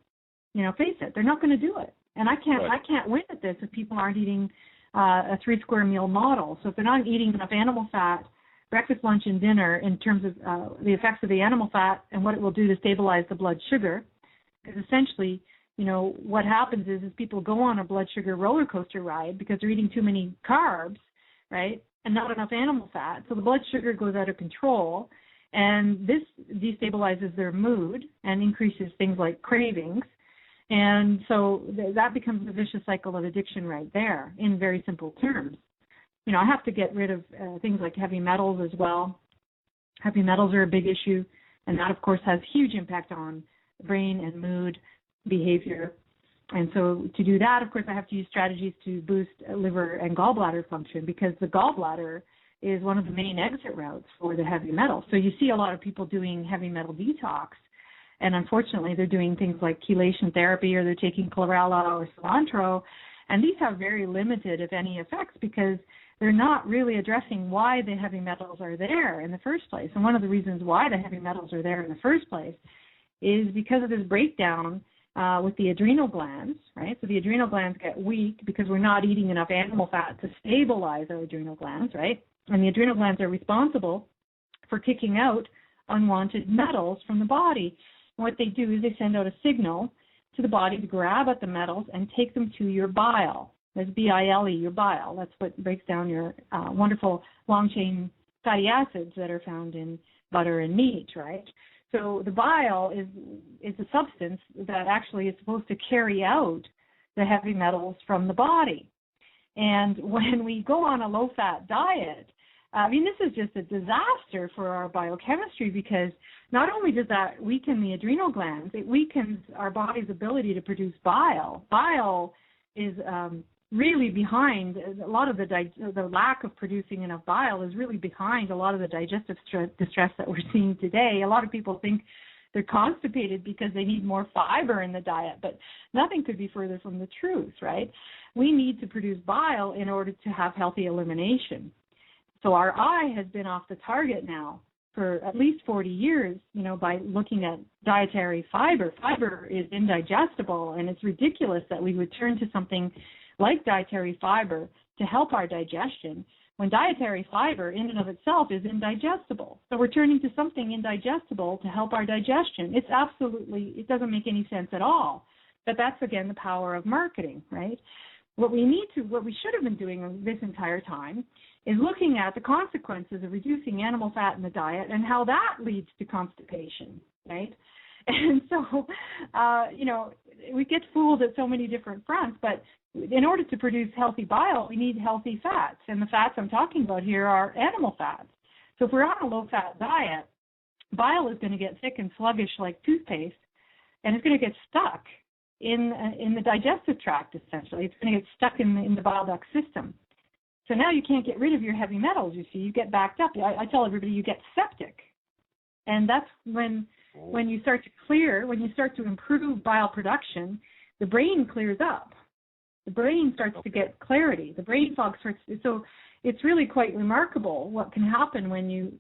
Face it, they're not going to do it. And I can't win at this if people aren't eating a 3-square meal model. So if they're not eating enough animal fat, breakfast, lunch, and dinner, in terms of the effects of the animal fat and what it will do to stabilize the blood sugar, because essentially, what happens is people go on a blood sugar roller coaster ride because they're eating too many carbs, right, and not enough animal fat. So the blood sugar goes out of control, and this destabilizes their mood and increases things like cravings. And so that becomes a vicious cycle of addiction right there, in very simple terms. I have to get rid of things like heavy metals as well. Heavy metals are a big issue, and that, of course, has huge impact on brain and mood, behavior. And so to do that, of course, I have to use strategies to boost liver and gallbladder function, because the gallbladder is one of the main exit routes for the heavy metals. So you see a lot of people doing heavy metal detox, and unfortunately they're doing things like chelation therapy, or they're taking chlorella or cilantro, and these have very limited, if any, effects, because they're not really addressing why the heavy metals are there in the first place. And one of the reasons why the heavy metals are there in the first place is because of this breakdown with the adrenal glands, right? So the adrenal glands get weak because we're not eating enough animal fat to stabilize our adrenal glands, right? And the adrenal glands are responsible for kicking out unwanted metals from the body. And what they do is they send out a signal to the body to grab at the metals and take them to your bile. That's bile, your bile. That's what breaks down your wonderful long-chain fatty acids that are found in butter and meat, right? So the bile is a substance that actually is supposed to carry out the heavy metals from the body. And when we go on a low-fat diet, this is just a disaster for our biochemistry, because not only does that weaken the adrenal glands, it weakens our body's ability to produce bile. Bile is really behind a lot of the lack of producing enough bile is really behind a lot of the digestive distress that we're seeing today. A lot of people think they're constipated because they need more fiber in the diet, but nothing could be further from the truth, right? We need to produce bile in order to have healthy elimination. So our eye has been off the target now for at least 40 years, by looking at dietary fiber. Fiber is indigestible, and it's ridiculous that we would turn to something like dietary fiber to help our digestion, when dietary fiber in and of itself is indigestible. So we're turning to something indigestible to help our digestion. It doesn't make any sense at all. But that's, again, the power of marketing, right? What we should have been doing this entire time is looking at the consequences of reducing animal fat in the diet and how that leads to constipation, right? And so, we get fooled at so many different fronts, but in order to produce healthy bile, we need healthy fats, and the fats I'm talking about here are animal fats. So if we're on a low-fat diet, bile is going to get thick and sluggish like toothpaste, and it's going to get stuck in the digestive tract, essentially. It's going to get stuck in the bile duct system. So now you can't get rid of your heavy metals, you see. You get backed up. I tell everybody you get septic. And that's when you start to clear, when you start to improve bile production, the brain clears up. The brain starts to get clarity. The brain fog starts to, so it's really quite remarkable what can happen when you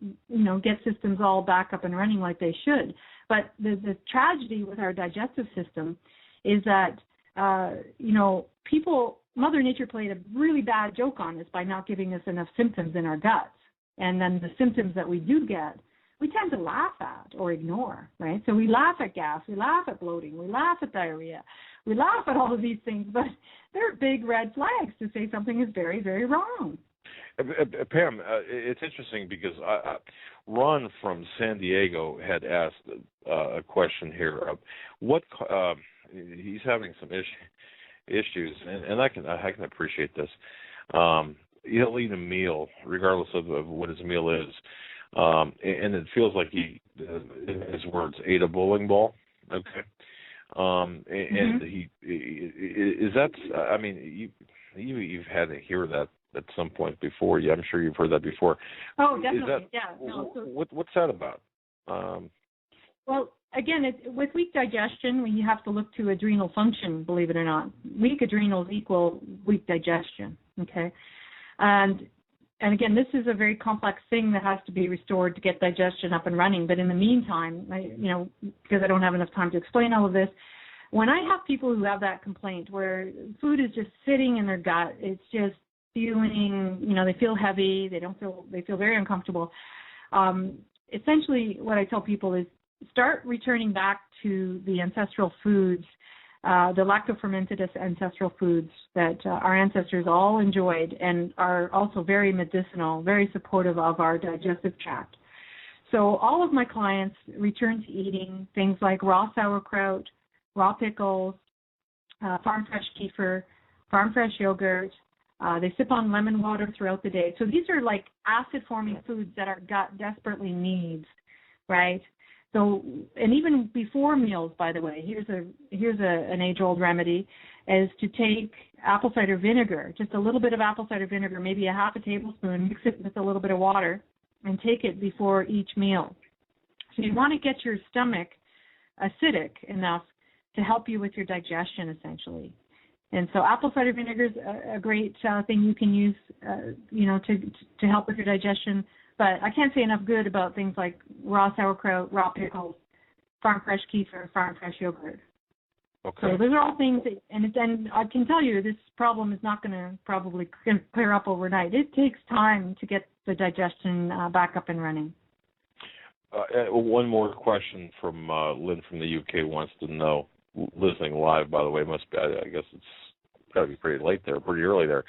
get systems all back up and running like they should. But the tragedy with our digestive system is that, Mother Nature played a really bad joke on us by not giving us enough symptoms in our guts. And then the symptoms that we do get, we tend to laugh at or ignore, right? So we laugh at gas, we laugh at bloating, we laugh at diarrhea, we laugh at all of these things, but they're big red flags to say something is very, very wrong. Pam, it's interesting because Ron from San Diego had asked a question here. He's having some issues, and I can appreciate this. He'll eat a meal, regardless of what his meal is, and it feels like he, in his words, ate a bowling ball. Okay, and he is that. I mean, you've had to hear that at some point before. Yeah, I'm sure you've heard that before. Oh, definitely. What's that about? Well, again, with weak digestion, you have to look to adrenal function, believe it or not. Weak adrenals equal weak digestion, okay? And again, this is a very complex thing that has to be restored to get digestion up and running. But in the meantime, because I don't have enough time to explain all of this, when I have people who have that complaint where food is just sitting in their gut, it's just feeling, they feel heavy, they feel very uncomfortable. Essentially, what I tell people is start returning back to the ancestral foods, the lacto-fermented ancestral foods that our ancestors all enjoyed and are also very medicinal, very supportive of our digestive tract. So all of my clients return to eating things like raw sauerkraut, raw pickles, farm fresh kefir, farm fresh yogurt. They sip on lemon water throughout the day. So these are like acid-forming foods that our gut desperately needs, right? So, and even before meals, by the way, here's an age-old remedy, is to take apple cider vinegar, just a little bit of apple cider vinegar, maybe a half a tablespoon, mix it with a little bit of water, and take it before each meal. So you want to get your stomach acidic enough to help you with your digestion, essentially. And so apple cider vinegar is a great thing you can use, to help with your digestion. But I can't say enough good about things like raw sauerkraut, raw pickles, farm fresh kefir, farm fresh yogurt. Okay. So those are all things, and I can tell you this problem is not going to probably clear up overnight. It takes time to get the digestion back up and running. One more question from Lynn from the UK wants to know, listening live, by the way, must be, I guess it's got to be pretty late there, pretty early there.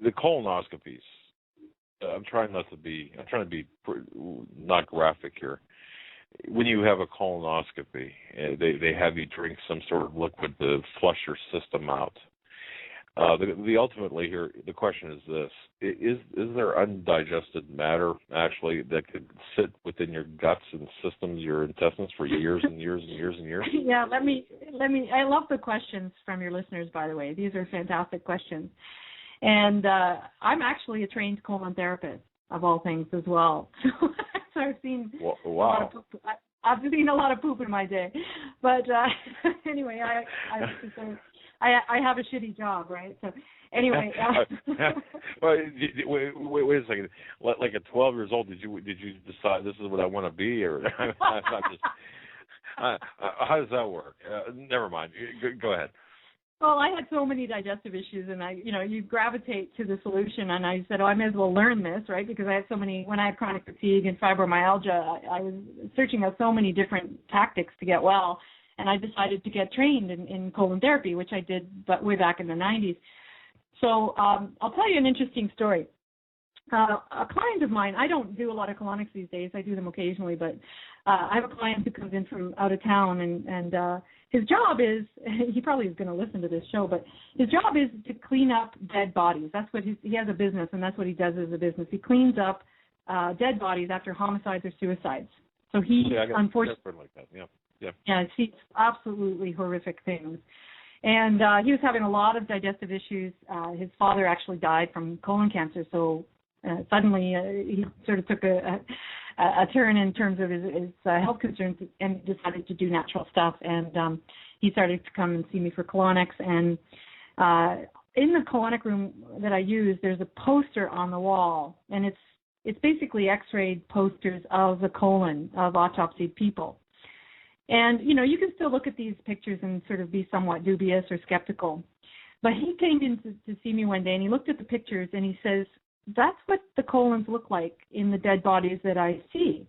The colonoscopies. I'm trying to be not graphic here. When you have a colonoscopy, they have you drink some sort of liquid to flush your system out. Ultimately here, the question is this: is there undigested matter actually that could sit within your guts and systems, your intestines, for years and years and years and years? Yeah, let me. I love the questions from your listeners, by the way. These are fantastic questions. And I'm actually a trained colon therapist, of all things, as well. So I've seen a lot of poop. I've seen a lot of poop in my day. But anyway, I have a shitty job, right? So anyway. Well, wait a second. Like at 12 years old, did you decide this is what I want to be, or how does that work? Never mind. Go ahead. Well, I had so many digestive issues, and you gravitate to the solution, and I said, I may as well learn this, right? Because I had so many, when I had chronic fatigue and fibromyalgia, I was searching out so many different tactics to get well, and I decided to get trained in colon therapy, which I did but way back in the 90s. So I'll tell you an interesting story. A client of mine, I don't do a lot of colonics these days. I do them occasionally, but I have a client who comes in from out of town, and his job is, he probably is going to listen to this show, but his job is to clean up dead bodies. That's what he has a business, and that's what he does as a business. He cleans up dead bodies after homicides or suicides. So he, unfortunately, like that. Yeah. Yeah, sees absolutely horrific things. And he was having a lot of digestive issues. His father actually died from colon cancer, so suddenly he sort of took a turn in terms of his health concerns and decided to do natural stuff. And he started to come and see me for colonics. And in the colonic room that I use, there's a poster on the wall, and it's basically X-rayed posters of the colon of autopsied people. And, you can still look at these pictures and sort of be somewhat dubious or skeptical. But he came in to see me one day, and he looked at the pictures, and he says, that's what the colons look like in the dead bodies that I see.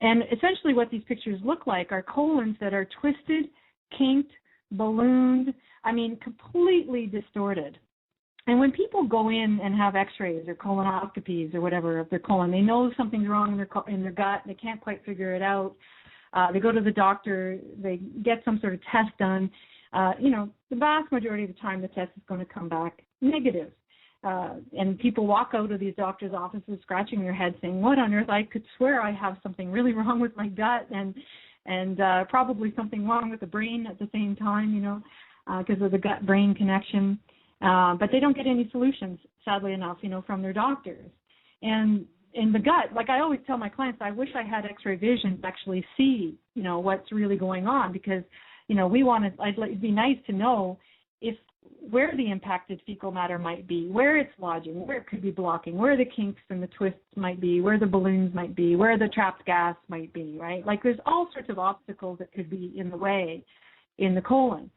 And essentially what these pictures look like are colons that are twisted, kinked, ballooned, completely distorted. And when people go in and have x-rays or colonoscopies or whatever of their colon, they know something's wrong in their gut, they can't quite figure it out. They go to the doctor, they get some sort of test done. The vast majority of the time the test is going to come back negative. And people walk out of these doctors' offices scratching their head saying, what on earth, I could swear I have something really wrong with my gut and probably something wrong with the brain at the same time, because of the gut-brain connection. But they don't get any solutions, sadly enough, from their doctors. And in the gut, like I always tell my clients, I wish I had X-ray vision to actually see, what's really going on, because, it'd be nice to know where the impacted fecal matter might be, where it's lodging, where it could be blocking, where the kinks and the twists might be, where the balloons might be, where the trapped gas might be, right? Like there's all sorts of obstacles that could be in the way. in the colon.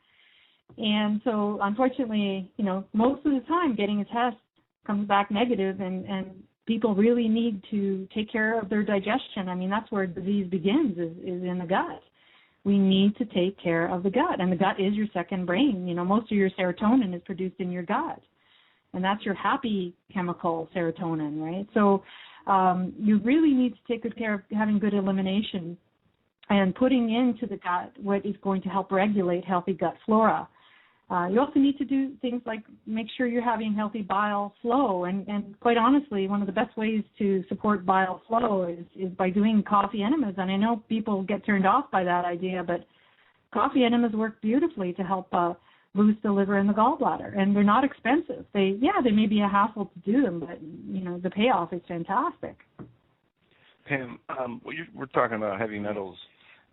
And so, unfortunately, most of the time getting a test comes back negative, and people really need to take care of their digestion. I mean, that's where disease begins, is in the gut. We need to take care of the gut, and the gut is your second brain. Most of your serotonin is produced in your gut, and that's your happy chemical, serotonin, right? So you really need to take good care of having good elimination and putting into the gut what is going to help regulate healthy gut flora. You also need to do things like make sure you're having healthy bile flow, and quite honestly, one of the best ways to support bile flow is by doing coffee enemas. And I know people get turned off by that idea, but coffee enemas work beautifully to help boost the liver and the gallbladder, and they're not expensive. They may be a hassle to do them, but the payoff is fantastic. Pam, we're talking about heavy metals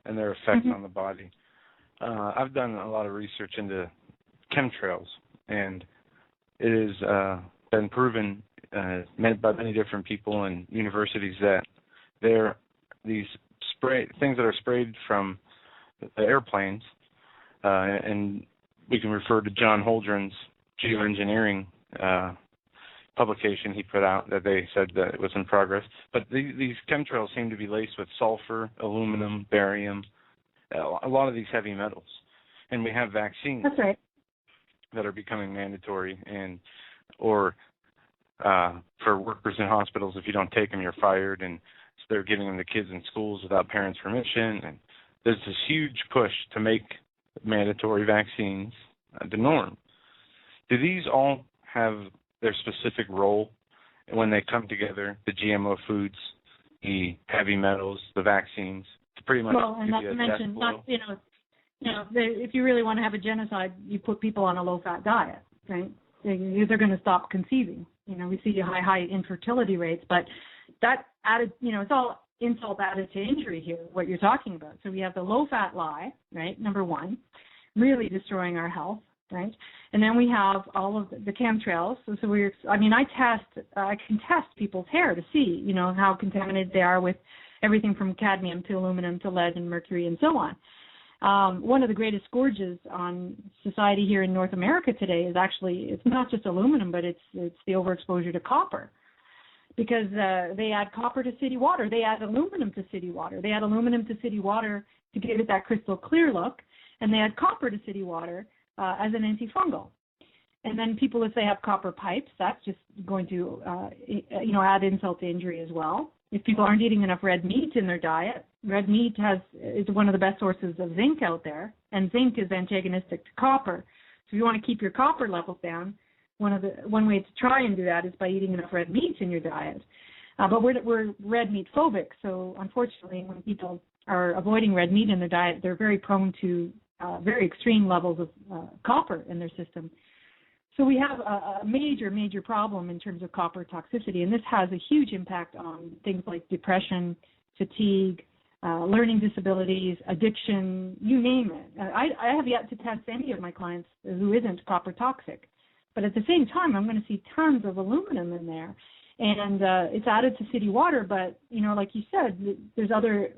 and their effect on the body. I've done a lot of research into chemtrails, and it has been proven by many different people and universities that these things that are sprayed from the airplanes, and we can refer to John Holdren's geoengineering publication he put out that they said that it was in progress. But these chemtrails seem to be laced with sulfur, aluminum, barium, a lot of these heavy metals. And we have vaccines. That's right. That are becoming mandatory, or for workers in hospitals, if you don't take them, you're fired, and so they're giving them to kids in schools without parents' permission. And there's this huge push to make mandatory vaccines the norm. Do these all have their specific role when they come together, the GMO foods, the heavy metals, the vaccines, to pretty much and not to mention, if you really want to have a genocide, you put people on a low-fat diet, right? They're going to stop conceiving. We see high infertility rates, but that added, it's all insult added to injury here, what you're talking about. So we have the low-fat lie, right, number one, really destroying our health, right? And then we have all of the chemtrails. So I can test people's hair to see, how contaminated they are with everything from cadmium to aluminum to lead and mercury and so on. One of the greatest scourges on society here in North America today is actually, it's not just aluminum, but it's the overexposure to copper. Because they add copper to city water. They add aluminum to city water. They add aluminum to city water to give it that crystal clear look, and they add copper to city water as an antifungal. And then people, if they have copper pipes, that's just going to, add insult to injury as well. If people aren't eating enough red meat in their diet, red meat is one of the best sources of zinc out there, and zinc is antagonistic to copper. So if you want to keep your copper levels down, one way to try and do that is by eating enough red meat in your diet. But we're red meat phobic, so unfortunately, when people are avoiding red meat in their diet, they're very prone to very extreme levels of copper in their system. So we have a major problem in terms of copper toxicity, and this has a huge impact on things like depression, fatigue, learning disabilities, addiction, you name it. I have yet to test any of my clients who isn't copper toxic, but at the same time, I'm going to see tons of aluminum in there, and it's added to city water. But like you said, there's other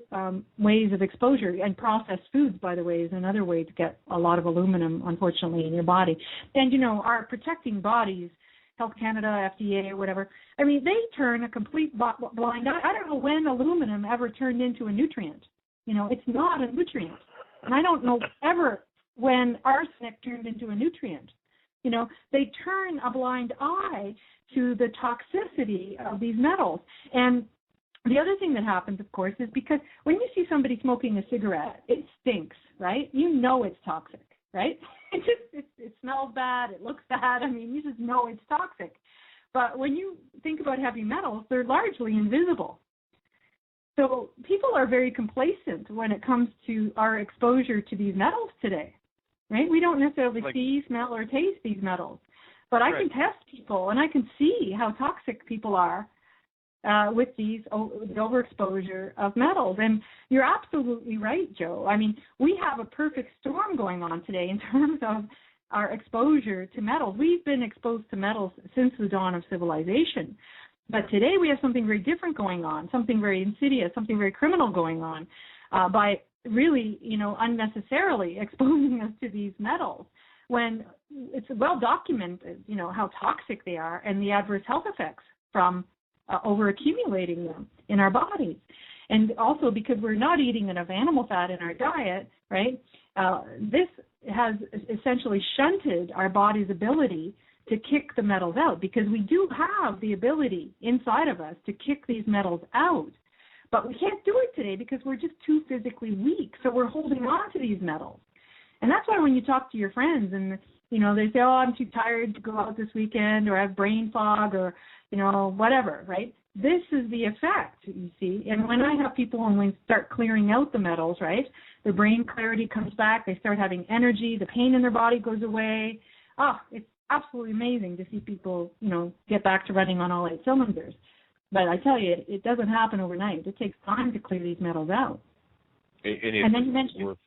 ways of exposure, and processed foods, by the way, is another way to get a lot of aluminum, unfortunately, in your body. And our protecting bodies, Health Canada, FDA, or whatever, I mean, they turn a complete blind eye. I don't know when aluminum ever turned into a nutrient. It's not a nutrient, and I don't know ever when arsenic turned into a nutrient. They turn a blind eye to the toxicity of these metals. And the other thing that happens, of course, is because when you see somebody smoking a cigarette, it stinks, right? It's toxic, right? It smells bad, it looks bad. I mean, you just know it's toxic. But when you think about heavy metals, they're largely invisible. So people are very complacent when it comes to our exposure to these metals today. Right? We don't necessarily see, smell, or taste these metals. But I can test people, and I can see how toxic people are with the overexposure of metals. And you're absolutely right, Joe. I mean, we have a perfect storm going on today in terms of our exposure to metals. We've been exposed to metals since the dawn of civilization. But today we have something very different going on, something very insidious, something very criminal going on. By really, unnecessarily exposing us to these metals when it's well documented, how toxic they are and the adverse health effects from over accumulating them in our bodies. And also because we're not eating enough animal fat in our diet, right, this has essentially shunted our body's ability to kick the metals out, because we do have the ability inside of us to kick these metals out. But we can't do it today because we're just too physically weak. So we're holding on to these metals. And that's why when you talk to your friends and, they say, oh, I'm too tired to go out this weekend, or I have brain fog, or, whatever, right? This is the effect, you see. And when I have people, when we start clearing out the metals, right, their brain clarity comes back, they start having energy, the pain in their body goes away. Oh, it's absolutely amazing to see people, get back to running on all 8 cylinders. But I tell you, it doesn't happen overnight. It takes time to clear these metals out. And then you mentioned...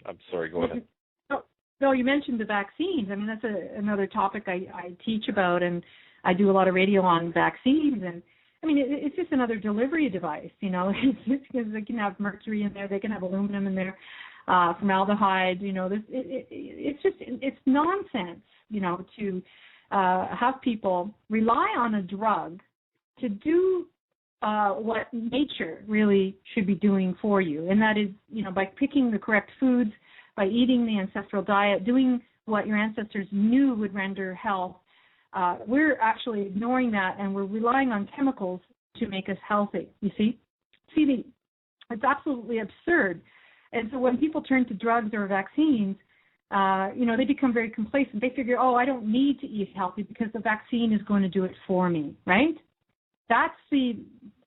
I'm sorry, go ahead. No, you mentioned the vaccines. I mean, that's another topic I teach about, and I do a lot of radio on vaccines. And, I mean, it's just another delivery device, It's just because they can have mercury in there, they can have aluminum in there, formaldehyde, it's nonsense, to have people rely on a drug to do what nature really should be doing for you. And that is, by picking the correct foods, by eating the ancestral diet, doing what your ancestors knew would render health. We're actually ignoring that, and we're relying on chemicals to make us healthy, you see? It's absolutely absurd. And so when people turn to drugs or vaccines, they become very complacent. They figure, oh, I don't need to eat healthy because the vaccine is going to do it for me, right? That's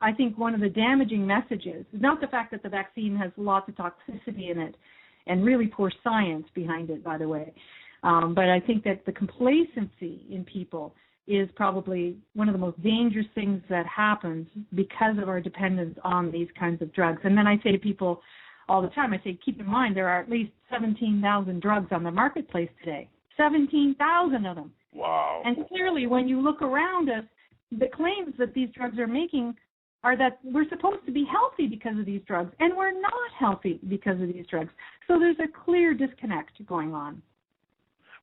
I think one of the damaging messages. Not the fact that the vaccine has lots of toxicity in it and really poor science behind it, by the way. But I think that the complacency in people is probably one of the most dangerous things that happens because of our dependence on these kinds of drugs. And then I say to people all the time, I say, keep in mind there are at least 17,000 drugs on the marketplace today. 17,000 of them. Wow. And clearly when you look around us, the claims that these drugs are making are that we're supposed to be healthy because of these drugs, and we're not healthy because of these drugs. So there's a clear disconnect going on.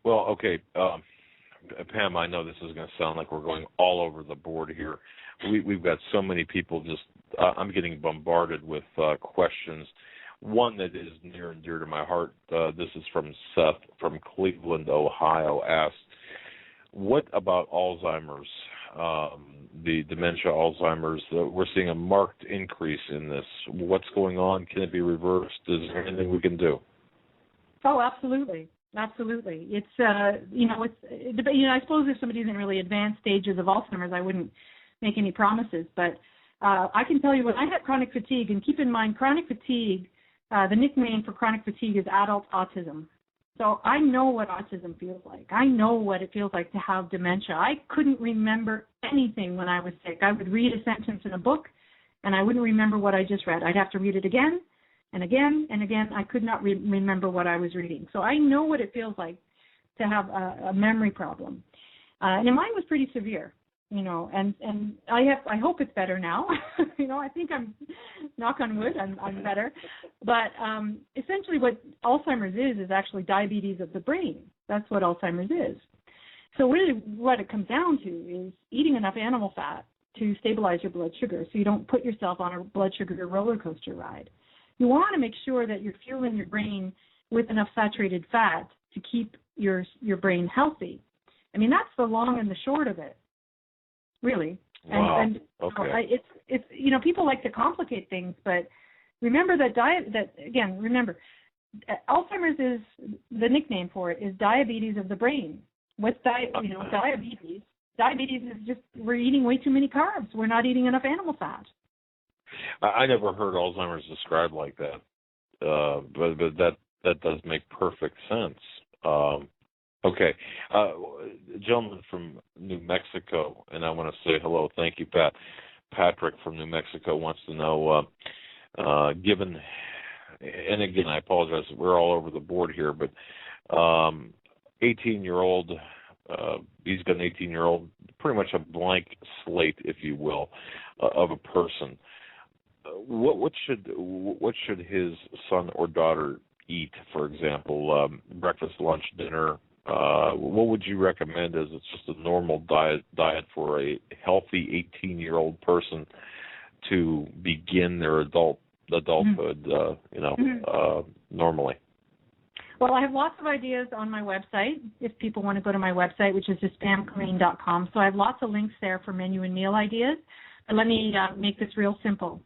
Well, okay, Pam, I know this is going to sound like we're going all over the board here. We've got so many people I'm getting bombarded with questions. One that is near and dear to my heart, this is from Seth from Cleveland, Ohio, asked, what about Alzheimer's, the dementia, Alzheimer's? We're seeing a marked increase in this. What's going on? Can it be reversed? Is there anything we can do? Oh, absolutely. Absolutely. It's, I suppose if somebody's in really advanced stages of Alzheimer's, I wouldn't make any promises. But I can tell you when I had chronic fatigue, and keep in mind chronic fatigue, the nickname for chronic fatigue is adult autism. So I know what autism feels like. I know what it feels like to have dementia. I couldn't remember anything when I was sick. I would read a sentence in a book, and I wouldn't remember what I just read. I'd have to read it again and again and again. I could not remember what I was reading. So I know what it feels like to have a memory problem. And mine was pretty severe, and I hope it's better now. I think I'm, knock on wood, I'm better. But essentially what Alzheimer's is actually diabetes of the brain. That's what Alzheimer's is. So really what it comes down to is eating enough animal fat to stabilize your blood sugar so you don't put yourself on a blood sugar roller coaster ride. You want to make sure that you're fueling your brain with enough saturated fat to keep your brain healthy. I mean, that's the long and the short of it, really. Wow. And okay. It's people like to complicate things, but remember remember, Alzheimer's is, the nickname for it is diabetes of the brain. What's diabetes? Diabetes is just we're eating way too many carbs. We're not eating enough animal fat. I never heard Alzheimer's described like that, but that does make perfect sense. Okay, gentleman from New Mexico, and I want to say hello. Thank you, Pat. Patrick from New Mexico wants to know, given, and again, I apologize, we're all over the board here, but 18-year-old, he's got an 18-year-old, pretty much a blank slate, if you will, of a person. what should his son or daughter eat? For example, breakfast, lunch, dinner. What would you recommend as it's just a normal diet for a healthy 18-year-old person to begin their adulthood? Normally. Well, I have lots of ideas on my website if people want to go to my website, which is justspamclean.com. So I have lots of links there for menu and meal ideas. But let me make this real simple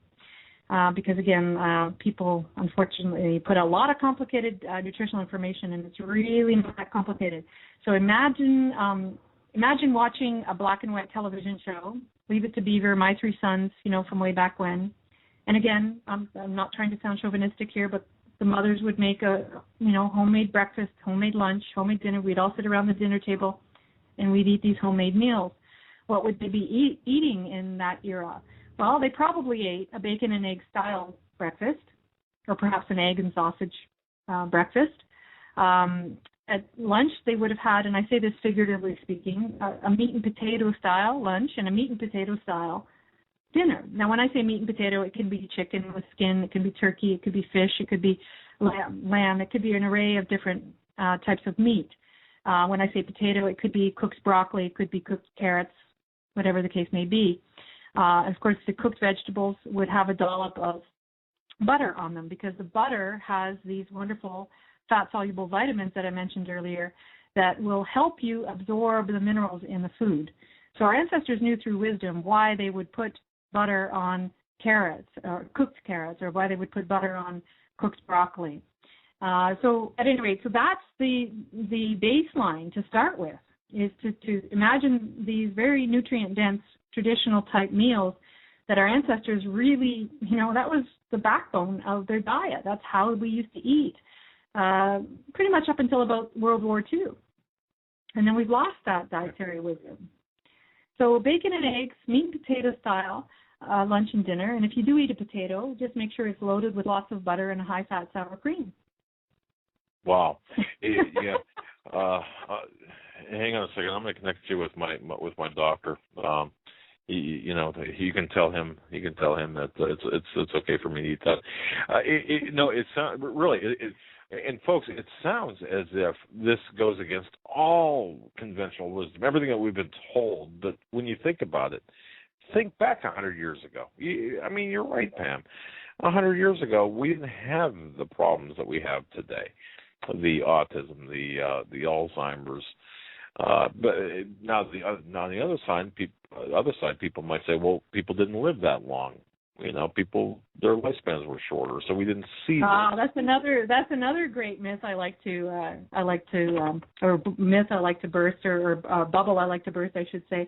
because, again, people, unfortunately, put a lot of complicated nutritional information, and it's really not that complicated. So imagine watching a black and white television show, Leave It to Beaver, My Three Sons, from way back when. And, again, I'm not trying to sound chauvinistic here, but the mothers would make a, homemade breakfast, homemade lunch, homemade dinner. We'd all sit around the dinner table, and we'd eat these homemade meals. What would they be eating in that era? Well, they probably ate a bacon and egg style breakfast, or perhaps an egg and sausage breakfast. At lunch, they would have had, and I say this figuratively speaking, a meat and potato style lunch and a meat and potato style dinner. Now, when I say meat and potato, it can be chicken with skin, it can be turkey, it could be fish, it could be lamb, it could be an array of different types of meat. When I say potato, it could be cooked broccoli, it could be cooked carrots, whatever the case may be. Of course, the cooked vegetables would have a dollop of butter on them because the butter has these wonderful fat-soluble vitamins that I mentioned earlier that will help you absorb the minerals in the food. So our ancestors knew through wisdom why they would put butter on carrots or cooked carrots, or why they would put butter on cooked broccoli. So at any rate, so that's the baseline to start with, is to imagine these very nutrient-dense traditional type meals that our ancestors really, that was the backbone of their diet. That's how we used to eat, pretty much up until about World War II. And then we've lost that dietary wisdom. So bacon and eggs, meat and potato style, lunch and dinner. And if you do eat a potato, just make sure it's loaded with lots of butter and a high-fat sour cream. Wow. Yeah. Hang on a second. I'm going to connect you with my doctor. You can tell him that it's okay for me to eat that. It's not really. And folks, it sounds as if this goes against all conventional wisdom, everything that we've been told. But when you think about it, think back 100 years ago. You're right, Pam. 100 years ago, we didn't have the problems that we have today, the autism, the Alzheimer's. But now on the other side, people might say, well, people didn't live that long. Their lifespans were shorter, so we didn't see. That's another great myth I like to burst, or bubble I like to burst, I should say.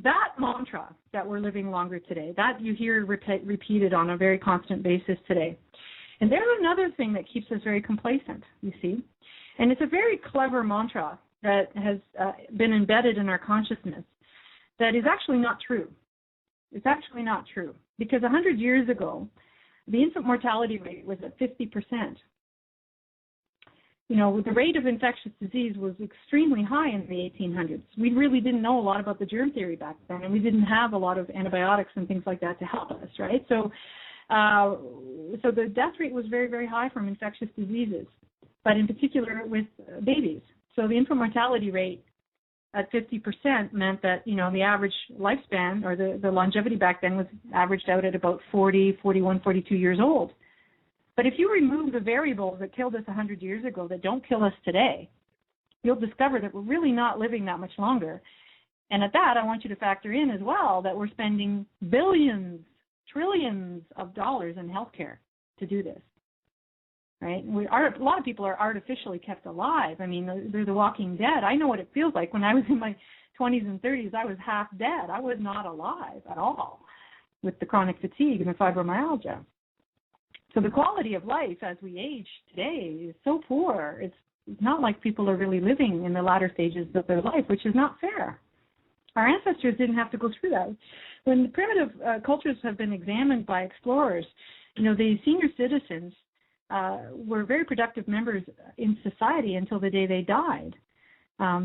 That mantra that we're living longer today, that you hear repeated on a very constant basis today. And there's another thing that keeps us very complacent, you see. And it's a very clever mantra that has been embedded in our consciousness that is actually not true. It's actually not true. Because 100 years ago, the infant mortality rate was at 50%. The rate of infectious disease was extremely high in the 1800s. We really didn't know a lot about the germ theory back then, and we didn't have a lot of antibiotics and things like that to help us, right? So the death rate was very, very high from infectious diseases, but in particular with babies. So the infant mortality rate at 50% meant that, the average lifespan, or the longevity back then, was averaged out at about 40, 41, 42 years old. But if you remove the variables that killed us 100 years ago that don't kill us today, you'll discover that we're really not living that much longer. And at that, I want you to factor in as well that we're spending billions, trillions of dollars in healthcare to do this. Right? A lot of people are artificially kept alive. They're the walking dead. I know what it feels like. When I was in my 20s and 30s, I was half dead. I was not alive at all with the chronic fatigue and the fibromyalgia. So the quality of life as we age today is so poor. It's not like people are really living in the latter stages of their life, which is not fair. Our ancestors didn't have to go through that. When the primitive cultures have been examined by explorers, the senior citizens were very productive members in society until the day they died.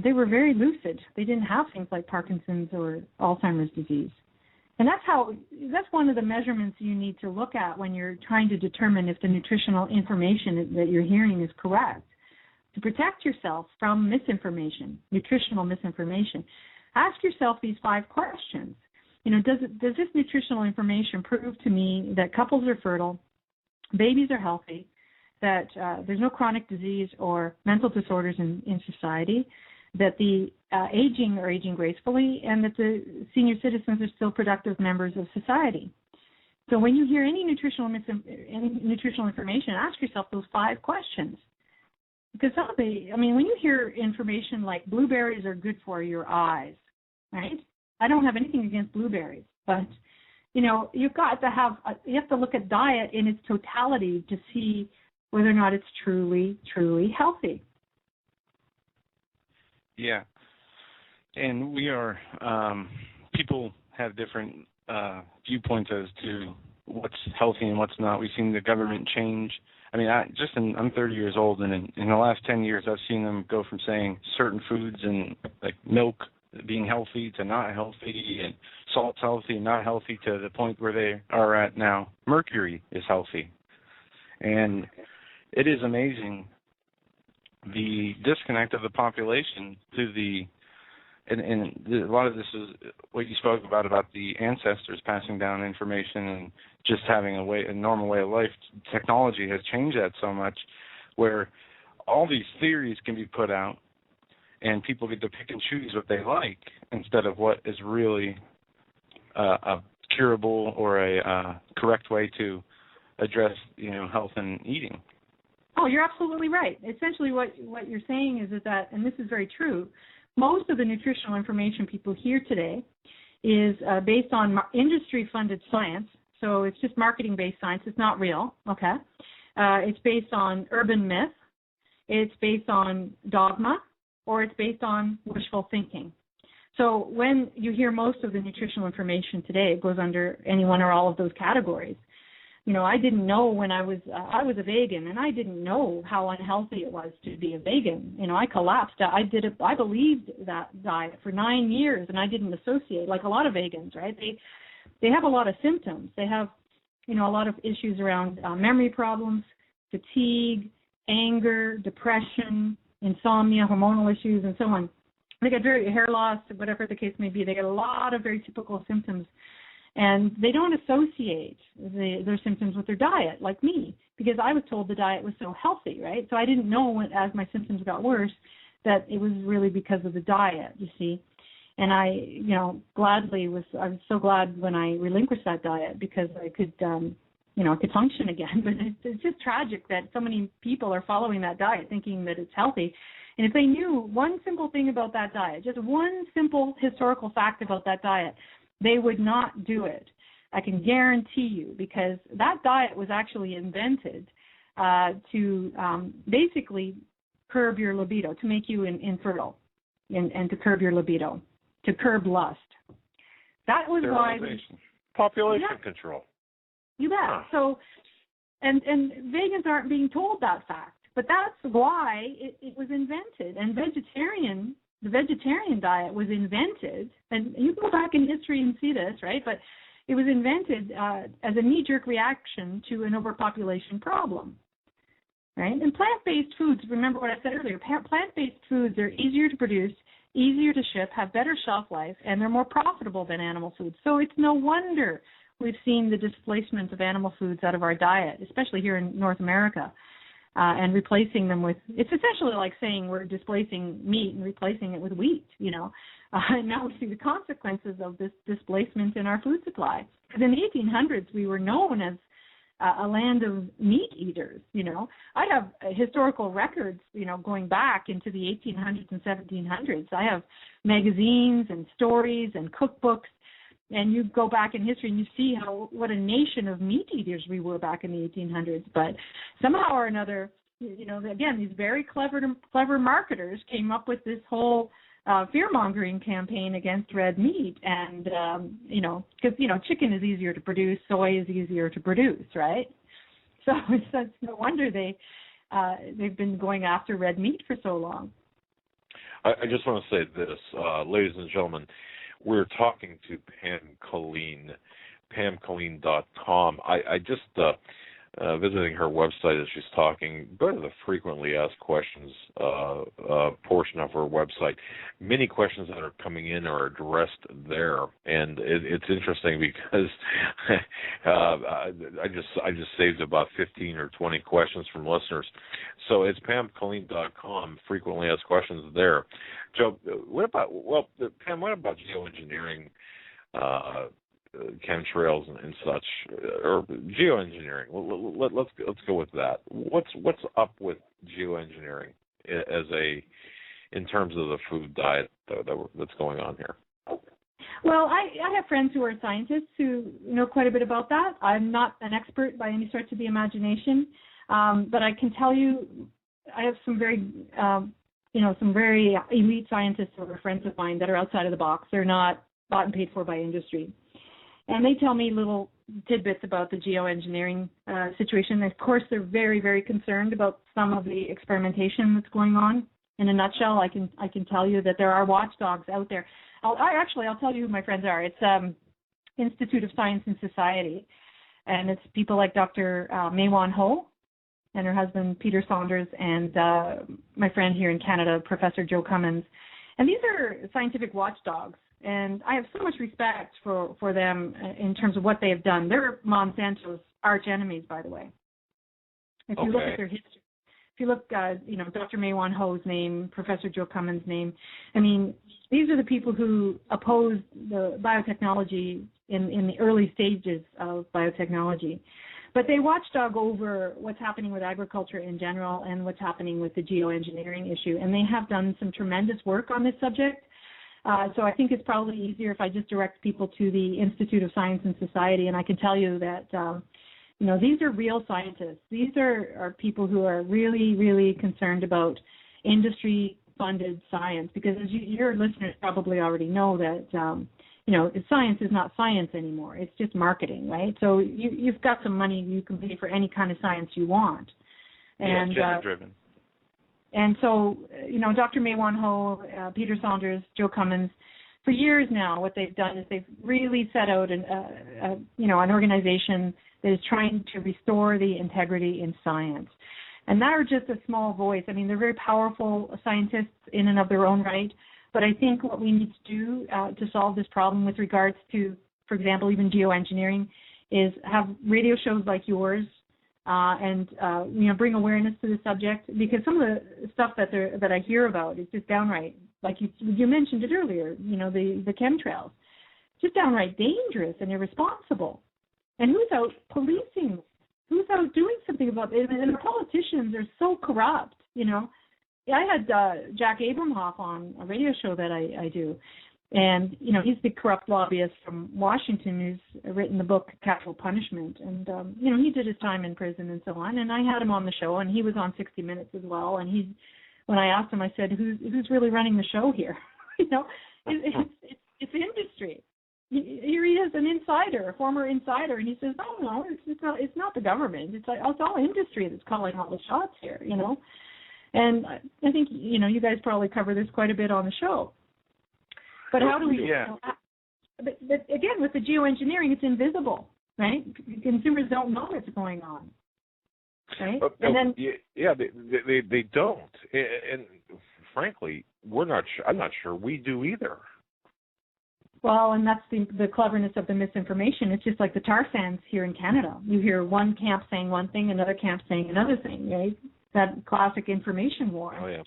They were very lucid. They didn't have things like Parkinson's or Alzheimer's disease. And that's one of the measurements you need to look at when you're trying to determine if the nutritional information that you're hearing is correct. To protect yourself from misinformation, nutritional misinformation, ask yourself these 5 questions. Does this nutritional information prove to me that couples are fertile, babies are healthy, that there's no chronic disease or mental disorders in society, that the aging are aging gracefully, and that the senior citizens are still productive members of society? So when you hear any nutritional information, ask yourself those 5 questions. Because when you hear information like blueberries are good for your eyes, right? I don't have anything against blueberries, but you have to look at diet in its totality to see whether or not it's truly healthy. Yeah, and we are people have different viewpoints as to what's healthy and what's not. We've seen the government change. I mean, I'm 30 years old, and in the last 10 years, I've seen them go from saying certain foods and like milk being healthy to not healthy, and salt's healthy and not healthy, to the point where they are at now. Mercury is healthy, and it is amazing the disconnect of the population to a lot of this is what you spoke about the ancestors passing down information and just having a normal way of life. Technology has changed that so much, where all these theories can be put out and people get to pick and choose what they like instead of what is really a curable or a correct way to address health and eating. Oh, you're absolutely right. Essentially what you're saying is that, and this is very true, most of the nutritional information people hear today is based on industry-funded science. So it's just marketing-based science. It's not real, okay? It's based on urban myth. It's based on dogma, or it's based on wishful thinking. So when you hear most of the nutritional information today, it goes under any one or all of those categories. I didn't know when I was a vegan, and I didn't know how unhealthy it was to be a vegan. I collapsed. I believed that diet for 9 years, and I didn't associate, like a lot of vegans, right? They have a lot of symptoms. They have, a lot of issues around memory problems, fatigue, anger, depression, insomnia, hormonal issues, and so on. They get hair loss, whatever the case may be. They get a lot of very typical symptoms. And they don't associate their symptoms with their diet, like me, because I was told the diet was so healthy, right? So I didn't know as my symptoms got worse that it was really because of the diet, you see. And I was so glad when I relinquished that diet, because I could, I could function again. But it's just tragic that so many people are following that diet thinking that it's healthy. And if they knew one simple thing about that diet, just one simple historical fact about that diet, they would not do it. I can guarantee you, because that diet was actually invented to basically curb your libido, to make you infertile, and to curb your libido, to curb lust. That was why population control. You bet. Huh. So, and vegans aren't being told that fact, but that's why it was invented. And the vegetarian diet was invented, and you go back in history and see this, right? But it was invented as a knee-jerk reaction to an overpopulation problem, right? And plant-based foods, remember what I said earlier, plant-based foods are easier to produce, easier to ship, have better shelf life, and they're more profitable than animal foods. So it's no wonder we've seen the displacement of animal foods out of our diet, especially here in North America. And replacing them with, it's essentially like saying we're displacing meat and replacing it with wheat, And now we see the consequences of this displacement in our food supply. Because in the 1800s, we were known as a land of meat eaters, I have historical records, going back into the 1800s and 1700s. I have magazines and stories and cookbooks. And you go back in history and you see what a nation of meat eaters we were back in the 1800s. But somehow or another, again, these very clever marketers came up with this whole fear-mongering campaign against red meat. And, because, chicken is easier to produce, soy is easier to produce, right? So it's no wonder they've been going after red meat for so long. I just want to say this, ladies and gentlemen. we're talking to Pam Colleen, PamColleen.com. I just visiting her website as she's talking. Go to the frequently asked questions portion of her website. Many questions that are coming in are addressed there, and it's interesting because I just saved about 15 or 20 questions from listeners. So it's PamColleen.com. Frequently asked questions there. Joe, Pam, what about geoengineering? Chemtrails and such, or geoengineering. Let's go with that. What's up with geoengineering in terms of the food diet that's going on here? Well, I have friends who are scientists who know quite a bit about that. I'm not an expert by any stretch of the imagination, but I can tell you, I have some very elite scientists who are friends of mine that are outside of the box. They're not bought and paid for by industry. And they tell me little tidbits about the geoengineering situation. Of course, they're very, very concerned about some of the experimentation that's going on. In a nutshell, I can tell you that there are watchdogs out there. I'll tell you who my friends are. It's Institute of Science and Society, and it's people like Dr. Mei-Wan Ho and her husband Peter Saunders, and my friend here in Canada, Professor Joe Cummins. And these are scientific watchdogs. And I have so much respect for them in terms of what they have done. They're Monsanto's arch enemies, by the way. If you look at their history, if you look, Dr. Mei-Wan Ho's name, Professor Joe Cummins' name, I mean, these are the people who opposed the biotechnology in the early stages of biotechnology. But they watchdog over what's happening with agriculture in general and what's happening with the geoengineering issue. And they have done some tremendous work on this subject. So I think it's probably easier if I just direct people to the Institute of Science and Society, and I can tell you that, these are real scientists. These are people who are really, really concerned about industry-funded science, because as your listeners probably already know that, science is not science anymore. It's just marketing, right? So you've got some money, you can pay for any kind of science you want. And, it's gender-driven. And so, Dr. Mei-Wan Ho, Peter Saunders, Joe Cummins, for years now, what they've done is they've really set out an organization that is trying to restore the integrity in science. And they're just a small voice. I mean, they're very powerful scientists in and of their own right. But I think what we need to do to solve this problem with regards to, for example, even geoengineering, is have radio shows like yours, and bring awareness to the subject, because some of the stuff that I hear about is just downright, like you mentioned it earlier, the chemtrails, just downright dangerous and irresponsible. And who's out policing? Who's out doing something about it? And the politicians are so corrupt. I had Jack Abramoff on a radio show that I do. And, he's the corrupt lobbyist from Washington who's written the book Capital Punishment. And, he did his time in prison and so on. And I had him on the show, and he was on 60 Minutes as well. And when I asked him, I said, who's really running the show here? It's industry. Here he is, an insider, a former insider. And he says, no, it's not the government. It's all industry that's calling all the shots here, And I think, you guys probably cover this quite a bit on the show. But how do we? Yeah. But again, with the geoengineering, it's invisible, right? Consumers don't know what's going on, right? And then they don't, and frankly, we're not. I'm not sure we do either. Well, and that's the cleverness of the misinformation. It's just like the tar sands here in Canada. You hear one camp saying one thing, another camp saying another thing, right? That classic information war. Oh yeah.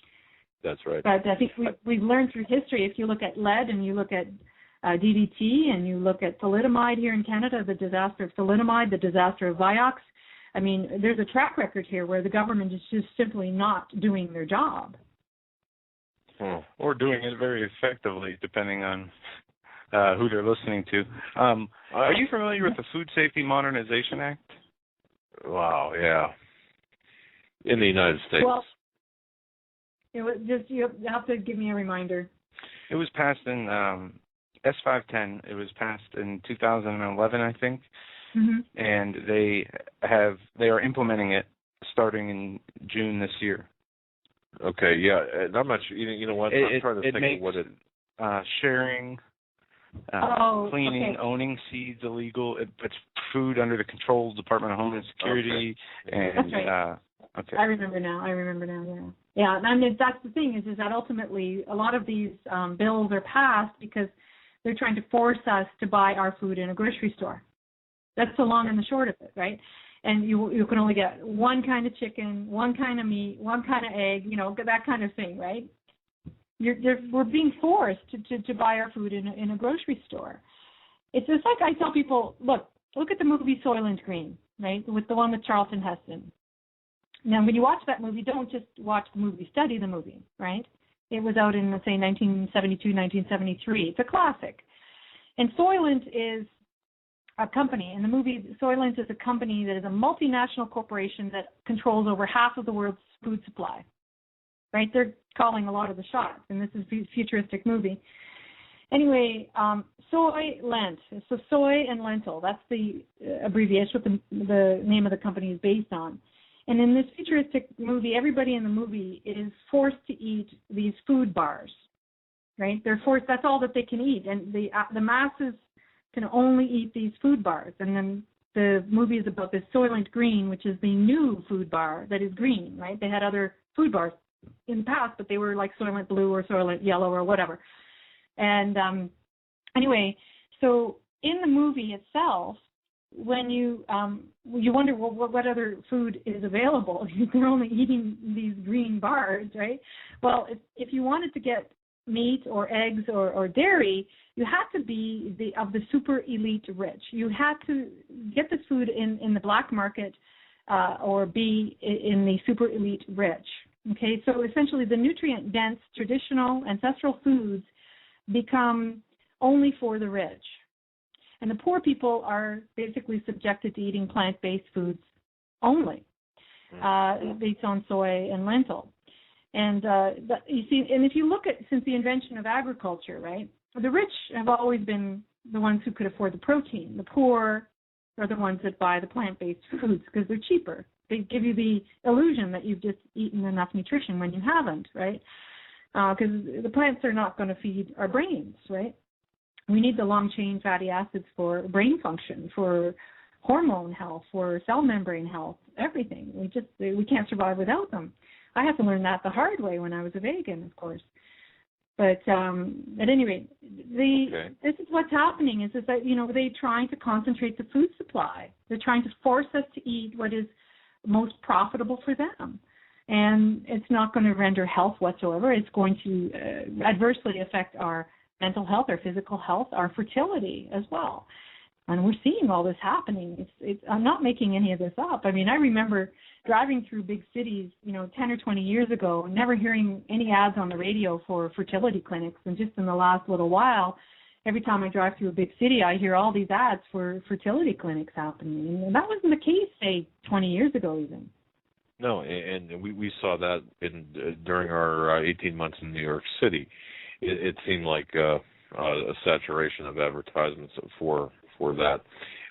That's right. But I think we've learned through history, if you look at lead and you look at DDT and you look at thalidomide here in Canada, the disaster of thalidomide, the disaster of Vioxx, I mean, there's a track record here where the government is just simply not doing their job. Or doing it very effectively, depending on who they're listening to. Are you familiar with the Food Safety Modernization Act? Wow, yeah. In the United States. Well, you have to give me a reminder. It was passed in S510. It was passed in 2011, I think, and they are implementing it starting in June this year. Okay, yeah, and I'm not sure. You know what? I'm trying to think of what it. Sharing cleaning, owning seeds illegal. It puts food under the control of the Department of Homeland Security. Okay. And that's right. okay. I remember now. Yeah, I mean, that's the thing is that ultimately a lot of these bills are passed because they're trying to force us to buy our food in a grocery store. That's the long and the short of it, right? And you can only get one kind of chicken, one kind of meat, one kind of egg, that kind of thing, right? We're being forced to buy our food in a grocery store. It's just like I tell people, look at the movie Soylent Green, right? With the one with Charlton Heston. Now, when you watch that movie, don't just watch the movie, study the movie, right? It was out in, let's say, 1972, 1973. It's a classic. And Soylent is a company. In the movie, Soylent is a company that is a multinational corporation that controls over half of the world's food supply, right? They're calling a lot of the shots, and this is a futuristic movie. Anyway, Soylent, so soy and lentil, that's the abbreviation, what the name of the company is based on. And in this futuristic movie, everybody in the movie is forced to eat these food bars, right? They're forced, that's all that they can eat. And the masses can only eat these food bars. And then the movie is about this Soylent Green, which is the new food bar that is green, right? They had other food bars in the past, but they were like Soylent Blue or Soylent Yellow or whatever. And anyway, so in the movie itself, when you wonder what other food is available, they're only eating these green bars, right? Well, if you wanted to get meat or eggs or dairy, you had to be of the super elite rich. You had to get this food in the black market or be in the super elite rich. Okay, so essentially the nutrient-dense traditional ancestral foods become only for the rich. And the poor people are basically subjected to eating plant-based foods only, based on soy and lentil. And you see, and if you look at since the invention of agriculture, right, the rich have always been the ones who could afford the protein. The poor are the ones that buy the plant-based foods because they're cheaper. They give you the illusion that you've just eaten enough nutrition when you haven't, right? Because the plants are not going to feed our brains, right? We need the long-chain fatty acids for brain function, for hormone health, for cell membrane health, everything. We can't survive without them. I had to learn that the hard way when I was a vegan, of course. But at any rate, this is what's happening is that, they're trying to concentrate the food supply. They're trying to force us to eat what is most profitable for them. And it's not going to render health whatsoever. It's going to adversely affect our mental health, our physical health, our fertility as well. And we're seeing all this happening. I'm not making any of this up. I mean, I remember driving through big cities, 10 or 20 years ago, never hearing any ads on the radio for fertility clinics. And just in the last little while, every time I drive through a big city, I hear all these ads for fertility clinics happening. And that wasn't the case, say, 20 years ago even. No, and we saw that during our 18 months in New York City. It seemed like a saturation of advertisements for that.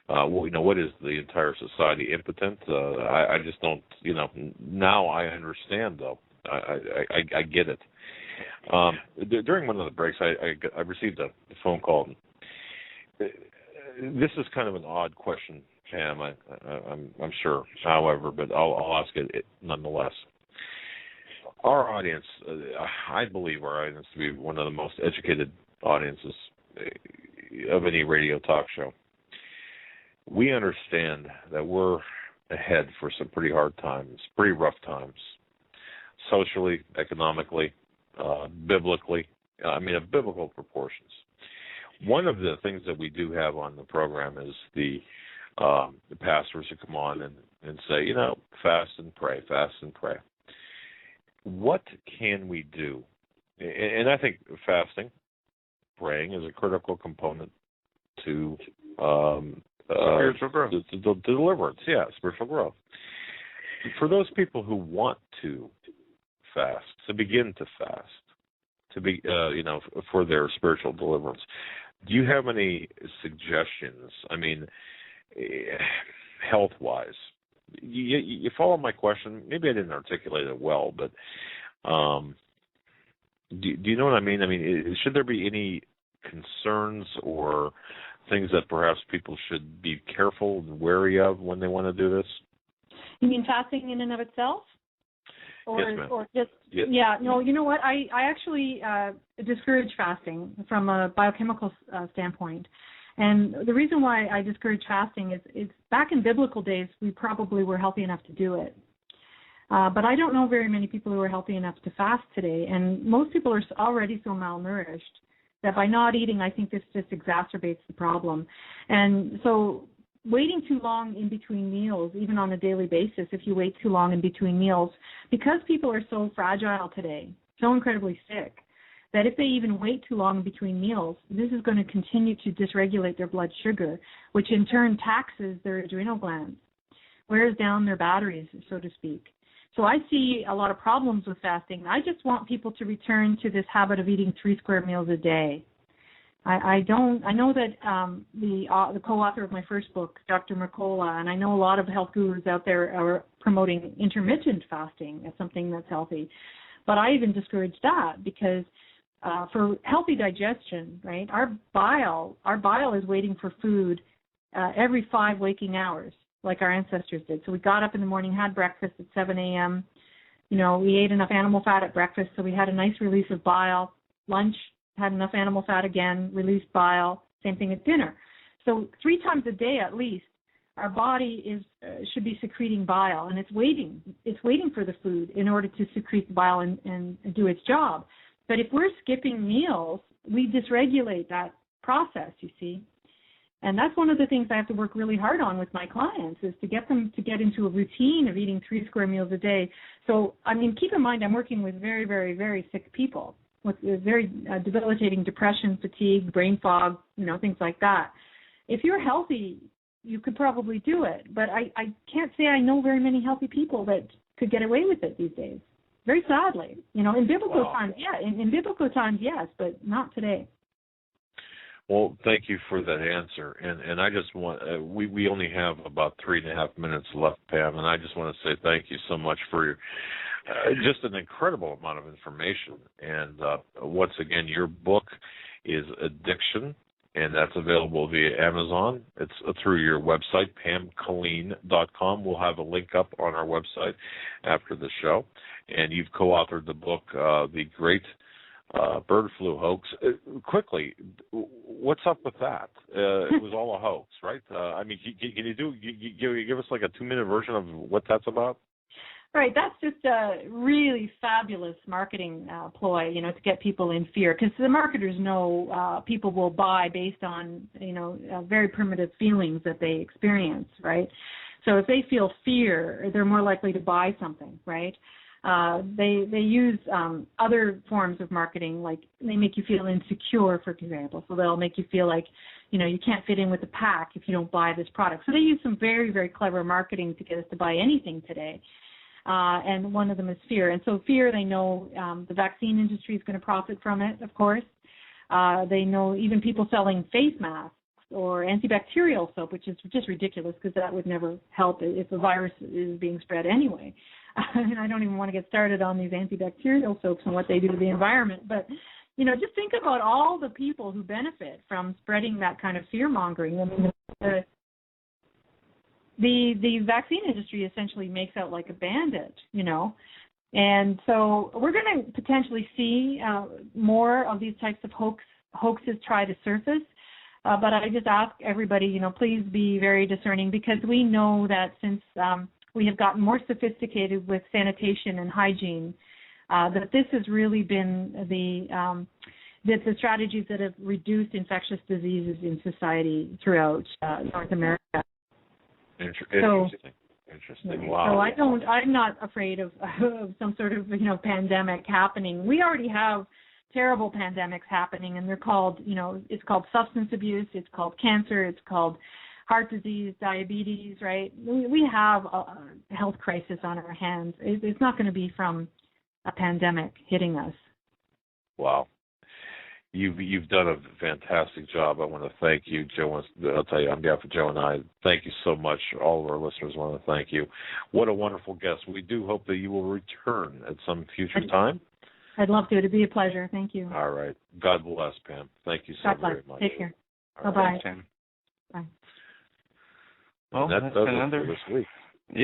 What is the entire society impotent? I just don't. Now I understand though. I get it. During one of the breaks, I received a phone call. This is kind of an odd question, Pam. I'm sure, however, but I'll ask it nonetheless. Our audience, I believe our audience to be one of the most educated audiences of any radio talk show. We understand that we're ahead for some pretty hard times, pretty rough times, socially, economically, biblically, of biblical proportions. One of the things that we do have on the program is the pastors who come on and say, fast and pray, fast and pray. What can we do? And I think fasting, praying is a critical component to spiritual growth. To deliverance, spiritual growth. For those people who want to fast, to begin to fast, to be, for their spiritual deliverance, do you have any suggestions? Health-wise. You follow my question? Maybe I didn't articulate it well, but do you know what I mean? Should there be any concerns or things that perhaps people should be careful and wary of when they want to do this? You mean fasting in and of itself? Or, yes, ma'am. Or just, yes. Yeah, no, you know what? I actually discourage fasting from a biochemical standpoint. And the reason why I discourage fasting is back in biblical days, we probably were healthy enough to do it. But I don't know very many people who are healthy enough to fast today. And most people are already so malnourished that by not eating, I think this just exacerbates the problem. And so waiting too long in between meals, even on a daily basis, if you wait too long in between meals, because people are so fragile today, so incredibly sick, that if they even wait too long in between meals, this is going to continue to dysregulate their blood sugar, which in turn taxes their adrenal glands, wears down their batteries, so to speak. So I see a lot of problems with fasting. I just want people to return to this habit of eating 3 square meals a day. I know that the co-author of my first book, Dr. Mercola, and I know a lot of health gurus out there are promoting intermittent fasting as something that's healthy. But I even discourage that because for healthy digestion, right, our bile is waiting for food every 5 waking hours, like our ancestors did. So we got up in the morning, had breakfast at 7 a.m. You know, we ate enough animal fat at breakfast, so we had a nice release of bile. Lunch, had enough animal fat again, released bile. Same thing at dinner. So 3 times a day at least, our body should be secreting bile, and it's waiting. It's waiting for the food in order to secrete the bile and do its job. But if we're skipping meals, we dysregulate that process, you see. And that's one of the things I have to work really hard on with my clients is to get them to get into a routine of eating 3 square meals a day. So, I mean, keep in mind I'm working with very, very, very sick people with very debilitating depression, fatigue, brain fog, you know, things like that. If you're healthy, you could probably do it. But I can't say I know very many healthy people that could get away with it these days. Very sadly. You know, in biblical times, yeah. In biblical times, yes, but not today. Well, thank you for that answer. And I just want, we only have about 3.5 minutes left, Pam, and I just want to say thank you so much for your, just an incredible amount of information. And once again, your book is Addiction, and that's available via Amazon. It's through your website, pamcolleen.com. We'll have a link up on our website after the show. And you've co-authored the book, The Great Bird Flu Hoax. Quickly, what's up with that? It was all a hoax, right? I mean, can you give us like a 2-minute version of what that's about? Right, that's just a really fabulous marketing ploy, you know, to get people in fear, because the marketers know people will buy based on, you know, very primitive feelings that they experience, right? So if they feel fear, they're more likely to buy something, right? They use other forms of marketing, like they make you feel insecure, for example. So they'll make you feel like, you know, you can't fit in with the pack if you don't buy this product. So they use some very, very clever marketing to get us to buy anything today. And one of them is fear. And so fear, they know the vaccine industry is going to profit from it, of course. They know even people selling face masks or antibacterial soap, which is just ridiculous because that would never help if the virus is being spread anyway. And I don't even want to get started on these antibacterial soaps and what they do to the environment. But, you know, just think about all the people who benefit from spreading that kind of fear-mongering. I mean, the vaccine industry essentially makes out like a bandit, you know. And so we're going to potentially see more of these types of hoaxes try to surface. But I just ask everybody, you know, please be very discerning, because we know that since we have gotten more sophisticated with sanitation and hygiene, that this has really been the strategies that have reduced infectious diseases in society throughout North America. Interesting. Wow. So I'm not afraid of some sort of, you know, pandemic happening. We already have terrible pandemics happening, and they're called, you know, it's called substance abuse, it's called cancer, it's called heart disease, diabetes, right? We have a health crisis on our hands. It's not going to be from a pandemic hitting us. Wow. You've done a fantastic job. I want to thank you, Joe. I'll tell you on behalf of Joe and I, thank you so much. All of our listeners want to thank you. What a wonderful guest. We do hope that you will return at some future time. I'd love to. It'd be a pleasure. Thank you. All right. God bless, Pam. Thank you so God bless. very much. Take care. All Bye-bye. right. Pam. Bye. Well, And that that's does it another for this week.